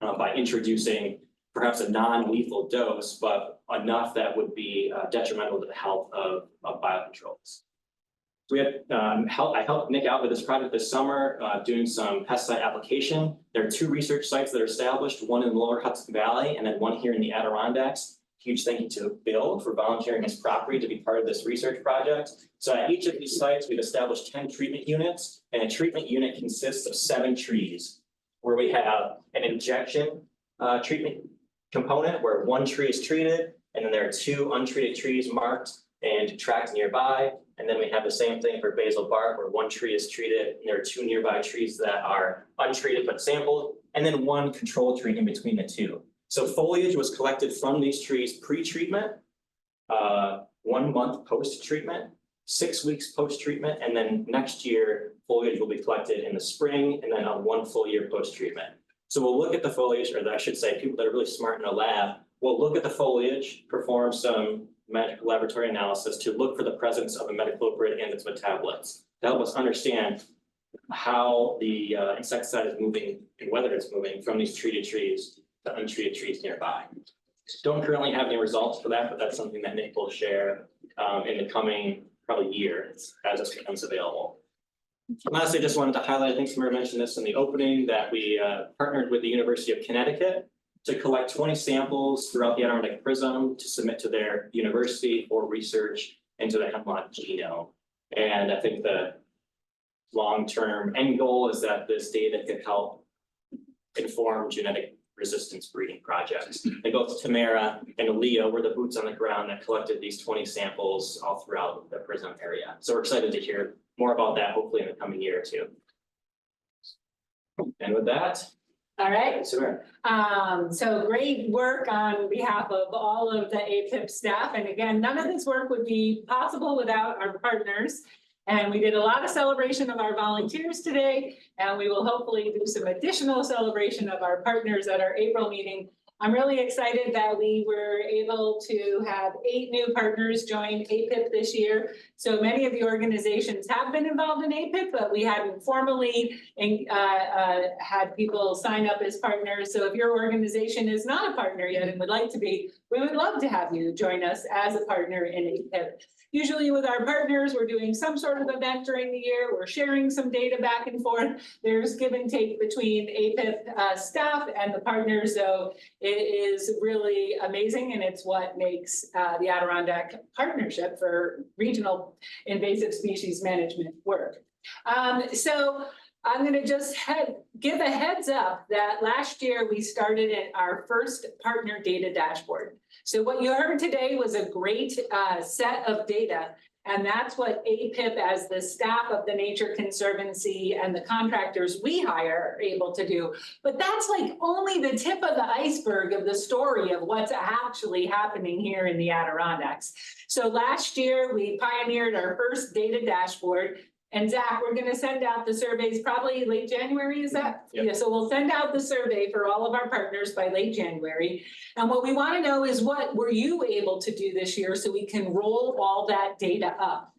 by introducing perhaps a non-lethal dose, but enough that would be detrimental to the health of biocontrols? We had I helped Nick out with this project this summer, doing some pesticide application. There are 2 research sites that are established, one in the lower Hudson Valley and then one here in the Adirondacks. Huge thank you to Bill for volunteering his property to be part of this research project. So at each of these sites, we've established 10 treatment units, and a treatment unit consists of 7 trees, where we have an injection treatment component where 1 tree is treated, and then there are 2 untreated trees marked and tracked nearby. And then we have the same thing for basal bark, where 1 tree is treated, and there are 2 nearby trees that are untreated but sampled, and then 1 control tree in between the 2. So foliage was collected from these trees pre-treatment, 1 month post-treatment, 6 weeks post-treatment, and then next year, foliage will be collected in the spring and then on 1 full year post-treatment. So we'll look at the foliage, or I should say, people that are really smart in a lab, will look at the foliage, perform some magical laboratory analysis to look for the presence of a metacloprid and its metabolites to help us understand how the insecticide is moving and whether it's moving from these treated trees to untreated trees nearby. Don't currently have any results for that, but that's something that Nick will share in the coming probably year as it becomes available. Lastly, I just wanted to highlight, I think Samira mentioned this in the opening, that we partnered with the University of Connecticut to collect 20 samples throughout the Adirondack Prism to submit to their university for research into the hemlock genome. And I think the long-term end goal is that this data could help inform genetic resistance breeding projects. And both Tamara and Leo were the boots on the ground that collected these 20 samples all throughout the Prism area. So we're excited to hear more about that, hopefully in the coming year or 2. And with that, All right. Samira. So great work on behalf of all of the APIPP staff. And again, none of this work would be possible without our partners. And we did a lot of celebration of our volunteers today, and we will hopefully do some additional celebration of our partners at our April meeting. I'm really excited that we were able to have 8 new partners join APIPP this year. So many of the organizations have been involved in APIPP, but we hadn't formally had people sign up as partners. So if your organization is not a partner yet and would like to be, we would love to have you join us as a partner in APIPP. Usually with our partners, we're doing some sort of event during the year. We're sharing some data back and forth. There's give and take between APIPP staff and the partners. So it is really amazing, and it's what makes the Adirondack Partnership for Regional Invasive Species Management work. So I'm going to just give a heads up that last year we started our first partner data dashboard. So what you heard today was a great set of data, and that's what APIPP, as the staff of the Nature Conservancy and the contractors we hire, are able to do. But that's like only the tip of the iceberg of the story of what's actually happening here in the Adirondacks. So last year we pioneered our first data dashboard. And Zach, we're going to send out the surveys probably late January, is that? Yep. Yeah, so we'll send out the survey for all of our partners by late January. And what we want to know is, what were you able to do this year so we can roll all that data up?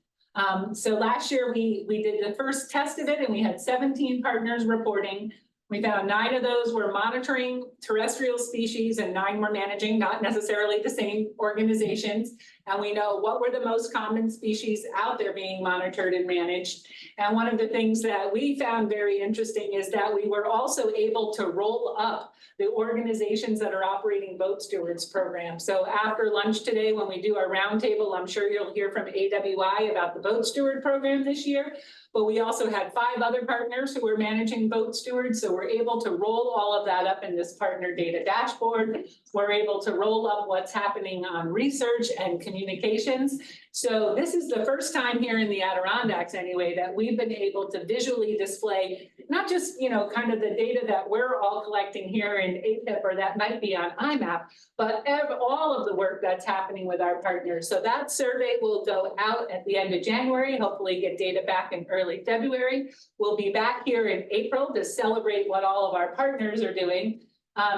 So last year we did the first test of it, and we had 17 partners reporting. We found 9 of those were monitoring terrestrial species and 9 were managing, not necessarily the same organizations. And we know what were the most common species out there being monitored and managed. And one of the things that we found very interesting is that we were also able to roll up the organizations that are operating boat stewards programs. So after lunch today, when we do our roundtable, I'm sure you'll hear from AWI about the boat steward program this year. But we also had 5 other partners who were managing boat stewards. So we're able to roll all of that up in this partner data dashboard. We're able to roll up what's happening on research and community communications. So this is the first time here in the Adirondacks anyway, that we've been able to visually display, not just, kind of the data that we're all collecting here in APIPP or that might be on IMAP, but all of the work that's happening with our partners. So that survey will go out at the end of January, hopefully get data back in early February. We'll be back here in April to celebrate what all of our partners are doing.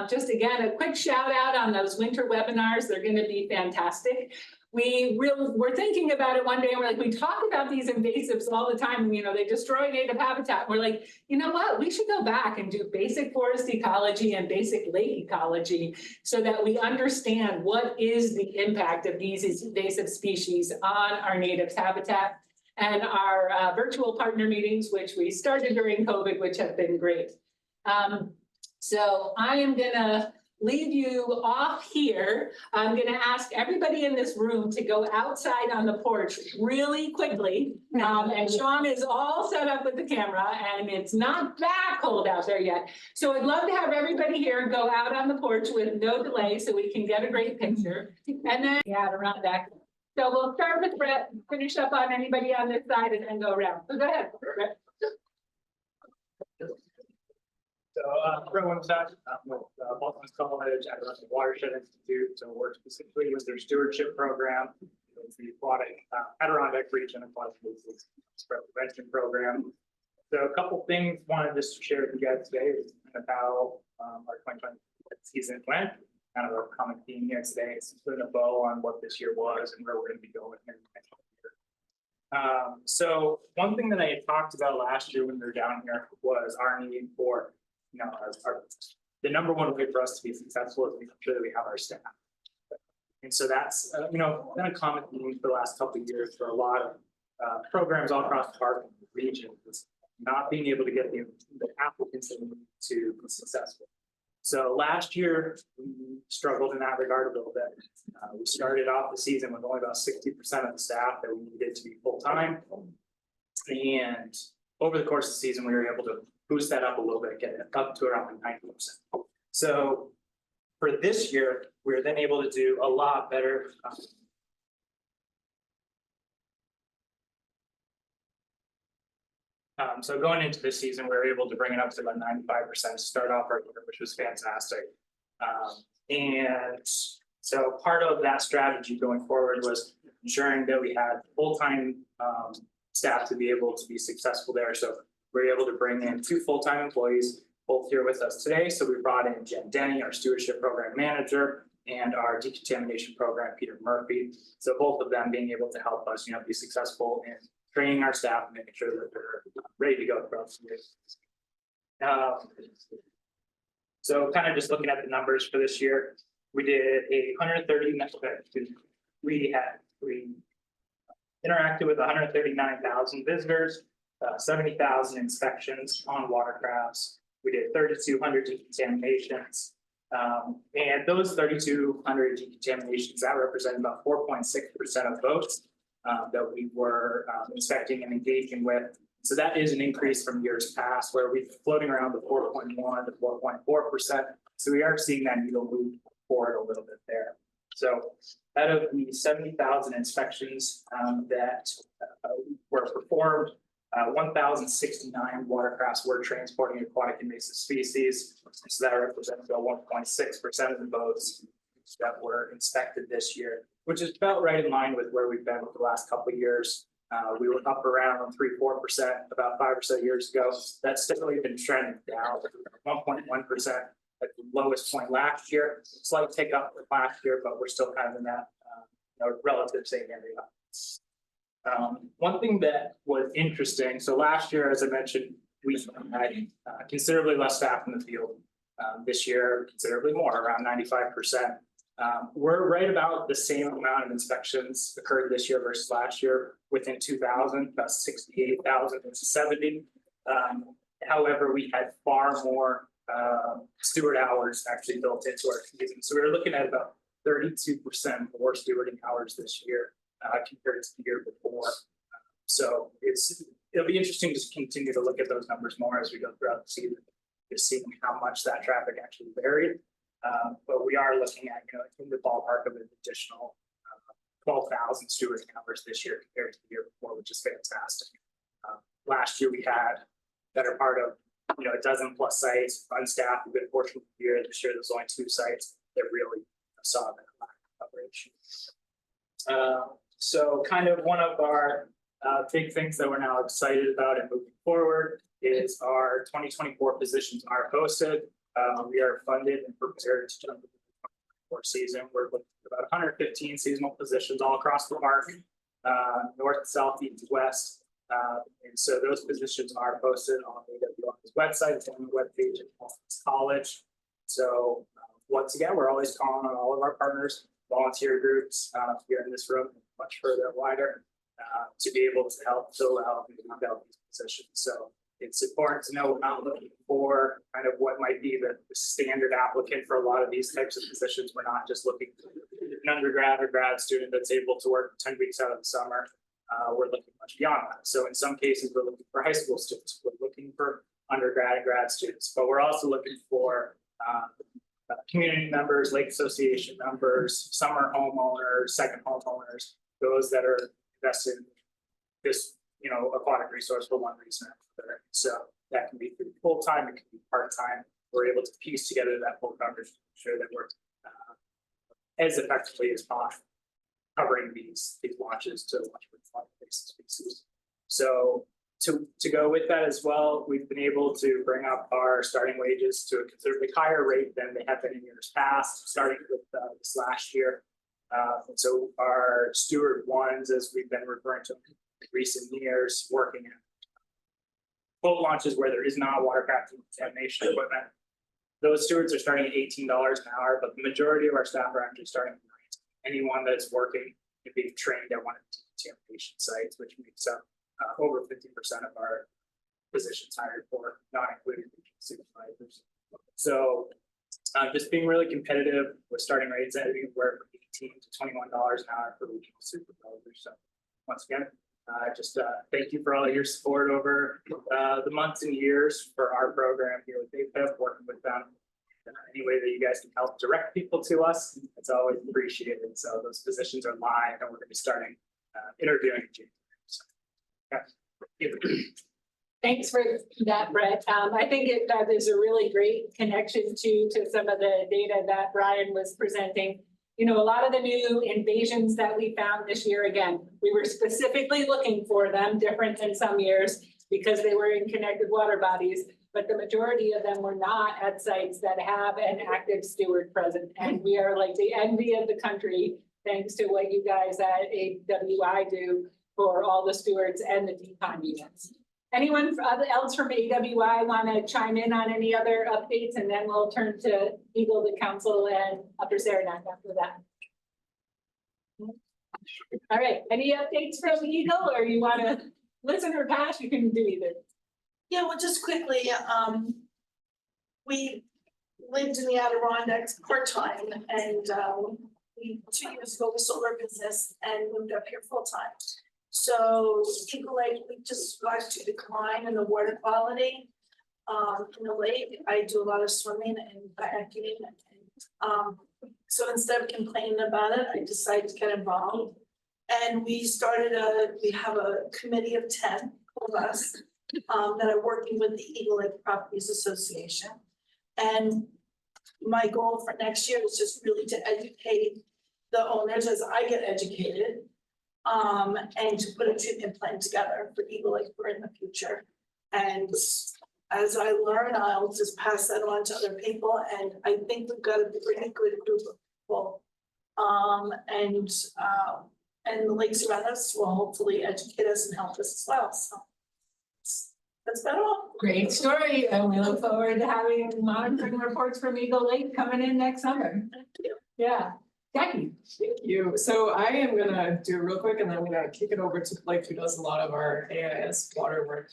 Just again, a quick shout out on those winter webinars. They're going to be fantastic. We're thinking about it one day and we're like, we talk about these invasives all the time, they destroy native habitat. We're like, you know what, we should go back and do basic forest ecology and basic lake ecology so that we understand what is the impact of these invasive species on our native habitat. And our virtual partner meetings, which we started during COVID, which have been great. So I am gonna leave you off here. I'm gonna ask everybody in this room to go outside on the porch really quickly. And Sean is all set up with the camera and it's not that cold out there yet. So I'd love to have everybody here go out on the porch with no delay so we can get a great picture. And then, around that. So we'll start with Brett, finish up on anybody on this side and then go around. So go ahead, Brett. So, Brett Wimsack, with Boston College, Adirondacks Watershed Institute, so work specifically with their stewardship program. It's the aquatic Adirondack region aquatic species spread prevention program. So a couple things wanted just to share with you guys today is kind of how our 2020 season went. Kind of a common theme here today. It's putting a bow on what this year was and where we're going to be going in the next year. So one thing that I had talked about last year when we were down here was our need for the number one way for us to be successful is making sure that we have our staff. And so that's, been a common theme for the last couple of years for a lot of programs all across the park region, is not being able to get the applicants that we need to be successful. So last year, we struggled in that regard a little bit. We started off the season with only about 60% of the staff that we needed to be full-time. And over the course of the season, we were able to boost that up a little bit, get it up to around 90%. So for this year, we were then able to do a lot better. So going into this season, we were able to bring it up to about 95% to start off our year, which was fantastic. And so part of that strategy going forward was ensuring that we had full-time staff to be able to be successful there. So we were able to bring in 2 full-time employees, both here with us today. So we brought in Jen Denny, our stewardship program manager, and our decontamination program, Peter Murphy. So both of them being able to help us, be successful in training our staff and making sure that they're ready to go throughout the year. So kind of just looking at the numbers for this year, we did 130, we interacted with 139,000 visitors, 70,000 inspections on watercrafts. We did 3,200 decontaminations. And those 3,200 decontaminations, that represented about 4.6% of boats that we were inspecting and engaging with. So that is an increase from years past where we've been floating around the 4.1 to 4.4%. So we are seeing that needle move forward a little bit there. So out of the 70,000 inspections that were performed, 1,069 watercrafts were transporting aquatic invasive species. So that represents about 1.6% of the boats that were inspected this year, which is about right in line with where we've been with the last couple of years. We were up around 3-4% about 5 or so years ago. That's definitely been trending down 1.1% at the lowest point last year. Slight tick up from last year, but we're still kind of in that relative same area. One thing that was interesting, so last year, as I mentioned, we had considerably less staff in the field. This year, considerably more, around 95%. We're right about the same amount of inspections occurred this year versus last year, within 2,000, about 68,000 versus 70. However, we had far more steward hours actually built into our season. So we were looking at about 32% more stewarding hours this year compared to the year before. So it'll be interesting to continue to look at those numbers more as we go throughout the season, just seeing how much that traffic actually varied. But we are looking at, in the ballpark of an additional 12,000 steward hours this year compared to the year before, which is fantastic. Last year we had better part of, a dozen plus sites, unstaffed a good portion of the year. This year there's only 2 sites that really saw that lack of coverage. So kind of one of our big things that we're now excited about and moving forward is our 2024 positions are posted. We are funded and prepared to jump into the 2024 season. We're looking at about 115 seasonal positions all across the park, north, south, east, west. And so those positions are posted on AWI's website. It's on the webpage at College. So once again, we're always calling on all of our partners, volunteer groups here in this room, much further and wider, to be able to help fill out and knock out these positions. So it's important to know we're not looking for kind of what might be the standard applicant for a lot of these types of positions. We're not just looking for an undergrad or grad student that's able to work 10 weeks out of the summer. We're looking much beyond that. So in some cases, we're looking for high school students. We're looking for undergrad and grad students, but we're also looking for community members, lake association members, summer homeowners, second homeowners, those that are invested in this, aquatic resource for one reason or another. So that can be full-time, it can be part-time. We're able to piece together that full coverage to ensure that we're as effectively as possible covering these launches to launch with species. So to go with that as well, we've been able to bring up our starting wages to a considerably higher rate than they have been in years past, starting with this last year. And so our steward ones, as we've been referring to in recent years, working in boat launches where there is not watercraft contamination equipment, those stewards are starting at $18 an hour, but the majority of our staff are actually starting at $19. Anyone that's working and being trained at one of the contamination sites, which makes up over 50% of our positions hired for, not including supervisors. So just being really competitive with starting rates at anywhere from $18 to $21 an hour for regional supervisors. So once again, just thank you for all of your support over the months and years for our program here with APIPP, working with them. Any way that you guys can help direct people to us, it's always appreciated. So those positions are live and we're going to be starting interviewing in January. So, yeah. Thanks for that, Brett. I think there's a really great connection to some of the data that Brian was presenting. A lot of the new invasions that we found this year, again, we were specifically looking for them, different than some years, because they were in connected water bodies, but the majority of them were not at sites that have an active steward present. And we are like the envy of the country, thanks to what you guys at AWI do for all the stewards and the decon units. Anyone else from AWI want to chime in on any other updates? And then we'll turn to Eagle, the Council, and Upper Saranac after that. All right, any updates from Eagle, or you want to listen or pass? You can do either. Yeah, well, just quickly, we lived in the Adirondacks part-time, and 2 years ago we sold our business and moved up here full-time. So Eagle Lake, we just watched a decline in the water quality in the lake. I do a lot of swimming and kayaking, and so instead of complaining about it, I decided to get involved. And we have a committee of 10 of us that are working with the Eagle Lake Properties Association. And my goal for next year is just really to educate the owners as I get educated, and to put a treatment plan together for Eagle Lake for in the future. And as I learn, I'll just pass that on to other people. And I think we've got a pretty good group of people. And the lakes around us will hopefully educate us and help us as well. So that's about all. Great story, and we look forward to having monitoring reports from Eagle Lake coming in next summer. Thank you. Yeah, Jackie. Thank you. So I am gonna do it real quick, and then I'm gonna kick it over to Blake, who does a lot of our AIS water work.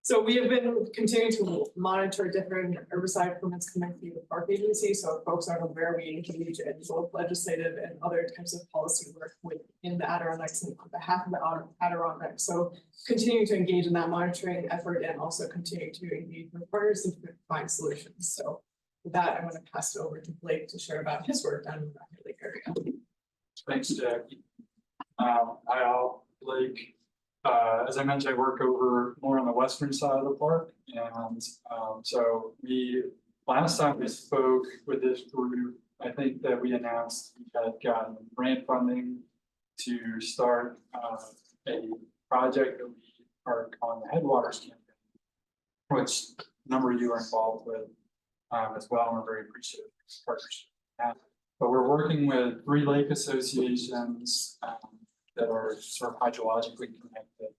So we have been continuing to monitor different herbicide permits coming through the park agency. So folks are aware we engage in both legislative and other types of policy work within the Adirondacks and on behalf of the Adirondacks. So continuing to engage in that monitoring effort and also continuing to engage with partners and find solutions. So with that, I'm going to pass it over to Blake to share about his work down in the Rocky Lake area. Thanks, Jackie. As I mentioned, I work over more on the western side of the park, and so last time we spoke with this group, I think that we announced we had gotten grant funding to start a project that we are calling the Headwaters Campaign, which a number of you are involved with as well, and we're very appreciative of this partnership. But we're working with 3 lake associations that are sort of hydrologically connected.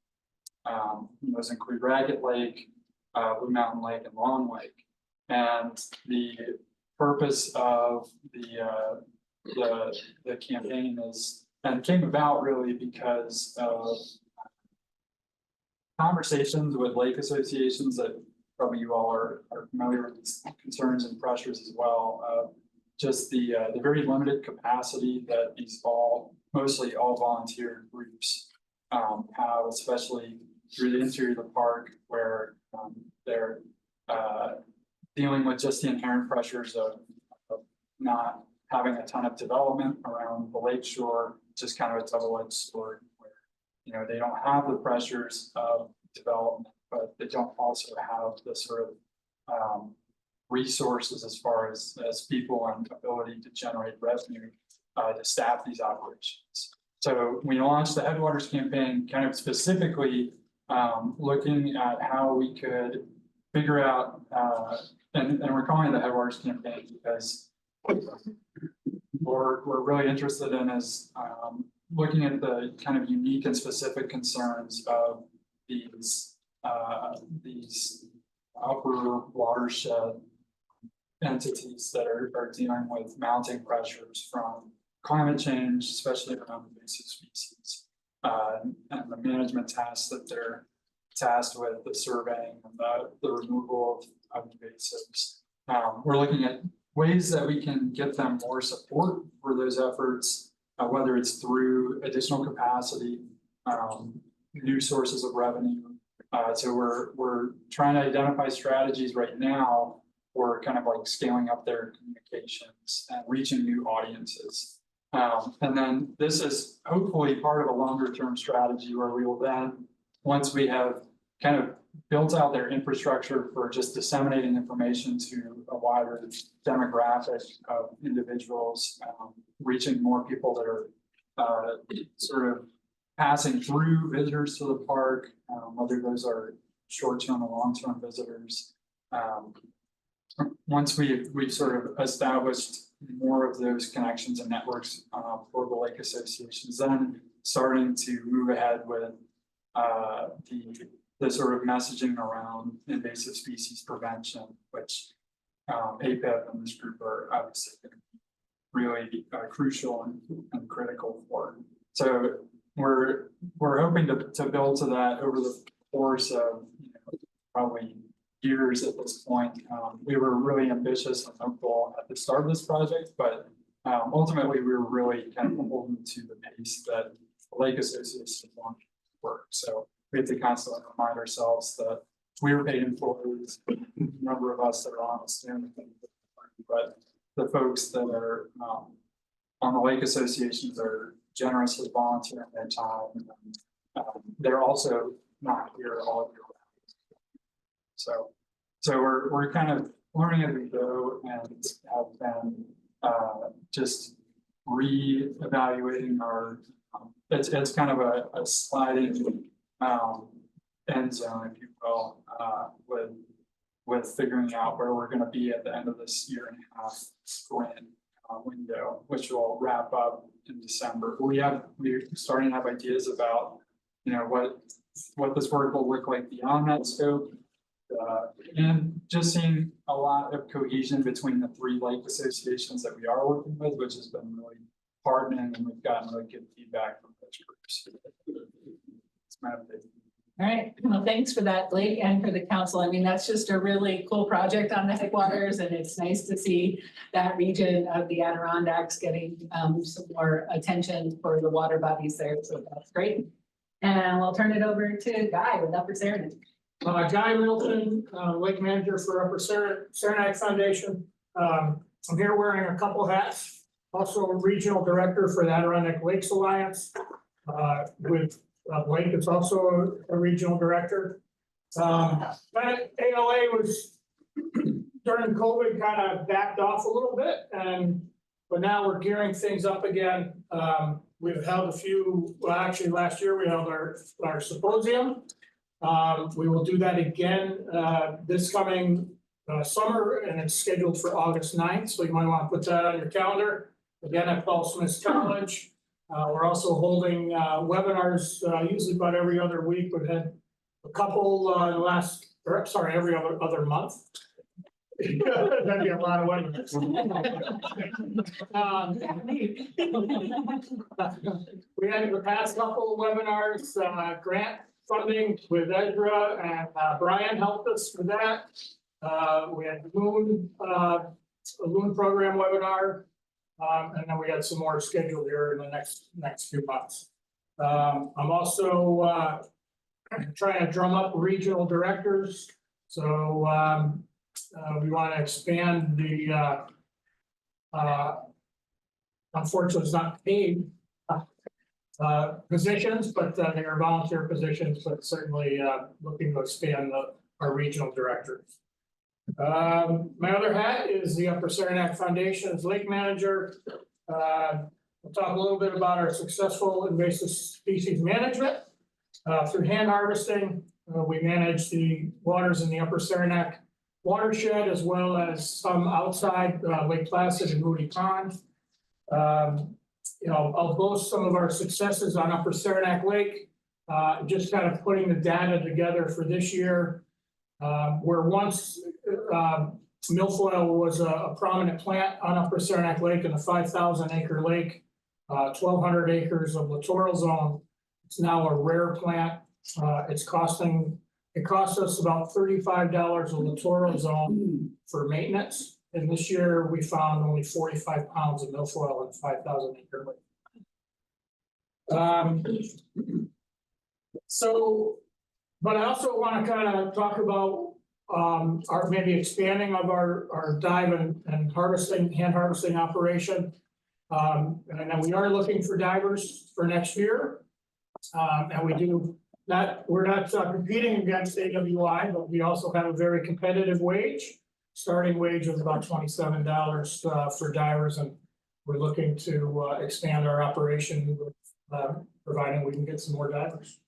Those include Ragged Lake, Blue Mountain Lake, and Long Lake. And the purpose of the campaign came about really because of conversations with lake associations that probably you all are familiar with these concerns and pressures as well. Just the very limited capacity that these mostly all volunteer groups have, especially through the interior of the park, where they're dealing with just the inherent pressures of not having a ton of development around the lake shore, just kind of a double-edged sword where, they don't have the pressures of development, but they don't also have the sort of resources as far as people and ability to generate revenue to staff these operations. So we launched the Headwaters campaign kind of specifically looking at how we could figure out, and we're calling it the Headwaters campaign because what we're really interested in is looking at the kind of unique and specific concerns of these upper watershed entities that are dealing with mounting pressures from climate change, especially around invasive species, and the management tasks that they're tasked with, the surveying and the removal of invasives. We're looking at ways that we can get them more support for those efforts, whether it's through additional capacity, new sources of revenue. So we're trying to identify strategies right now for kind of like scaling up their communications and reaching new audiences. And then this is hopefully part of a longer term strategy where we will then, once we have kind of built out their infrastructure for just disseminating information to a wider demographic of individuals, reaching more people that are sort of passing through visitors to the park, whether those are short-term or long-term visitors. Once we've sort of established more of those connections and networks for the lake associations, then starting to move ahead with the sort of messaging around invasive species prevention, which APIPP and this group are obviously really crucial and critical for. So we're hoping to build to that over the course of probably years at this point. We were really ambitious and hopeful at the start of this project, but ultimately we were really kind of beholden to the pace that the lake associations want to work. So we have to constantly remind ourselves that we're paid employees, a number of us that are on the steering committee, but the folks that are on the lake associations are generously volunteering their time. And, they're also not here all year round. So we're kind of learning as we go and have been just re-evaluating our. It's kind of a sliding end zone, if you will, with figuring out where we're going to be at the end of this year and a half grant window, which will wrap up in December. We're starting to have ideas about, what this work will look like beyond that scope, and just seeing a lot of cohesion between the 3 lake associations that we are working with, which has been really heartening, and we've gotten really good feedback from those groups. It's my update. All right, well, thanks for that, Blake, and for the council. I mean, that's just a really cool project on the Headwaters, and it's nice to see that region of the Adirondacks getting some more attention for the water bodies there, so that's great. And we'll turn it over to Guy with Upper Saranac. Guy Middleton, Lake Manager for Upper Saranac Foundation. I'm here wearing a couple hats. also a regional director for the Adirondack Lakes Alliance. With Blake is also a regional director. That ALA was during COVID kind of backed off a little bit, but now we're gearing things up again. We've held a few, well, actually last year we held our symposium. We will do that again this coming summer, and it's scheduled for August 9th. So you might want to put that on your calendar. Again, at Paul Smith College. We're also holding webinars usually about every other week. We've had a couple every other month. That'd be a lot of webinars. We had the past couple of webinars, grant funding with Ezra, and Brian helped us with that. We had a Loon program webinar, and then we had some more scheduled here in the next few months. I'm also trying to drum up regional directors. So we want to expand the, unfortunately it's not paid positions, but they are volunteer positions, but certainly looking to expand our regional directors. My other hat is the Upper Saranac Foundation as lake manager. We'll talk a little bit about our successful invasive species management. Through hand harvesting, we manage the waters in the Upper Saranac watershed, as well as some outside Lake Placid and Moody Pond. I'll boast some of our successes on Upper Saranac Lake, just kind of putting the data together for this year. Where once milfoil was a prominent plant on Upper Saranac Lake in a 5,000 acre lake, 1,200 acres of littoral zone. It's now a rare plant. It costs us about $35 a littoral zone for maintenance. And this year we found only 45 pounds of milfoil in a 5,000 acre lake. But I also want to kind of talk about our maybe expanding of our dive and hand harvesting operation. And then we are looking for divers for next year. And we're not competing against AWI, but we also have a very competitive wage. Starting wage of about $27 for divers, and we're looking to expand our operation, providing we can get some more divers.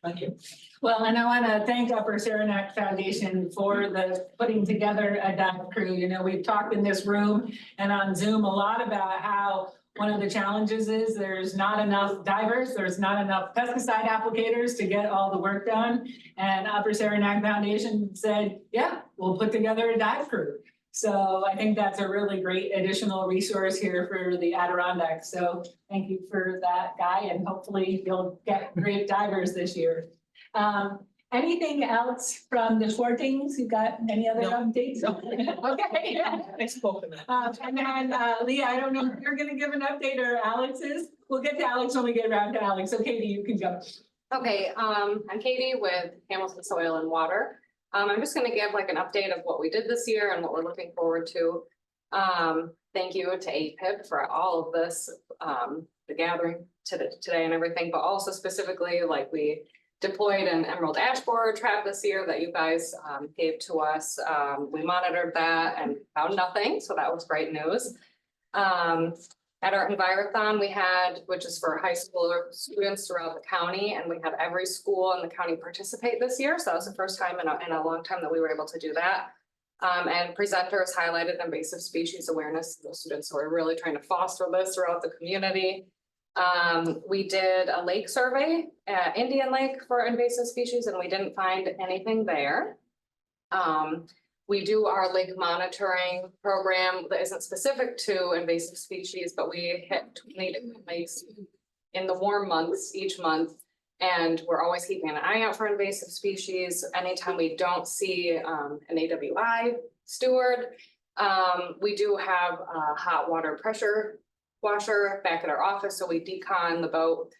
Thank you. Well, and I want to thank Upper Saranac Foundation for putting together a dive crew. We've talked in this room and on Zoom a lot about how one of the challenges is there's not enough divers, there's not enough pesticide applicators to get all the work done. And Upper Saranac Foundation said, yeah, we'll put together a dive crew. So I think that's a really great additional resource here for the Adirondacks. So thank you for that, Guy, and hopefully you'll get great divers this year. Anything else from the Sportings? You got any other updates? Okay. I spoke about. And then Leah, I don't know if you're gonna give an update or Alex is. We'll get to Alex when we get around to Alex. So Katie, you can go. Okay, I'm Katie with Hamilton Soil and Water. I'm just gonna give like an update of what we did this year and what we're looking forward to. Thank you to APIPP for all of this, the gathering today and everything, but also specifically like we deployed an emerald ash borer trap this year that you guys gave to us. We monitored that and found nothing, so that was great news. At our Envirothon we had, which is for high school students throughout the county, and we had every school in the county participate this year. So that was the first time in a long time that we were able to do that. And presenters highlighted invasive species awareness to those students. So we're really trying to foster this throughout the community. We did a lake survey at Indian Lake for invasive species, and we didn't find anything there. We do our lake monitoring program that isn't specific to invasive species, but we hit 20 different lakes in the warm months each month. And we're always keeping an eye out for invasive species. Anytime we don't see an AWI steward, we do have a hot water pressure washer back at our office. So we decon the boat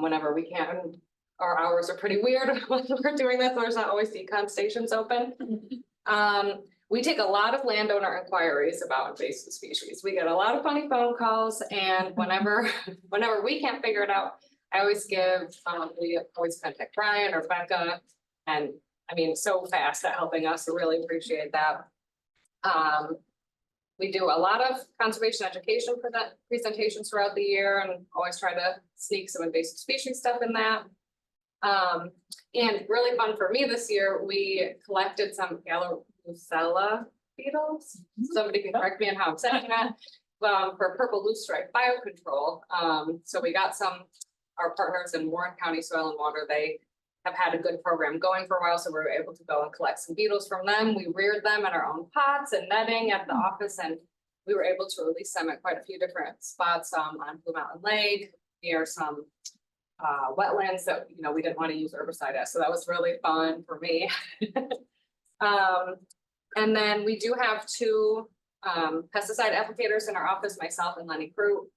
whenever we can. Our hours are pretty weird when we're doing this. There's not always decon stations open. we take a lot of landowner inquiries about invasive species. We get a lot of funny phone calls, and whenever we can't figure it out, I always we always contact Brian or Becca, and I mean, so fast at helping us. So really appreciate that. We do a lot of conservation education presentations throughout the year, and always try to sneak some invasive species stuff in that. And really fun for me this year, we collected some Gallowsella beetles. Somebody can correct me on how I'm saying that. For purple loosestrife biocontrol. So we got our partners in Warren County Soil and Water, they have had a good program going for a while, so we were able to go and collect some beetles from them. We reared them in our own pots and netting at the office, and we were able to release them at quite a few different spots on Blue Mountain Lake, near some wetlands that we didn't want to use herbicide at. So that was really fun for me. And then we do have 2 pesticide applicators in our office, myself and Lenny Crew.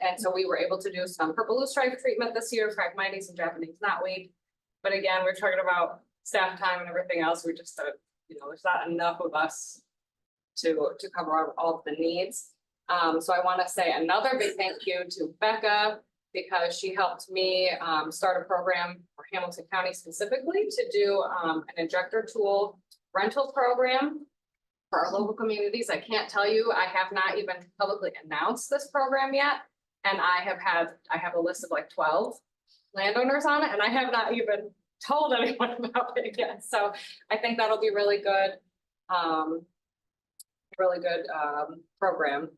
And so we were able to do some purple loosestrife treatment this year, Phragmites and Japanese knotweed. But again, we're talking about staff time and everything else. We just said, there's not enough of us to cover all of the needs. So I want to say another big thank you to Becca, because she helped me start a program for Hamilton County specifically to do an injector tool rental program for our local communities. I can't tell you, I have not even publicly announced this program yet. And I have a list of like 12 landowners on it, and I have not even told anyone about it yet. So I think that'll be really good, program.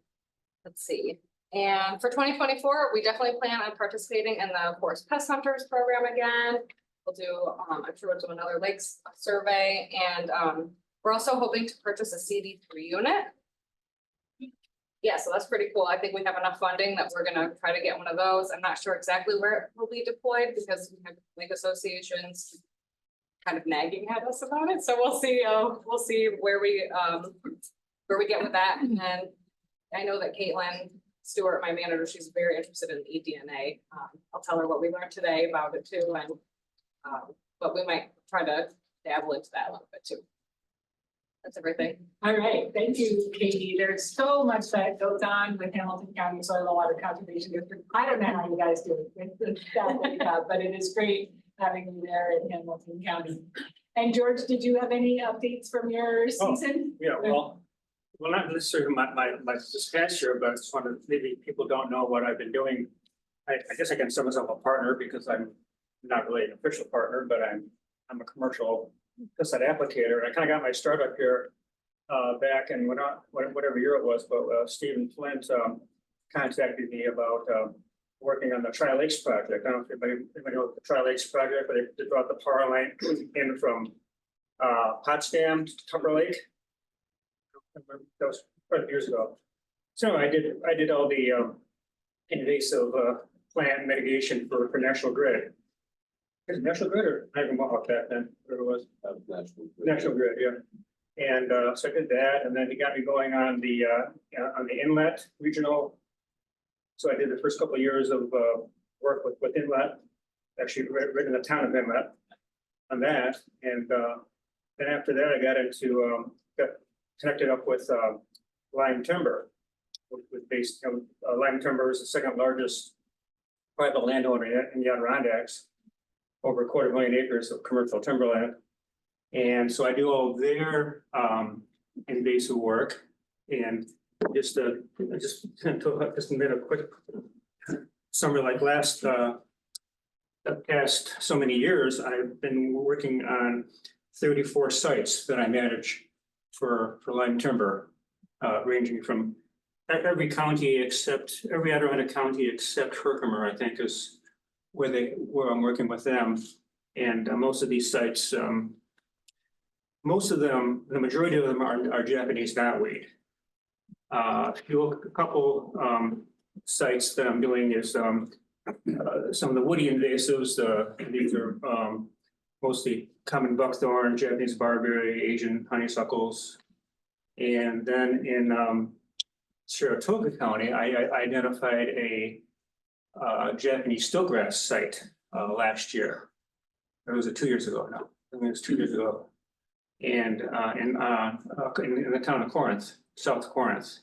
Let's see. And for 2024, we definitely plan on participating in the Forest Pest Hunters program again. We'll do, I'm sure we'll do another lakes survey, and we're also hoping to purchase a CD3 unit. Yeah, so that's pretty cool. I think we have enough funding that we're gonna try to get one of those. I'm not sure exactly where it will be deployed, because we have lake associations kind of nagging at us about it. So we'll see where we get with that. And then I know that Caitlin Stewart, my manager, she's very interested in eDNA. I'll tell her what we learned today about it too, and but we might try to dabble into that a little bit too. That's everything. All right, thank you, Katie. There's so much that goes on with Hamilton County Soil and Water Conservation District. I don't know how you guys do it. It's that we have, but it is great having you there in Hamilton County. And George, did you have any updates from your season? Yeah, well, not necessarily this past year, but I just wanted, maybe people don't know what I've been doing. I guess I can sum myself a partner, because I'm not really an official partner, but I'm a commercial pesticide applicator. I kind of got my start up here back in whatever year it was, but Stephen Flint contacted me about working on the Tri-Lakes project. I don't know if anybody knows the Tri-Lakes project, but they brought the power line in from Potsdam to Tupper Lake. That was quite a few years ago. So I did all the invasive plant mitigation for National Grid. Is it National Grid or not even Mohawk back then? Whatever it was. National Grid, yeah. And so I did that, and then he got me going on the inlet regional. So I did the first couple of years of work with inlet, actually right in the town of Inlet on that, and then after that I got into got connected up with Lime Timber, Lime Timber is the second largest private landowner in the Adirondacks, over 250,000 acres of commercial timberland. And so I do all their invasive work, and just made a quick summary. Like the past so many years, I've been working on 34 sites that I manage for Lime Timber, ranging from every Adirondack county except Herkimer, I think, is where I'm working with them. And most of these sites, the majority of them are Japanese knotweed. A couple sites that I'm doing is some of the woody invasives. These are mostly common buckthorn, Japanese barberry, Asian honeysuckles. And then in Saratoga County, I identified a Japanese stillgrass site last year. Or was it 2 years ago? No, I think it was 2 years ago. and in the town of Corinth, South Corinth.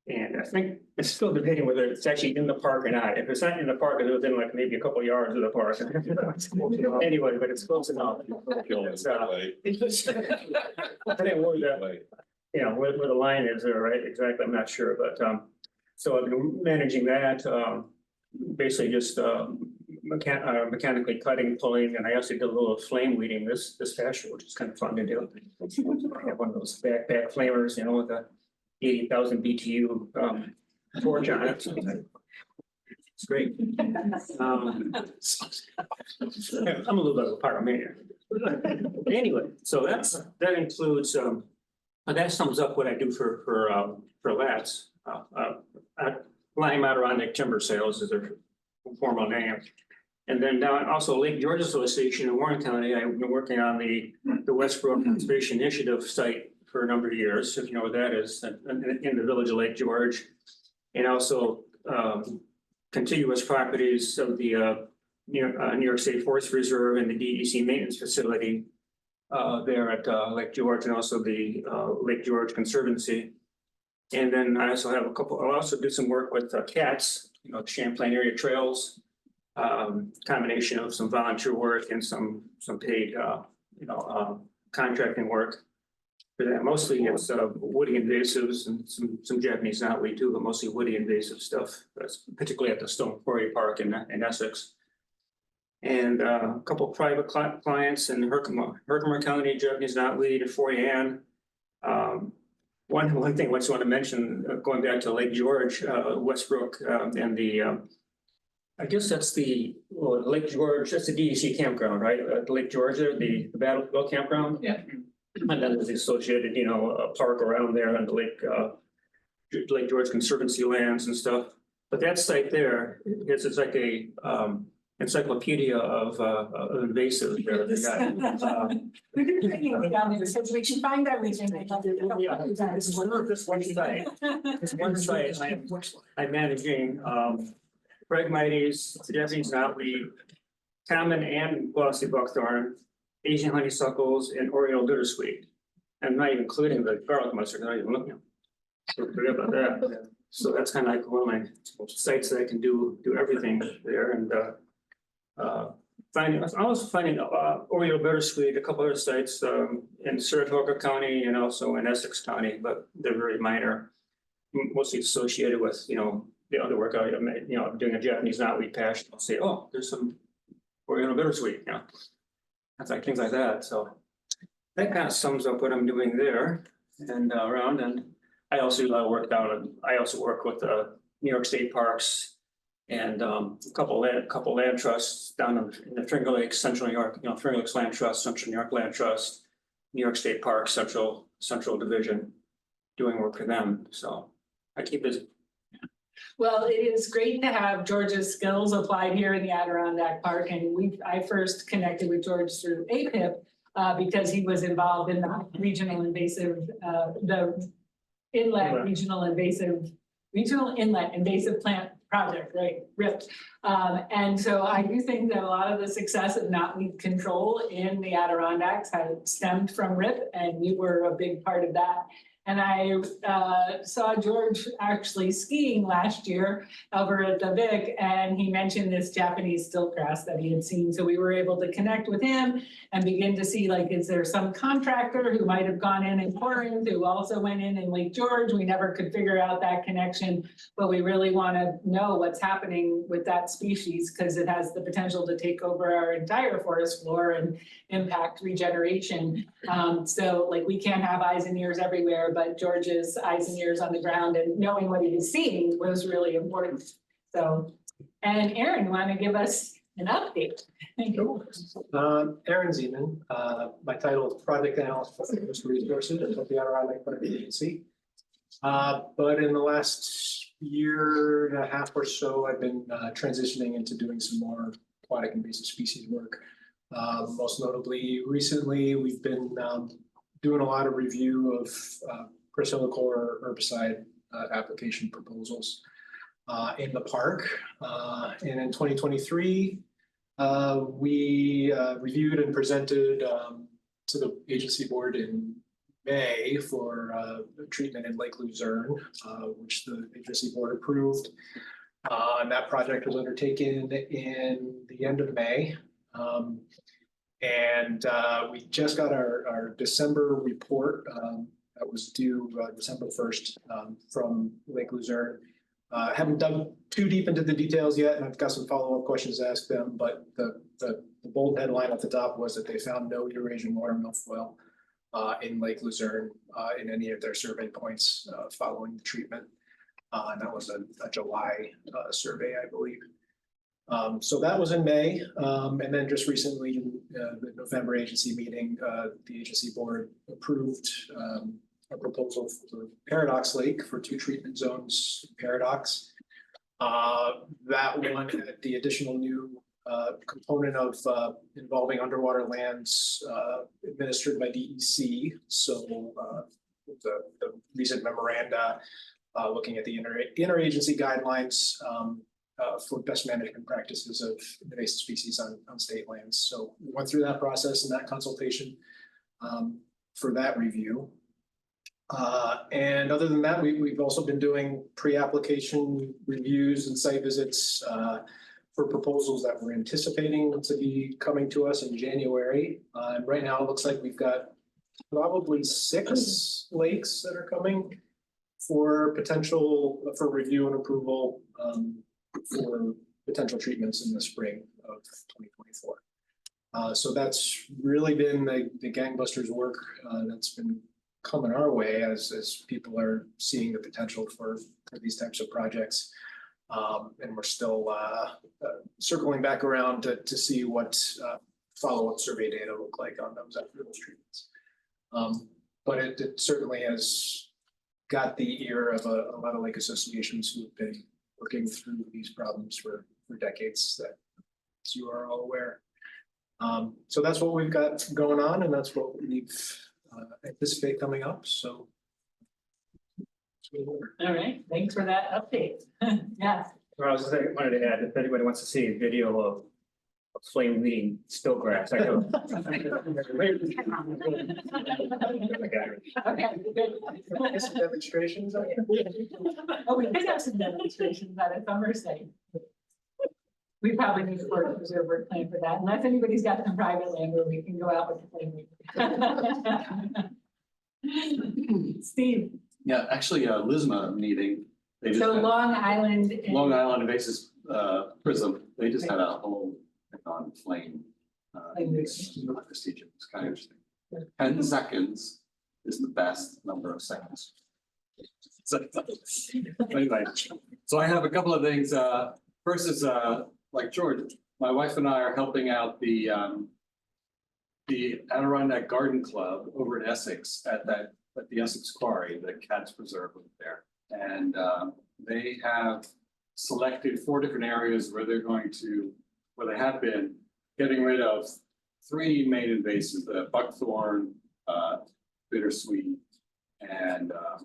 And I think it's still debating whether it's actually in the park or not. If it's not in the park, it's within like maybe a couple yards of the park. Anyway, but it's close enough. It's, I didn't worry that, you know, where the line is there, right? Exactly, I'm not sure, but so I've been managing that, basically just mechanically cutting, pulling, and I actually did a little flame weeding this past year, which is kind of fun to do. I have one of those backpack flamers, you know, with a 80,000 BTU torch on it. So it's great. I'm a little bit of a pyromaniac. Anyway, so that includes that sums up what I do for LATS. Lime Adirondack Timber Sales is their formal name. And then down also Lake George Association in Warren County, I've been working on the Westbrook Conservation Initiative site for a number of years, if you know what that is, in the village of Lake George. And also contiguous properties of the New York State Forest Reserve and the DEC maintenance facility there at Lake George, and also the Lake George Conservancy. And then I also have I'll also do some work with CATS, you know, Champlain Area Trails, combination of some volunteer work and some paid, contracting work. For that, mostly it's woody invasives and some Japanese knotweed too, but mostly woody invasive stuff. That's particularly at the Stone Quarry Park in Essex. And a couple of private clients in Herkimer County, Japanese knotweed, and Fort Ann. One thing I just want to mention, going back to Lake George, Westbrook, and the I guess that's the Lake George. That's the DEC campground, right? Lake George, the Battlefield campground. Yeah. And then there's the associated, you know, park around there on the Lake George Conservancy lands and stuff. But that site there, it's like a encyclopedia of invasives there. We've been training down there, so we can find everything. This one site. This one site. I'm managing Phragmites, Japanese knotweed, common and glossy buckthorn, Asian honeysuckles, and Oriole bittersweet. I'm not even including the garlic mustard, not even looking. So forget about that. So that's kind of like one of my sites that I can do everything there. And I'm also finding Oriole bittersweet, a couple other sites in Saratoga County and also in Essex County, but they're very minor, mostly associated with, you know, the other work I made, you know, doing a Japanese knotweed patch. I'll say, oh, there's some Oriole bittersweet, you know. That's like things like that. So that kind of sums up what I'm doing there and around. And I also do a lot of work I also work with New York State Parks and a couple land trusts down in the Finger Lakes, Central New York, you know, Finger Lakes Land Trust, Central New York Land Trust, New York State Parks, Central Division, doing work for them. So I keep busy. Well, it is great to have George's skills applied here in the Adirondack Park. And I first connected with George through APIPP because he was involved in the regional invasive, the regional inlet invasive plant project, right? RIP. And so I do think that a lot of the success of knotweed control in the Adirondacks had stemmed from RIP, and you were a big part of that. And I saw George actually skiing last year over at the Vic, and he mentioned this Japanese stiltgrass that he had seen. So we were able to connect with him and begin to see, like, is there some contractor who might have gone in Corinth who also went in Lake George? We never could figure out that connection, but we really want to know what's happening with that species because it has the potential to take over our entire forest floor and impact regeneration. So like we can't have eyes and ears everywhere, but George's eyes and ears on the ground and knowing what he was seeing was really important. So, and Aaron, you want to give us an update? Thank you. Aaron Zeman, my title is Project Analyst for Forest Resources at the Adirondack Park Agency. But in the last year and a half or so, I've been transitioning into doing some more aquatic invasive species work. Most notably, recently, we've been doing a lot of review of pralicillachlor herbicide application proposals in the park. And in 2023, we reviewed and presented to the agency board in May for treatment in Lake Luzerne, which the agency board approved. And that project was undertaken in the end of May. We just got our December report that was due December 1st from Lake Luzerne. Haven't dug too deep into the details yet, and I've got some follow-up questions to ask them, but the bold headline at the top was that they found no Eurasian water milfoil in Lake Luzerne in any of their survey points following the treatment. And that was a July survey, I believe. So that was in May, and then just recently, the November agency meeting, the agency board approved a proposal for Paradox Lake for 2 treatment zones, Paradox. That one had the additional new component of involving underwater lands administered by DEC. So the recent memoranda looking at the interagency guidelines for best management practices of invasive species on state lands. So we went through that process and that consultation for that review. And other than that, we've also been doing pre-application reviews and site visits for proposals that we're anticipating to be coming to us in January. And right now, it looks like we've got probably 6 lakes that are coming for potential for review and approval for potential treatments in the spring of 2024. So that's really been the gangbusters work that's been coming our way as people are seeing the potential for these types of projects. And we're still circling back around to see what follow-up survey data look like on those after those treatments. But it certainly has got the ear of a lot of lake associations who've been working through these problems for decades, that, as you are all aware. So that's what we've got going on, and that's what we've anticipate coming up. So. All right, thanks for that update. Yes. Well, I was just wanted to add, if anybody wants to see a video of flame leading still grass, I know. Okay. Some demonstrations. Oh, we did have some demonstrations at a summer site. We probably need to work preserve work plan for that, unless anybody's got some private land where we can go out with the flame. Steve. Yeah, actually, LISMA meeting. They just So had Long Island. Long Island Invasive Prism. They just had a whole on flame. Procedure. It's kind of interesting. 10 seconds is the best number of seconds. So, anyway, so I have a couple of things. First is like George, my wife and I are helping out the Adirondack Garden Club over in Essex at the Essex Quarry, the Cats Preserve over there. And they have selected 4 different areas where they're going to, where they have been getting rid of 3 main invasives, the buckthorn, bittersweet, and a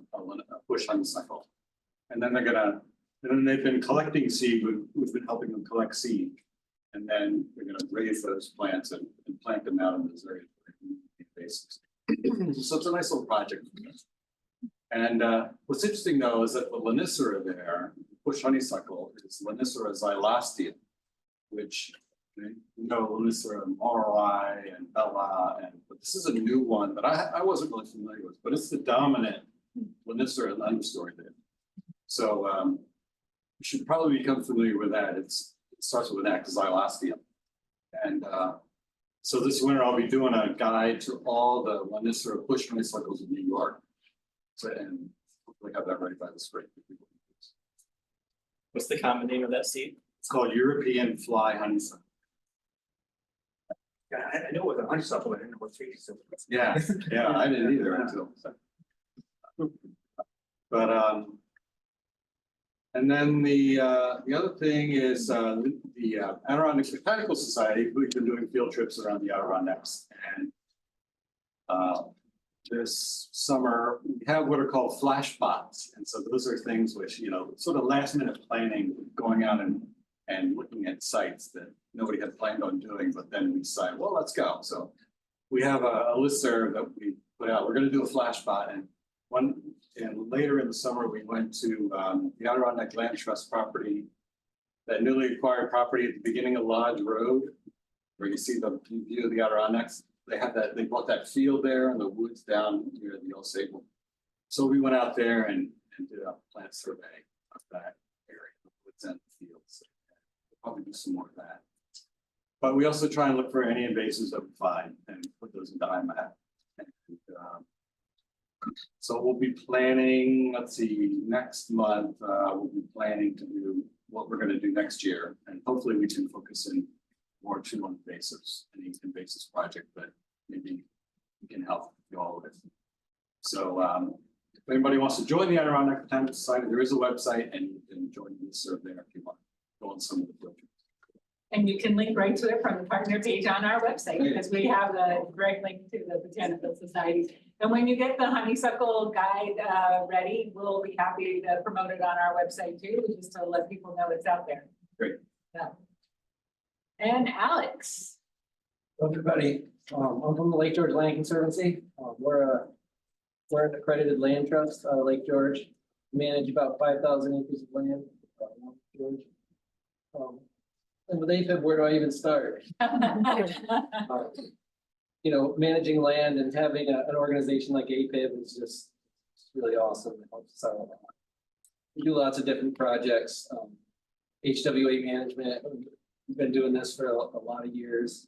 bush honeysuckle. And then they've been collecting seed. We've been helping them collect seed. And then they're going to raise those plants and plant them out in those areas invasives. So it's a nice little project. And what's interesting though is that the Lonicera there, bush honeysuckle, is Lonicera xylostea, which Lonicera mori and bella, but this is a new one that I wasn't really familiar with, but it's the dominant Lonicera in the understory there. So you should probably become familiar with that. It starts with an X, xylostea. And so this winter I'll be doing a guide to all the Lonicera bush honeysuckles in New York. So, and hopefully have that ready by the spring. What's the common name of that seed? It's called European fly honeysuckle. Yeah, I know it was a honeysuckle, but I didn't know what species it was. Yeah, yeah, I didn't either until. But and then the other thing is the Adirondacks Botanical Society. We've been doing field trips around the Adirondacks, and this summer we have what are called flash spots, and so those are things which sort of last minute planning, going out and looking at sites that nobody had planned on doing, but then we decide, well, let's go. So we have a listserv that we put out. We're gonna do a flash bot and later in the summer, we went to the Adirondack Land Trust property, that newly acquired property at the beginning of Lodge Road, where you see the view of the Adirondacks. They bought that field there and the woods down near the old Sable. So we went out there and did a plant survey of that area, the woods and the fields. We'll probably do some more of that. But we also try and look for any invasives that we find and put those into IMAP. So we'll be planning, let's see, next month, we'll be planning to do what we're gonna do next year. And hopefully we can focus in more too on invasives, any invasives project that maybe we can help you all with. So if anybody wants to join the Adirondack Botanical Society, there is a website and you can join the serve there if you want to go on some of the filters. And you can link right to it from the partner page on our website, because we have the direct link to the Botanical Society. And when you get the honeysuckle guide ready, we'll be happy to promote it on our website too, just to let people know it's out there. Great. Yeah. And Alex. Hello, everybody. I'm from the Lake George Land Conservancy. We're an accredited land trust, Lake George. We manage about 5,000 acres of land, Lake George. And with APIPP, where do I even start? You know, managing land and having an organization like APIPP is just really awesome. It helps us out a lot. We do lots of different projects. HWA management, we've been doing this for a lot of years.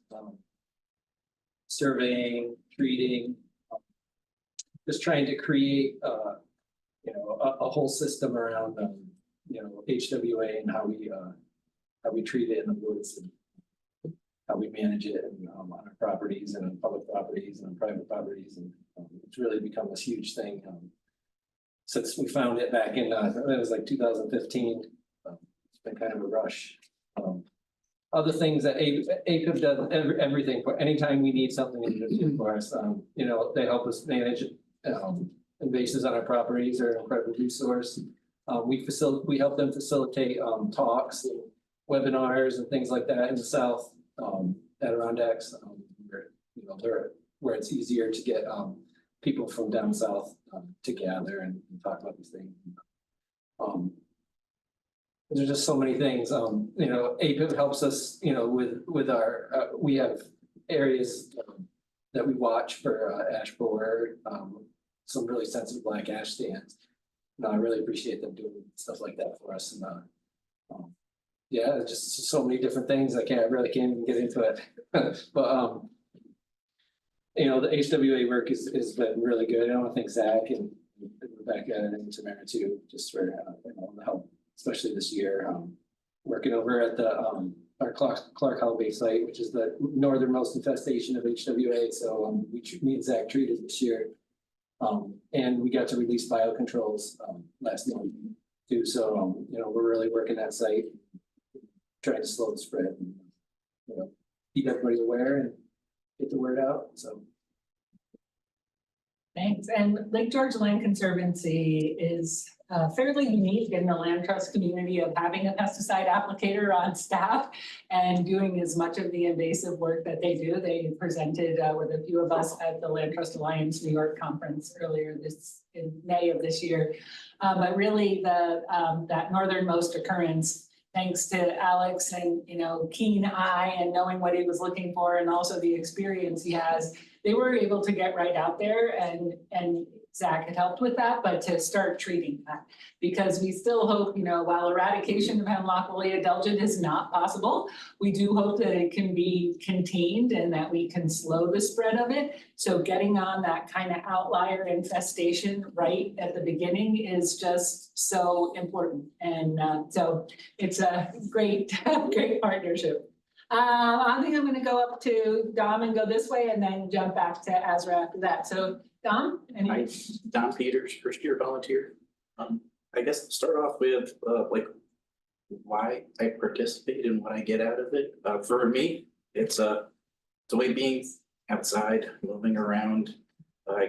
Surveying, treating, just trying to create, you know, a whole system around, you know, HWA and how we treat it in the woods and how we manage it and, on our properties and on public properties and on private properties. And it's really become this huge thing since we found it back in, it was like 2015. It's been kind of a rush. Other things that APIPP does everything for. Anytime we need something to do for us, you know, they help us manage invasives on our properties. They're an incredible resource. We help them facilitate talks, and webinars, and things like that in the South Adirondacks, where it's easier to get people from down south to gather and talk about these things. There's just so many things. You know, APIPP helps us, you know, with our, we have areas that we watch for ash borer, some really sensitive black ash stands. No, I really appreciate them doing stuff like that for us. And yeah, just so many different things. I really can't even get into it. But you know, the HWA work has been really good. I want to thank Zach and Rebecca and Tamara too, just for you know, the help, especially this year. Working over at the our Clark Hollow Bay site, which is the northernmost infestation of HWA. So me and Zach treated this year. And we got to release biocontrols last month too. So you know, we're really working that site, trying to slow the spread, and, you know, keep everybody aware and get the word out. So Thanks. And Lake George Land Conservancy is fairly unique in the land trust community of having a pesticide applicator on staff and doing as much of the invasive work that they do. They presented with a few of us at the Land Trust Alliance New York conference earlier in May of this year. But really that northernmost occurrence, thanks to Alex and, you know, keen eye and knowing what he was looking for, and also the experience he has, they were able to get right out there, and Zach had helped with that, but to start treating that, because we still hope, you know, while eradication of hemlock woolly adelgid is not possible, we do hope that it can be contained and that we can slow the spread of it. So getting on that kind of outlier infestation right at the beginning is just so important. And so it's a great, great partnership. I think I'm going to go up to Dom and go this way and then jump back to Azra after that. So Dom? Hi, Don Peters, first year volunteer. I guess to start off with like why I participate and what I get out of it. For me, it's a way being outside, moving around,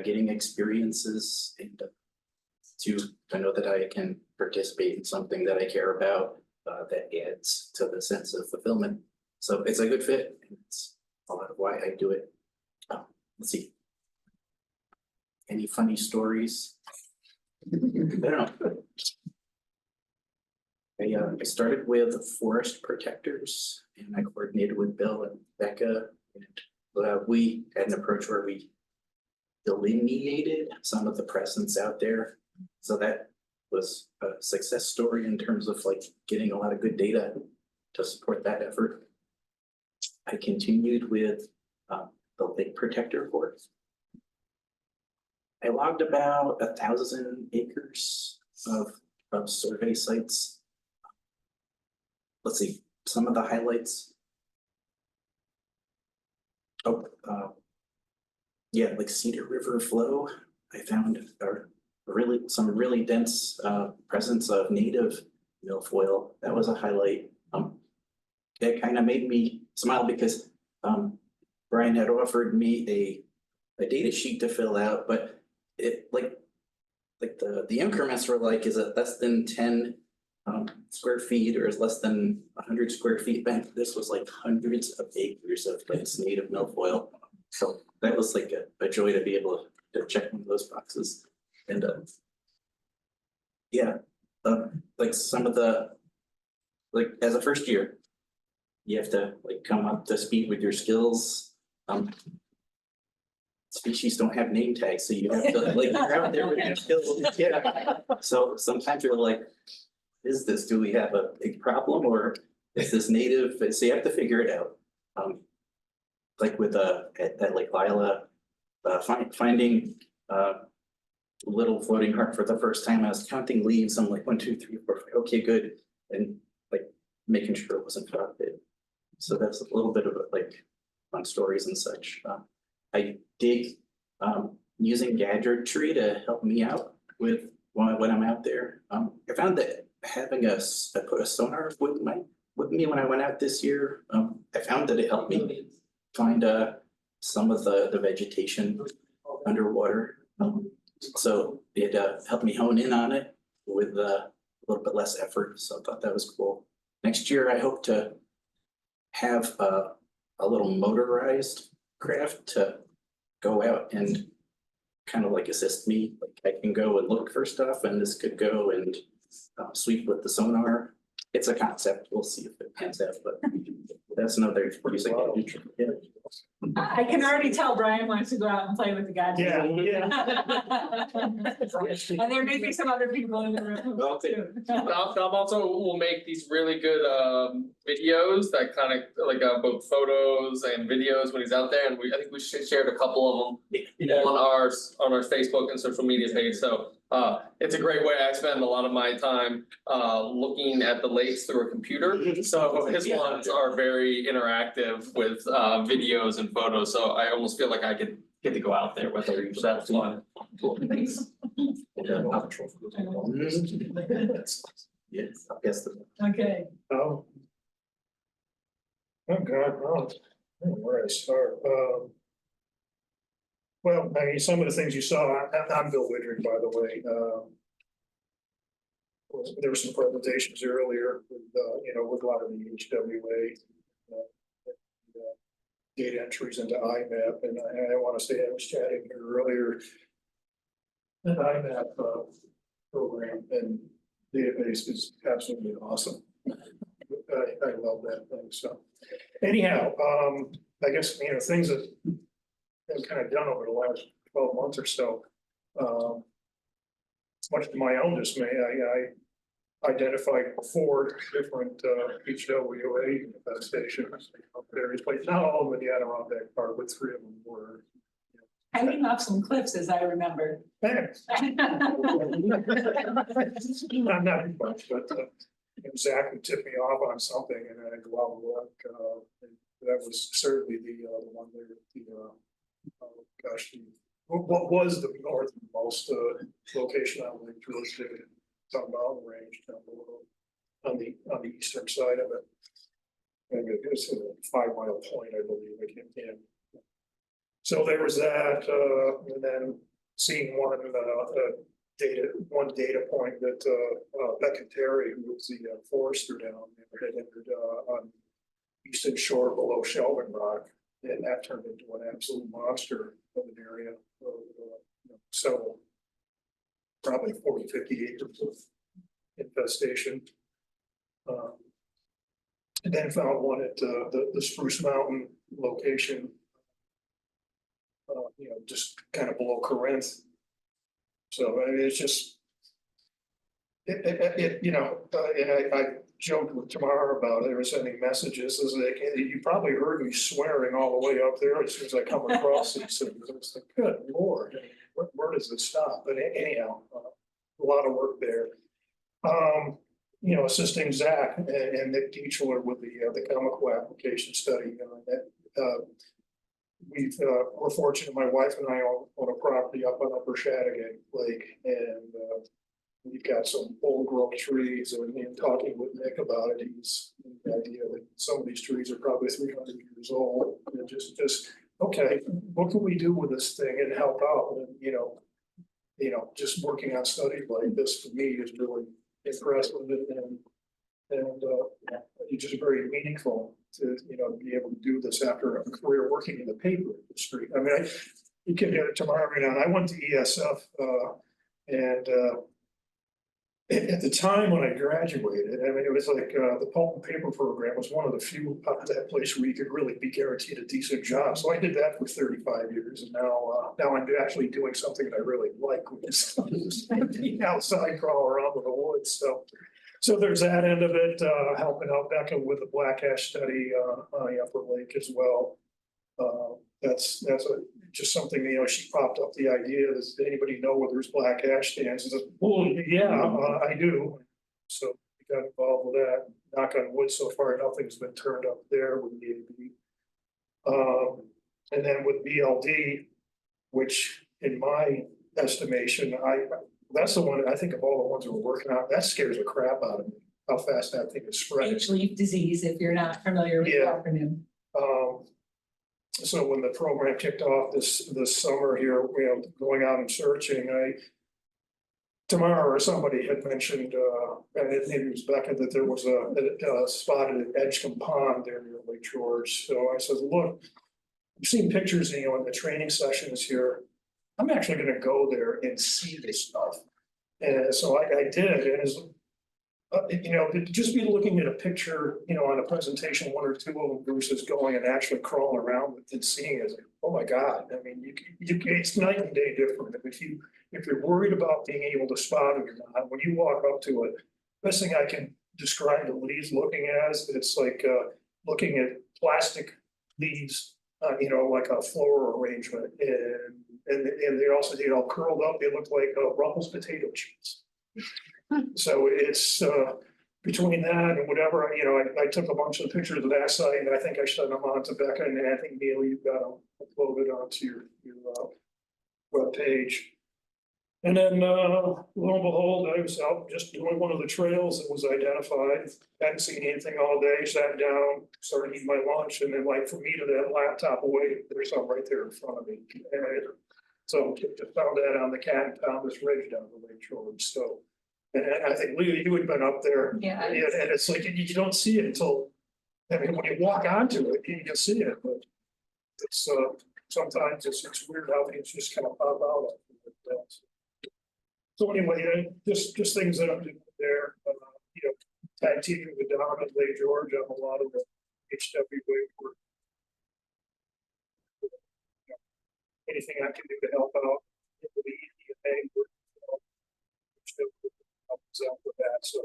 getting experiences, and to know that I can participate in something that I care about that adds to the sense of fulfillment. So it's a good fit. And it's a lot of why I do it. let's see. Any funny stories? I don't know. I started with forest protectors and I coordinated with Bill and Becca. And we had an approach where we delineated some of the presence out there. So that was a success story in terms of like getting a lot of good data to support that effort. I continued with the lake protector forest. I logged about 1,000 acres of survey sites. Let's see, some of the highlights. Oh, yeah, like Cedar River flow. I found some really dense presence of native milfoil. That was a highlight. That kind of made me smile because Brian had offered me a data sheet to fill out, but it like the increments were like, is it less than 10 square feet or is less than 100 square feet? But this was like hundreds of acres of dense native milfoil. So that was like a joy to be able to check one of those boxes. And yeah, like some of the, like as a first year, you have to like come up to speed with your skills. Species don't have name tags, so you have to like you're out there with your skills. Yeah. So sometimes you're like, is this, do we have a big problem or is this native? So you have to figure it out. Like with at Lake Lila, finding little floating heart for the first time. I was counting leaves. I'm like 1, 2, 3, 4, 5. Okay, good, and like making sure it wasn't frosted. So that's a little bit of like fun stories and such. I dig using gadgetry to help me out with when I'm out there. I found that having I put a sonar with me when I went out this year. I found that it helped me find some of the vegetation underwater. So it helped me hone in on it with a little bit less effort. So I thought that was cool. Next year, I hope to have a little motorized craft to go out and kind of like assist me. Like I can go and look for stuff and this could go and sweep with the sonar. It's a concept. We'll see if it pans out, but that's another music. I can already tell Brian wants to go out and play with the gadgets. And there may be some other people in the room. Tom also will make these really good videos that kind of like both photos and videos when he's out there, and I think we shared a couple of them on our Facebook and social media page. So it's a great way. I spend a lot of my time looking at the lakes through a computer. So his ones are very interactive with videos and photos. So I almost feel like I could get to go out there with her. So that's fun. Cool. Thanks. Yes, I guess. Okay. Oh God, no. Where I start? Well, I mean, some of the things you saw, I'm Bill Widrick, by the way. There were some presentations earlier with, with a lot of the HWA data entries into IMAP, and I want to say I was chatting here earlier. That IMAP program and database is absolutely awesome. I love that thing. So, anyhow, I guess things that I've kind of done over the last 12 months or so. Much to my own dismay, I identified 4 different HWA stations, various places, not all of them in the Adirondack Park, but 3 of them were. Hanging off some cliffs, as I remember. Thanks. Not much, but Zach would tip me off on something, and I'd go out and look. That was certainly the one there. What was the northernmost location on Lake George, some mountain range down below on the eastern side of it. And it's a 5-mile point, I believe. I can't. So there was that, and then seeing one data point that Becca Terry, who was the forester down there, had entered on eastern shore below Shelvin Rock. And that turned into an absolute monster of an area of, several, probably 40, 50 acres of infestation. And then found one at the Spruce Mountain location, just kind of below Corinth. So I mean, it's just, and I joked with Tamara about it, or sending messages, is like, you probably heard me swearing all the way up there as soon as I come across these things. It's like, good Lord, where does it stop? But anyhow, a lot of work there. Assisting Zach and Nick Dietschler with the chemical application study. We're fortunate, my wife and I own a property up on Upper Chattagat Lake, and we've got some old growth trees, and in talking with Nick about it, he's the idea that some of these trees are probably 300 years old, and just okay, what can we do with this thing and help out? And just working on studies like this for me is really impressive, and it's just very meaningful to be able to do this after a career working in the paper industry. I mean, you can get it tomorrow right now. I went to ESF and at the time when I graduated, I mean, it was like the pulp and paper program was one of the few at that place where you could really be guaranteed a decent job. So I did that for 35 years, and now I'm actually doing something that I really like, which is being outside, crawl around in the woods. So there's that end of it, helping out Becca with the black ash study on the Upper Lake as well. That's just something, she popped up the idea, does anybody know where there's black ash stands? And says, well, yeah, I do. So we got involved with that. Knock on wood, so far nothing's been turned up there with the AB. And then with BLD, which in my estimation, that's the one, I think of all the ones we're working on, that scares the crap out of me, how fast that thing is spreading. H-leaf disease, if you're not familiar with the acronym. So when the program kicked off this summer here, going out and searching, Tamara or somebody had mentioned, and maybe it was Becca, that there was a spotted at Edgecombe Pond there near Lake George. So I said, look, I've seen pictures, in the training sessions here. I'm actually going to go there and see this stuff. And so I did, and just be looking at a picture, on a presentation, one or two of them versus going and actually crawling around and seeing it. Like, oh my God! I mean, it's night and day different. If you're worried about being able to spot it or not, when you walk up to it, best thing I can describe the leaves looking as, it's like looking at plastic leaves, like a floral arrangement, and they also all curled up. They look like Ruffles potato chips. So it's between that and whatever, I took a bunch of pictures of that site, and I think I sent them on to Becca, and I think Neil, you've got them uploaded onto your web page. And then lo and behold, I was out just doing one of the trails that was identified. Hadn't seen anything all day, sat down, started eating my lunch, and then for me to that laptop away, there's something right there in front of me. And so just found that on the Cat and Thomas Ridge down the Lake George. So, and I think Leah, you had been up there. Yeah. And it's like you don't see it until, when you walk onto it, you can see it, but it's sometimes it's weird how things just kind of pop out. So anyway, just things that I'm doing there, tag teaming with Don and Lake George on a lot of the HWA work. Anything I can do to help out with the EPA work, help us out with that. So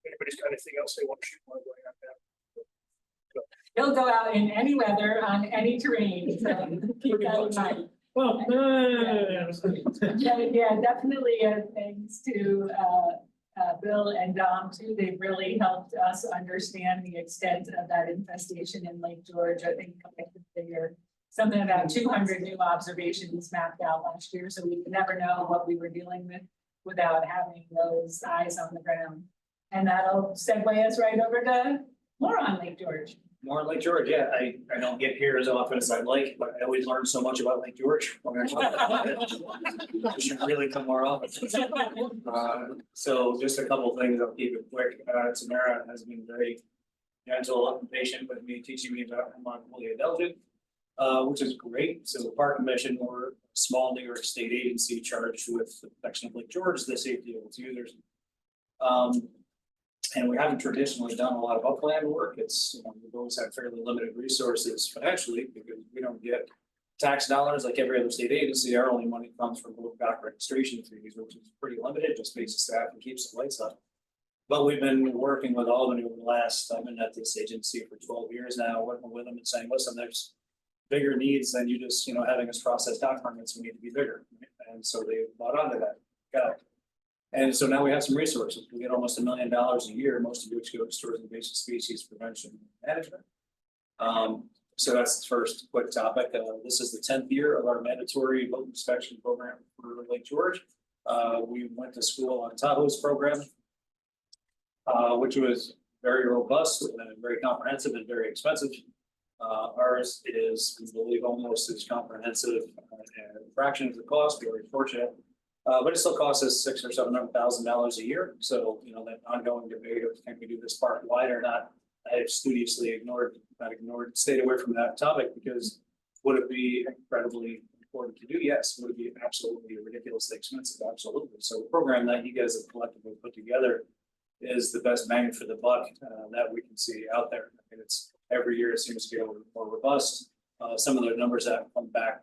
anybody's got anything else they want to shoot my way on that. He'll go out in any weather on any terrain. So keep that in mind. Well, yeah, definitely. Thanks to Bill and Dom too. They've really helped us understand the extent of that infestation in Lake George. I think something about 200 new observations mapped out last year. So we could never know what we were dealing with without having those eyes on the ground. And that'll segue us right over to more on Lake George. More on Lake George, yeah. I don't get here as often as I'd like, but I always learn so much about Lake George. I should really come more often. So just a couple of things, I'll keep it quick. Tamara has been very gentle and patient with me, teaching me about Mongolia Belgian, which is great. So the Park Commission, we're a small New York State agency charged with the protection of Lake George, the safety of its users. And we haven't traditionally done a lot of upland work. It's, we've always had fairly limited resources financially because we don't get tax dollars like every other state agency. Our only money comes from back registration fees, which is pretty limited, just pays the staff and keeps the lights on. But we've been working with Albany over the last, I've been at this agency for 12 years now, working with them and saying, listen, there's bigger needs than you just, having us process dock permits. We need to be bigger. And so they bought onto that. Got it. And so now we have some resources. We get almost $1 million a year, most of which goes towards invasive species prevention and management. So that's the first quick topic. This is the 10th year of our mandatory boat inspection program for Lake George. We went to school on Tahoe's program, which was very robust and very comprehensive and very expensive. Ours is, we believe, almost as comprehensive and a fraction of the cost. We're very fortunate. But it still costs us $600,000 or $700,000 a year. So, that ongoing debate of can we do this park wide or not, I have studiously stayed away from that topic because would it be incredibly important to do? Yes. Would it be absolutely ridiculously expensive? Absolutely. So the program that you guys have collectively put together is the best bang for the buck that we can see out there. I mean, it's every year it seems to get more robust. Some of the numbers that come back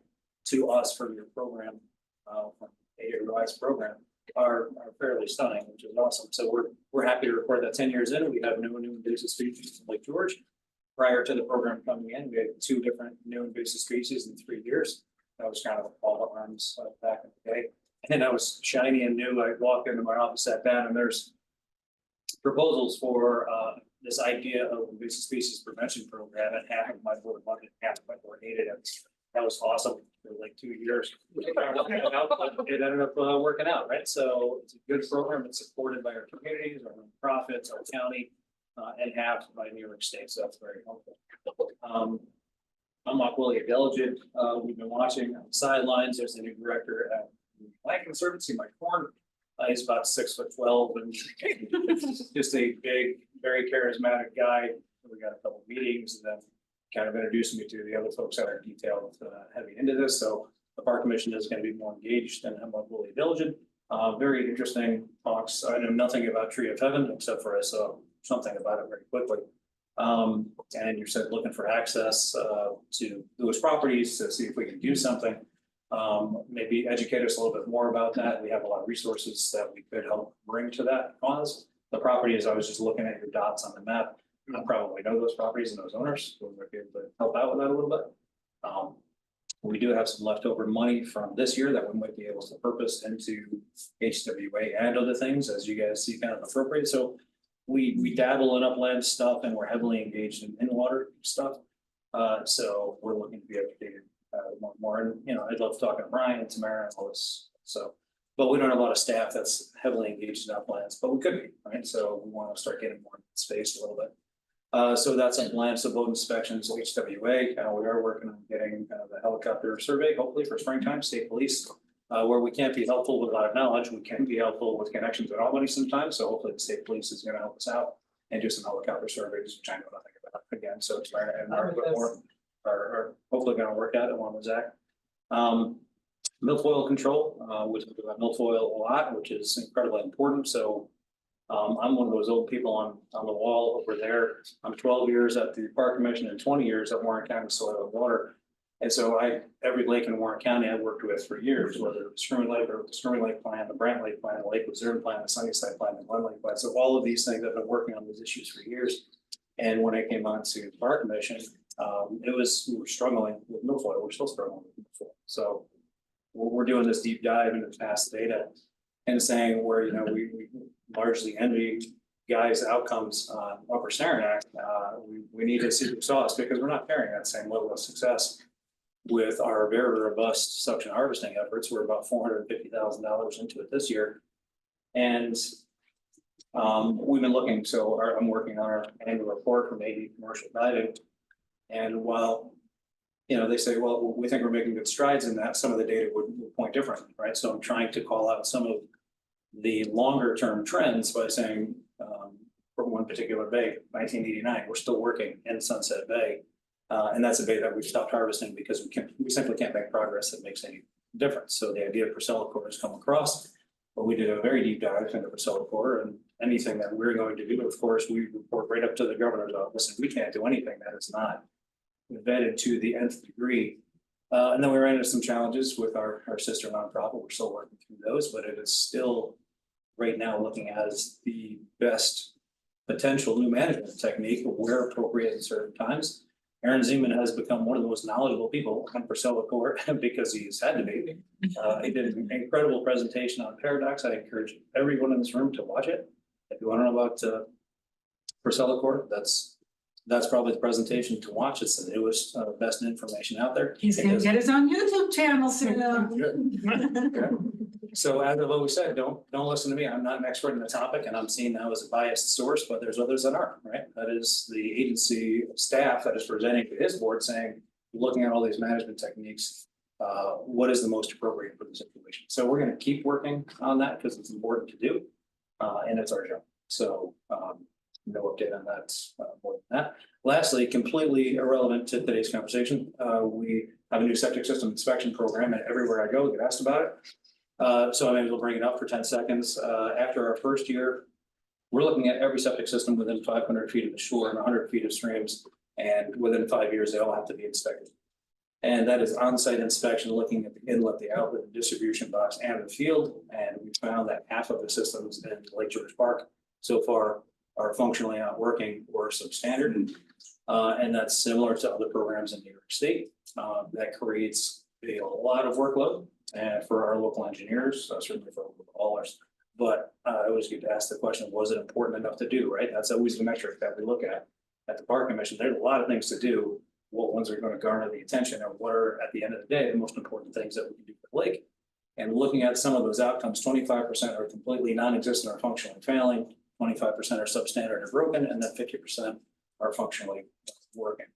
to us from your program, from a revised program, are fairly stunning, which is awesome. So we're happy to report that 10 years in, we have no new invasive species in Lake George. Prior to the program coming in, we had 2 different new invasive species in 3 years. That was kind of all arms back in the day. And that was shiny and new. I walked into my office, sat down, and there's proposals for this idea of invasive species prevention program, and half of my board wanted it, half of my board hated it. That was awesome for like 2 years. It ended up working out, right? So it's a good program. It's supported by our communities, our nonprofits, our county, and half by New York State. So that's very helpful. I'm Mongolia Delegate. We've been watching on the sidelines. There's a new director at Nature Conservancy, Mike Horn. He's about 6'12" and just a big, very charismatic guy. We got a couple of meetings and then kind of introduced me to the other folks that are detailed heavy into this. So the Park Commission is going to be more engaged than I'm fully diligent. Very interesting talks. I know nothing about Tree of Heaven except for I saw something about it very quickly. And you said looking for access to those properties to see if we can do something. Maybe educate us a little bit more about that. We have a lot of resources that we could help bring to that cause. The properties, I was just looking at your dots on the map. I probably know those properties and those owners, so we might be able to help out with that a little bit. We do have some leftover money from this year that we might be able to purpose into HWA and other things as you guys see kind of appropriate. So we dabble in upland stuff and we're heavily engaged in water stuff. So we're looking to be educated more. And, I'd love talking to Brian and Tamara and all this. So, but we don't have a lot of staff that's heavily engaged in uplands, but we could be, right? So we want to start getting more space a little bit. So that's on land, so boat inspections, HWA. We are working on getting the helicopter survey, hopefully for springtime, state police. Where we can't be helpful with a lot of knowledge, we can be helpful with connections with Albany sometimes. So hopefully the state police is going to help us out and do some helicopter surveys, which I know nothing about again. So it's trying to learn a bit more, or hopefully going to work out along with Zach. Milfoil control, we talk about milfoil a lot, which is incredibly important. So I'm one of those old people on the wall over there. I'm 12 years at the Park Commission and 20 years at Warren County Soil and Water. And so every lake in Warren County I worked with for years, whether it was Screaming Lake or the Screaming Lake Plan, the Brant Lake Plan, the Lake Luzerne Plan, the Sunnyside Plan, the Glen Lake Plan. So all of these things I've been working on these issues for years. And when I came on to the Park Commission, we were struggling with milfoil. We're still struggling with milfoil. So we're doing this deep dive into past data and saying where, we largely envy guys' outcomes on Upper Saranac. We need a secret sauce because we're not carrying that same level of success with our very robust suction harvesting efforts. We're about $450,000 into it this year. And we've been looking, so I'm working on our annual report from AD Commercial Diving. And while, they say, well, we think we're making good strides in that, some of the data would point differently, right? So I'm trying to call out some of the longer term trends by saying, from one particular bay, 1989. We're still working in Sunset Bay. And that's a bay that we've stopped harvesting because we simply can't make progress that makes any difference. So the idea of Priscilla has come across, but we did a very deep dive into Priscilla, and anything that we're going to do, of course, we report right up to the governor's office, and we can't do anything that is not vetted to the nth degree. And then we ran into some challenges with our sister nonprofit. We're still working through those, but it is still right now looking at as the best potential new management technique where appropriate at certain times. Aaron Zeman has become one of the most knowledgeable people on Priscilla Court because he's had to be. He did an incredible presentation on Paradox. I encourage everyone in this room to watch it. If you want to know about Priscilla Court, that's probably the presentation to watch. It's the newest, best information out there. He's gonna get his own YouTube channel soon. So as I've always said, don't listen to me. I'm not an expert in the topic, and I'm seen now as a biased source, but there's others that are, right? That is the agency staff that is presenting to his board saying, looking at all these management techniques, what is the most appropriate for the situation? So we're going to keep working on that because it's important to do, and it's our job. So no update on that more than that. Lastly, completely irrelevant to today's conversation, we have a new septic system inspection program, and everywhere I go, I get asked about it. So I may as well bring it up for 10 seconds. After our first year, we're looking at every septic system within 500 feet of the shore and 100 feet of streams. And within 5 years, they all have to be inspected. And that is on-site inspection, looking at the inlet, the outlet, the distribution box, and the field. And we found that half of the systems in Lake George Park so far are functionally not working or substandard. And that's similar to other programs in New York State. That creates a lot of workload. And for our local engineers, certainly for all ours, but I always get to ask the question, was it important enough to do, right? That's always the metric that we look at the Park Commission. There's a lot of things to do. What ones are going to garner the attention, and what are, at the end of the day, the most important things that we can do for the lake? And looking at some of those outcomes, 25% are completely non-existent or functionally failing, 25% are substandard or broken, and then 50% are functionally working.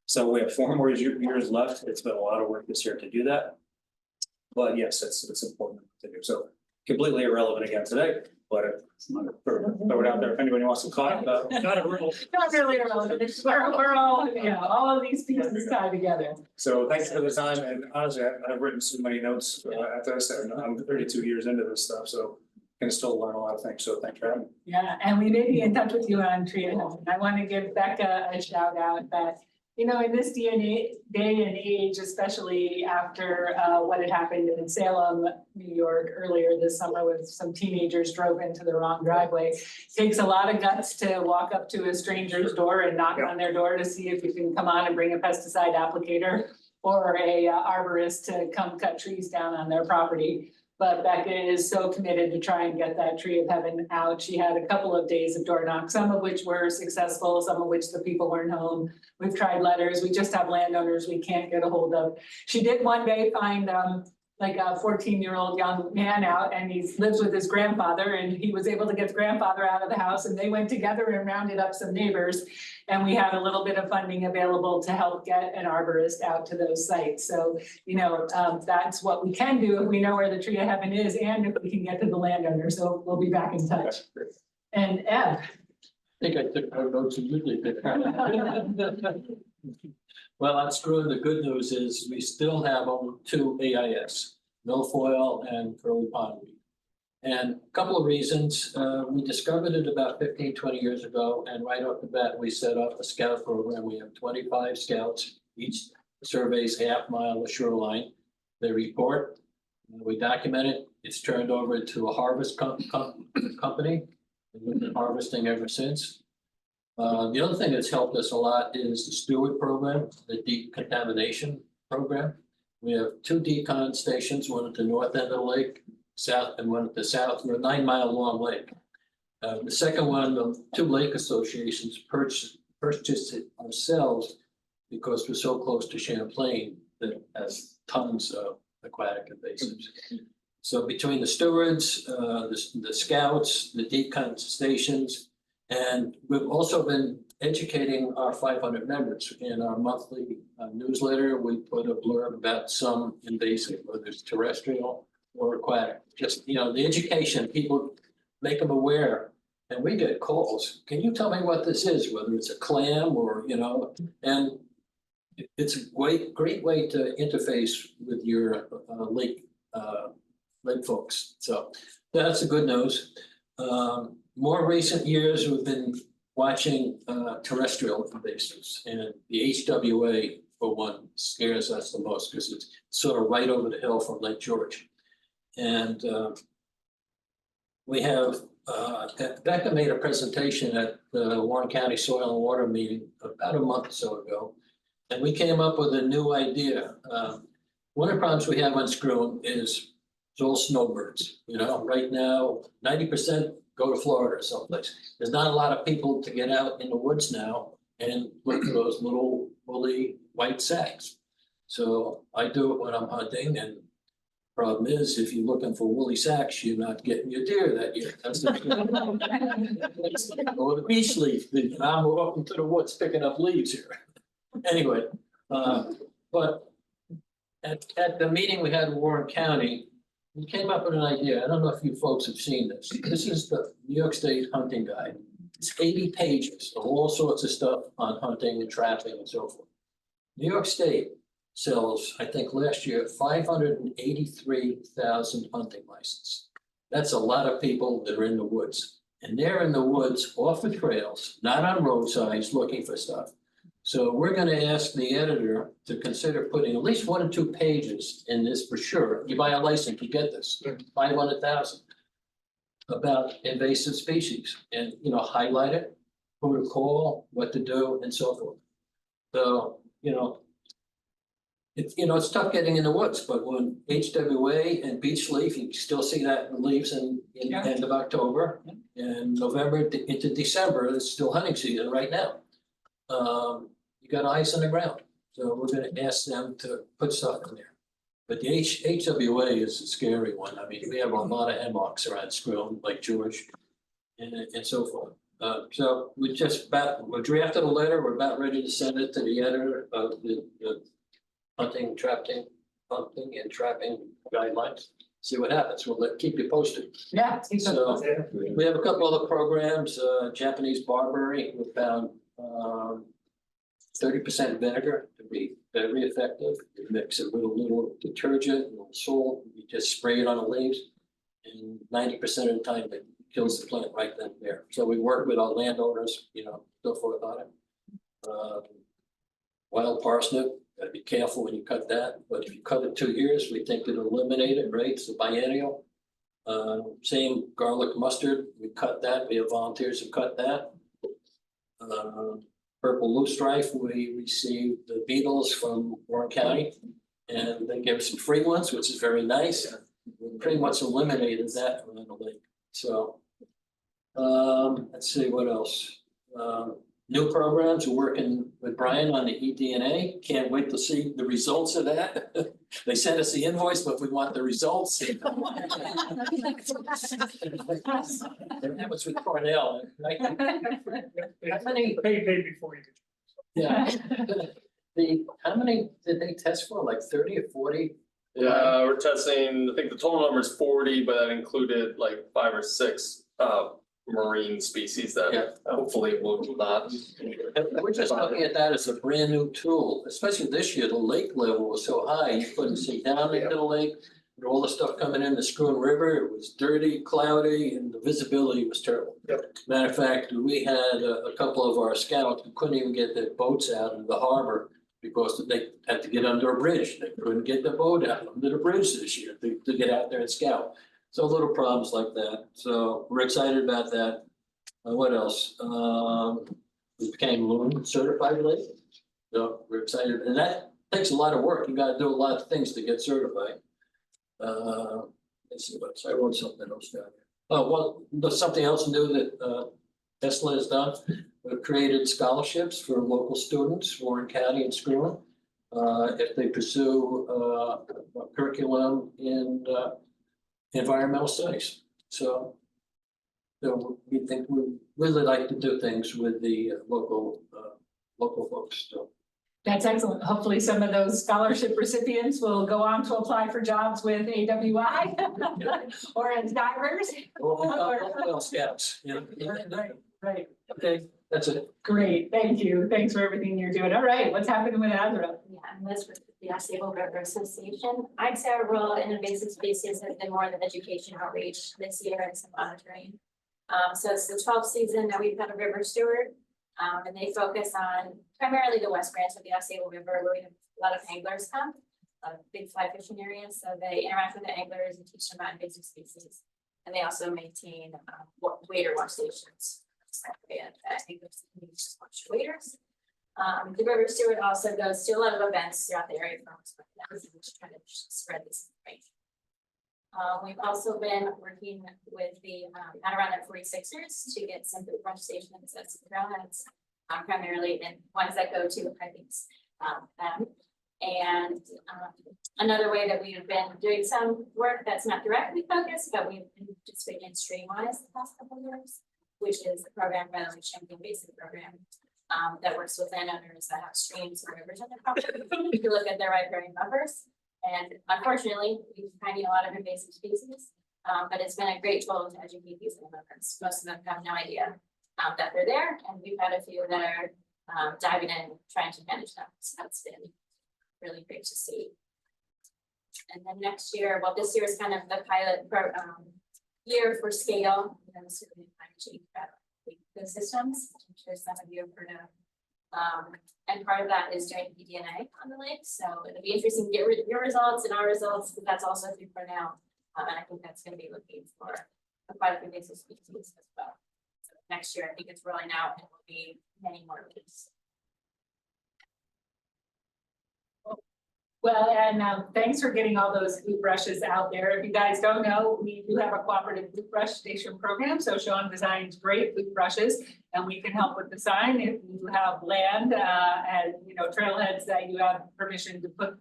So we have 4 more years left. It's been a lot of work this year to do that. But yes, it's important to do. So completely irrelevant again today, but throw it out there if anybody wants to talk about. Not really irrelevant. It's we're all, all of these pieces tied together. So thanks for the time. And honestly, I've written so many notes at this, and I'm 32 years into this stuff, so can still learn a lot of things. So thanks for having me. Yeah, and we may be in touch with you on tree health. I want to give Becca a shout out that, in this day and age, especially after what had happened in Salem, New York earlier this summer with some teenagers drove into the wrong driveway, it takes a lot of guts to walk up to a stranger's door and knock on their door to see if you can come on and bring a pesticide applicator or a arborist to come cut trees down on their property. But Becca is so committed to try and get that tree of heaven out. She had a couple of days of door knocks, some of which were successful, some of which the people weren't home. We've tried letters. We just have landowners we can't get a hold of. She did one day find like a 14-year-old young man out, and he lives with his grandfather, and he was able to get the grandfather out of the house, and they went together and rounded up some neighbors. And we had a little bit of funding available to help get an arborist out to those sites. So, that's what we can do if we know where the tree of heaven is and if we can get to the landowner. So we'll be back in touch. And Eb. I think I took our notes immediately. Well, that's good. The good news is we still have only 2 AIS, milfoil and curly pondweed. And a couple of reasons. We discovered it about 15, 20 years ago, and right off the bat, we set up a scout program. We have 25 scouts. Each surveys half mile of the shoreline. They report, we document it. It's turned over to a harvest company. We've been harvesting ever since. The other thing that's helped us a lot is the steward program, the decontamination program. We have 2 decon stations, one at the north end of the lake, south, and one at the south. We're a 9-mile-long lake. The second one, the 2 lake associations purchased it ourselves because we're so close to Champlain that has tons of aquatic invasives. So between the stewards, the scouts, the decon stations, and we've also been educating our 500 members. In our monthly newsletter, we put a blurb about some invasive, whether it's terrestrial or aquatic. Just, the education, people make them aware. and we get calls, can you tell me what this is, whether it's a clam or, you know, and it's a great way to interface with your lake folks. So that's the good news. More recent years, we've been watching terrestrial invasives, and the HWA for one scares us the most because it's sort of right over the hill from Lake George. And we have, Becca made a presentation at the Warren County Soil and Water meeting about a month or so ago. And we came up with a new idea. One of the problems we have on Screw is it's all snowbirds. You know, right now, 90% go to Florida or someplace. There's not a lot of people to get out in the woods now and look for those little woolly white sacks. So I do it when I'm hunting, and problem is, if you're looking for woolly sacks, you're not getting your deer that year. That's the or the beach leaf. I'm walking to the woods picking up leaves here. Anyway, but at the meeting we had in Warren County, we came up with an idea. I don't know if you folks have seen this. This is the New York State Hunting Guide. It's 80 pages of all sorts of stuff on hunting and trapping and so forth. New York State sells, I think last year, 583,000 hunting licenses. That's a lot of people that are in the woods. And they're in the woods off the trails, not on roadsides looking for stuff. So we're going to ask the editor to consider putting at least 1 or 2 pages in this brochure. You buy a license, you get this, 500,000 about invasive species, and, you know, highlight it, who to call, what to do, and so forth. So, you know, it's tough getting in the woods, but when HWA and beech leaf, you still see that in the leaves in end of October, and November into December, it's still hunting season right now. You got eyes on the ground, so we're going to ask them to put stuff in there. But the HWA is a scary one. I mean, we have a lot of hemlocks around Screw, Lake George, and so forth. So we drafted a letter. We're about ready to send it to the editor of the hunting and trapping guidelines. See what happens. We'll keep you posted. Yeah. So we have a couple other programs. Japanese barberry. We found 30% vinegar to be very effective. You mix it with a little detergent, a little salt. You just spray it on the leaves, and 90% of the time it kills the plant right then and there. So we work with our landowners, you know, so forth on it. Wild parsnip. Got to be careful when you cut that, but if you cut it 2 years, we think it'll eliminate it, right? It's a biennial. Same garlic mustard, we cut that. We have volunteers who cut that. Purple loosestrife, we received the beetles from Warren County, and they gave us some free ones, which is very nice. We pretty much eliminated that around the lake. So let's see what else. New programs, we're working with Brian on the eDNA. Can't wait to see the results of that. They sent us the invoice, but we want the results. That was with Cornell, right? How many? Pay before you. Yeah. How many did they test for? Like 30 or 40? Yeah, we're testing, I think the total number is 40, but that included like 5 or 6 marine species that hopefully will not. And we're just looking at that as a brand new tool, especially this year. The lake level was so high, you couldn't see down into the lake. And all the stuff coming in the Screw River, it was dirty, cloudy, and the visibility was terrible. Matter of fact, we had a couple of our scouts who couldn't even get their boats out of the harbor because they had to get under a bridge. They couldn't get the boat out under the bridge this year to get out there and scout. So little problems like that. So we're excited about that. What else? We became loon certified lake. So we're excited. And that takes a lot of work. You got to do a lot of things to get certified. Let's see what else. I wrote something else down here. Oh, well, there's something else new that Tesla has done. We've created scholarships for local students, Warren County and Screw, if they pursue a curriculum in environmental studies. So we think we really like to do things with the local folks. So That's excellent. Hopefully some of those scholarship recipients will go on to apply for jobs with AWI or as divers. Or scouts, you know. Right. Okay, that's it. Great, thank you. Thanks for everything you're doing. All right, what's happening with Azra? Yeah, I'm Liz with the Stable River Association. I'd say our role in invasive species has been more than education outreach this year and some monitoring. So it's the 12th season that we've had a river steward, and they focus on primarily the west branch of the Stable River, where we have a lot of anglers come, big fly fishing areas. So they interact with the anglers and teach them about invasive species, and they also maintain wader watch stations. I think there's watch waders. The river steward also goes to a lot of events throughout the area from trying to spread this information. We've also been working with the Adirondack 46ers to get some food brush stations at some trailheads, primarily in ones that go to IPIPP's them. And another way that we've been doing some work that's not directly focused, but we've been participating in Streamwise the past couple of years, which is the program run on the Champion Basin program that works with landowners that have streams or rivers on their property to look at their riparian buffers. And unfortunately, we're finding a lot of invasive species, but it's been a great tool to educate these landowners. Most of them have no idea that they're there, and we've had a few that are diving in, trying to manage them. So that's been really great to see. And then next year, well, this year is kind of the pilot year for scale, and this is really climate change ecosystems, which I'm sure some of you have heard of. And part of that is doing eDNA on the lake. So it'll be interesting to get your results and our results, but that's also through Cornell. And I think that's going to be looking for aquatic invasive species as well. So next year, I think it's rolling out and will be many more weeks. Well, and thanks for getting all those boot brushes out there. If you guys don't know, we do have a cooperative boot brush station program. So Sean designs great boot brushes, and we can help with design if you have land and trailheads that you have permission to put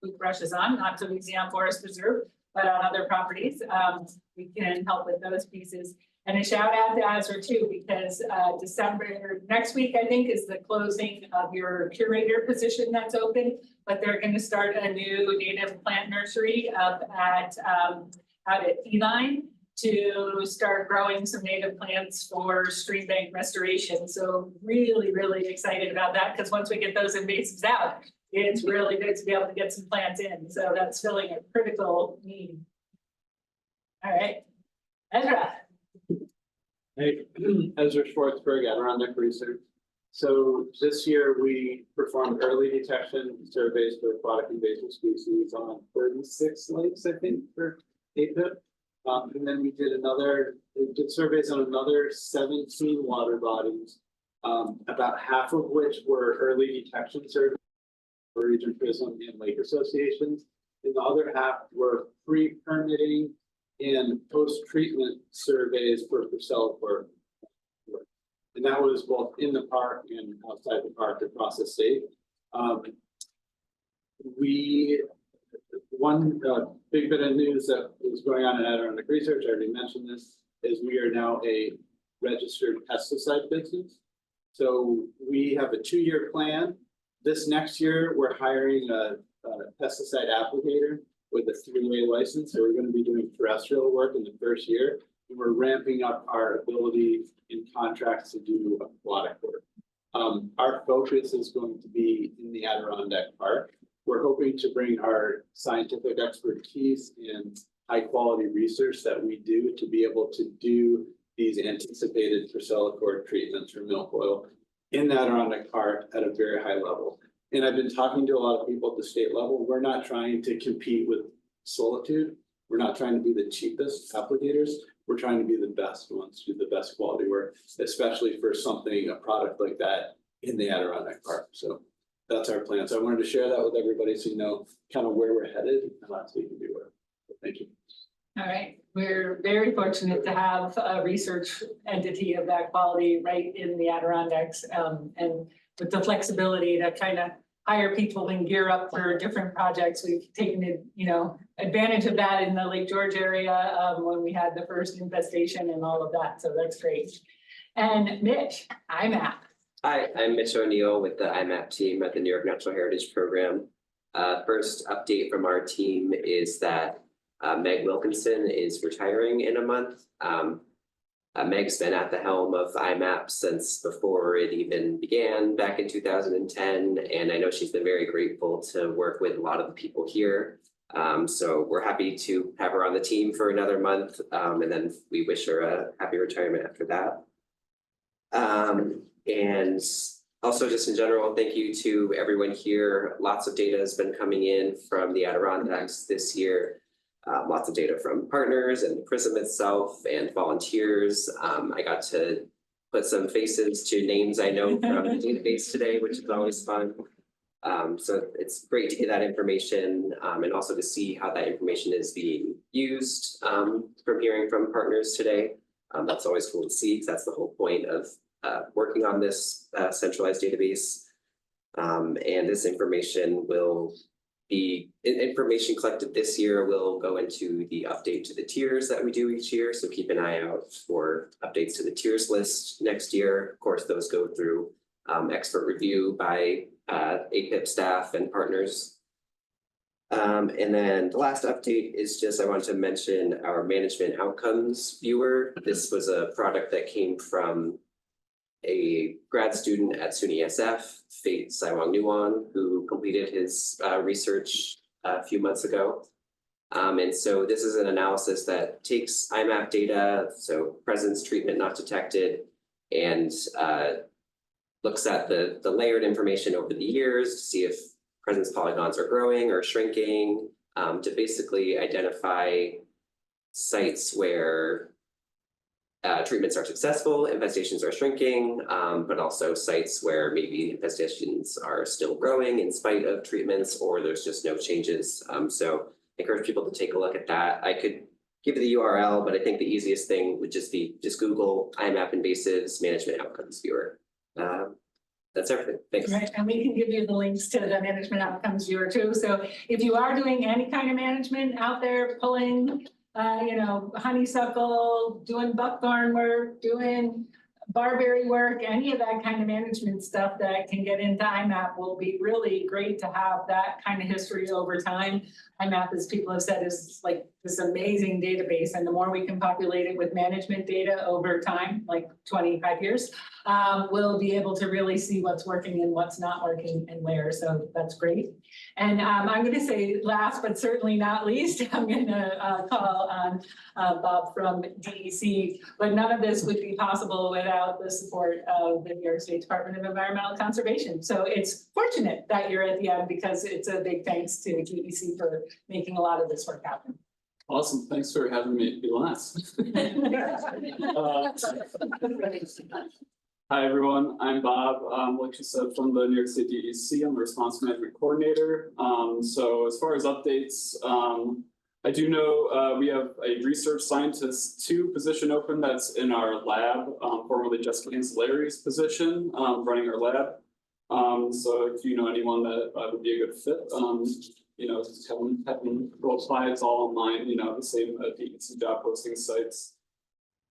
boot brushes on, not to Louisiana Forest Preserve, but on other properties. We can help with those pieces. And a shout out to Azra too, because December next week, I think, is the closing of your curator position that's open. But they're going to start a new native plant nursery up at out at Feline to start growing some native plants for stream bank restoration. So really, really excited about that, because once we get those invasives out, it's really good to be able to get some plants in. So that's filling a critical need. All right, Ezra. Hey, Ezra Schwartzberg, Adirondack Research. So this year we performed early detection surveys for aquatic invasive species on 36 lakes, I think, for APIPP. And then we did surveys on another 17 water bodies, about half of which were early detection surveys for region prism and lake associations. And the other half were pre-permitting and post-treatment surveys for Purcell work. And that was both in the park and outside the park across the state. One big bit of news that is going on at Adirondack Research, I already mentioned this, is we are now a registered pesticide business. So we have a 2-year plan. This next year, we're hiring a pesticide applicator with a 3-way license. So we're going to be doing terrestrial work in the first year. And we're ramping up our ability in contracts to do aquatic work. Our focus is going to be in the Adirondack Park. We're hoping to bring our scientific expertise and high quality research that we do to be able to do these anticipated Purcell treatments for milk oil in the Adirondack Park at a very high level. And I've been talking to a lot of people at the state level. We're not trying to compete with Solitude. We're not trying to be the cheapest applicators. We're trying to be the best ones, do the best quality work, especially for a product like that in the Adirondack Park. So that's our plan. So I wanted to share that with everybody so you know kind of where we're headed and that's what you can do with. Thank you. All right, we're very fortunate to have a research entity of that quality right in the Adirondacks, and with the flexibility to kind of hire people and gear up for different projects. We've taken advantage of that in the Lake George area when we had the first infestation and all of that. So that's great. And Mitch, I'm at. Hi, I'm Mitch O'Neill with the IMAP team at the New York Natural Heritage Program. First update from our team is that Meg Wilkinson is retiring in a month. Meg's been at the helm of IMAP since before it even began back in 2010, and I know she's been very grateful to work with a lot of the people here. So we're happy to have her on the team for another month, and then we wish her a happy retirement after that. And also just in general, thank you to everyone here. Lots of data has been coming in from the Adirondacks this year. Lots of data from partners and PRISM itself and volunteers. I got to put some faces to names I know from the database today, which is always fun. So it's great to get that information and also to see how that information is being used from hearing from partners today. That's always cool to see because that's the whole point of working on this centralized database. And this information will be, information collected this year will go into the update to the tiers that we do each year. So keep an eye out for updates to the tiers list next year. Of course, those go through expert review by APIPP staff and partners. And then the last update is just, I wanted to mention our management outcomes viewer. This was a product that came from a grad student at SUNY SF, Fate Saiwang Nuan, who completed his research a few months ago. And so this is an analysis that takes IMAP data, so presence, treatment not detected, and looks at the layered information over the years to see if presence polygons are growing or shrinking, to basically identify sites where treatments are successful, infestations are shrinking, but also sites where maybe infestations are still growing in spite of treatments or there's just no changes. So I encourage people to take a look at that. I could give you the URL, but I think the easiest thing would just be Google IMAP Invasives Management Outcomes Viewer. That's everything. Thanks. Right, and we can give you the links to the management outcomes viewer too. So if you are doing any kind of management out there, pulling honeysuckle, doing buckthorn work, doing barberry work, any of that kind of management stuff that can get into IMAP will be really great to have that kind of history over time. IMAP, as people have said, is like this amazing database, and the more we can populate it with management data over time, like 25 years, we'll be able to really see what's working and what's not working and where, so that's great. And I'm going to say last but certainly not least, I'm going to call on Bob from DEC, but none of this would be possible without the support of the New York State Department of Environmental Conservation. So it's fortunate that you're at the end because it's a big thanks to DEC for making a lot of this work happen. Awesome, thanks for having me be last. Hi, everyone. I'm Bob. Like you said, from the New York State DEC. I'm the Response Management Coordinator. So as far as updates, I do know we have a Research Scientist 2 position open that's in our lab, formerly Jessica Ancillary's position, running our lab. So if you know anyone that would be a good fit, just have them go apply. It's all online, the same DEC job posting sites.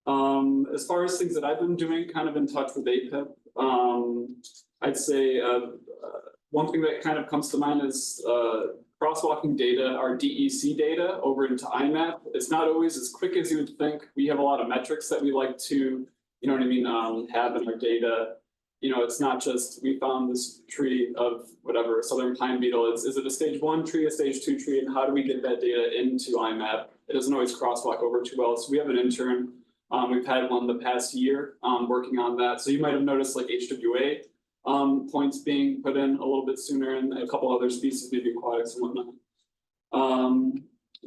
As far as things that I've been doing, kind of in touch with APIPP, I'd say one thing that kind of comes to mind is crosswalking data, our DEC data over into IMAP. It's not always as quick as you would think. We have a lot of metrics that we like to, have in our data. It's not just we found this tree of whatever, southern pine beetle. Is it a stage 1 tree, a stage 2 tree, and how do we get that data into IMAP? It doesn't always crosswalk over too well. So we have an intern. We've had one the past year working on that. So you might have noticed like HWA points being put in a little bit sooner, and a couple other species, maybe aquatics and whatnot.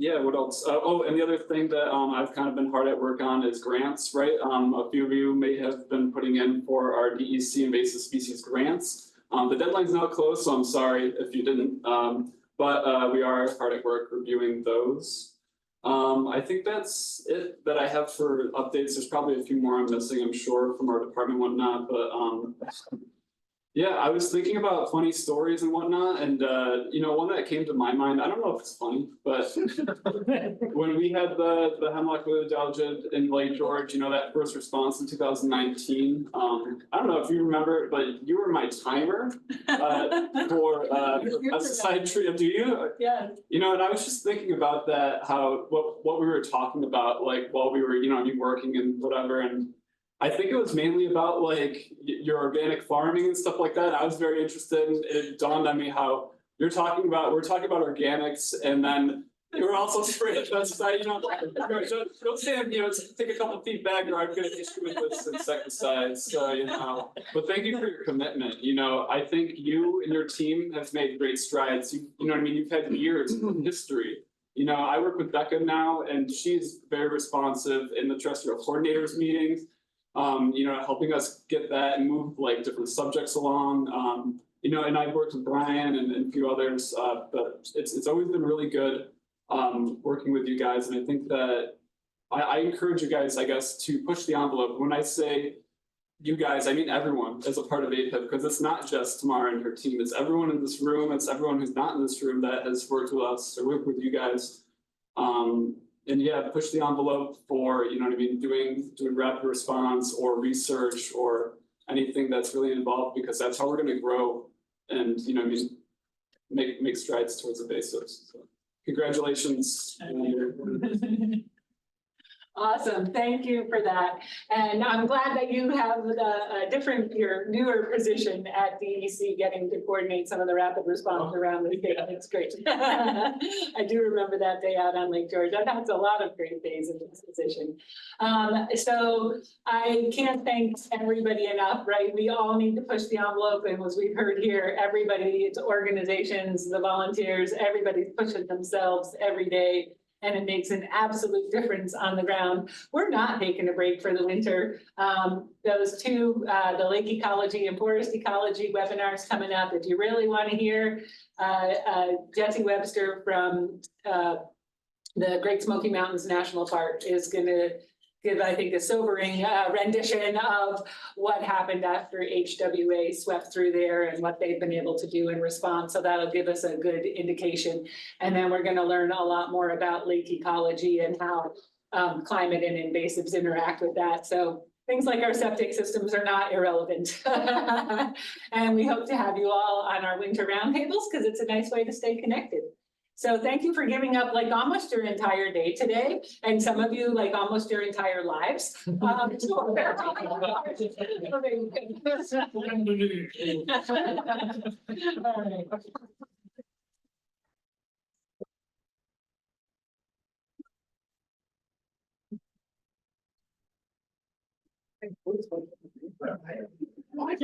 Yeah, what else? Oh, and the other thing that I've kind of been hard at work on is grants, right? A few of you may have been putting in for our DEC invasive species grants. The deadline's now closed, so I'm sorry if you didn't, but we are hard at work reviewing those. I think that's it that I have for updates. There's probably a few more I'm missing, I'm sure, from our department and whatnot, but Yeah, I was thinking about funny stories and whatnot, and one that came to my mind, I don't know if it's funny, but when we had the hemlock wood algae in Lake George, that first response in 2019, I don't know if you remember, but you were my timer for pesticide tree. Do you? Yeah. And I was just thinking about that, how what we were talking about, like while we were, you working and whatever, and I think it was mainly about like your organic farming and stuff like that. I was very interested, and it dawned on me how we're talking about organics, and then you were also spraying pesticide, go stand, take a couple feet back, or I'm gonna issue with this insecticide. So, but thank you for your commitment. I think you and your team have made great strides. You know what I mean? You've had years of history. I work with Becca now, and she's very responsive in the terrestrial coordinators meetings. Helping us get that and move like different subjects along. And I've worked with Brian and a few others, but it's always been really good working with you guys. And I think that I encourage you guys, I guess, to push the envelope. When I say you guys, I mean everyone as a part of APIPP, because it's not just Tamara and her team. It's everyone in this room. It's everyone who's not in this room that has worked with us or worked with you guys. And yeah, push the envelope for, doing rapid response or research or anything that's really involved, because that's how we're going to grow and, make strides towards invasives. So, congratulations. Awesome, thank you for that. And I'm glad that you have your newer position at DEC, getting to coordinate some of the rapid response around the state. It's great. I do remember that day out on Lake George. I've had a lot of great days in this position. So I can't thank everybody enough, right? We all need to push the envelope, and as we've heard here, everybody, it's organizations, the volunteers, everybody's pushing themselves every day. And it makes an absolute difference on the ground. We're not taking a break for the winter. Those two, the lake ecology and forest ecology webinars coming up. If you really want to hear Jesse Webster from the Great Smoky Mountains National Park is going to give, I think, a sobering rendition of what happened after HWA swept through there and what they've been able to do in response. So that'll give us a good indication. And then we're going to learn a lot more about lake ecology and how climate and invasives interact with that. So things like our septic systems are not irrelevant. And we hope to have you all on our winter roundtables, because it's a nice way to stay connected. So thank you for giving up like almost your entire day today, and some of you like almost your entire lives. All right.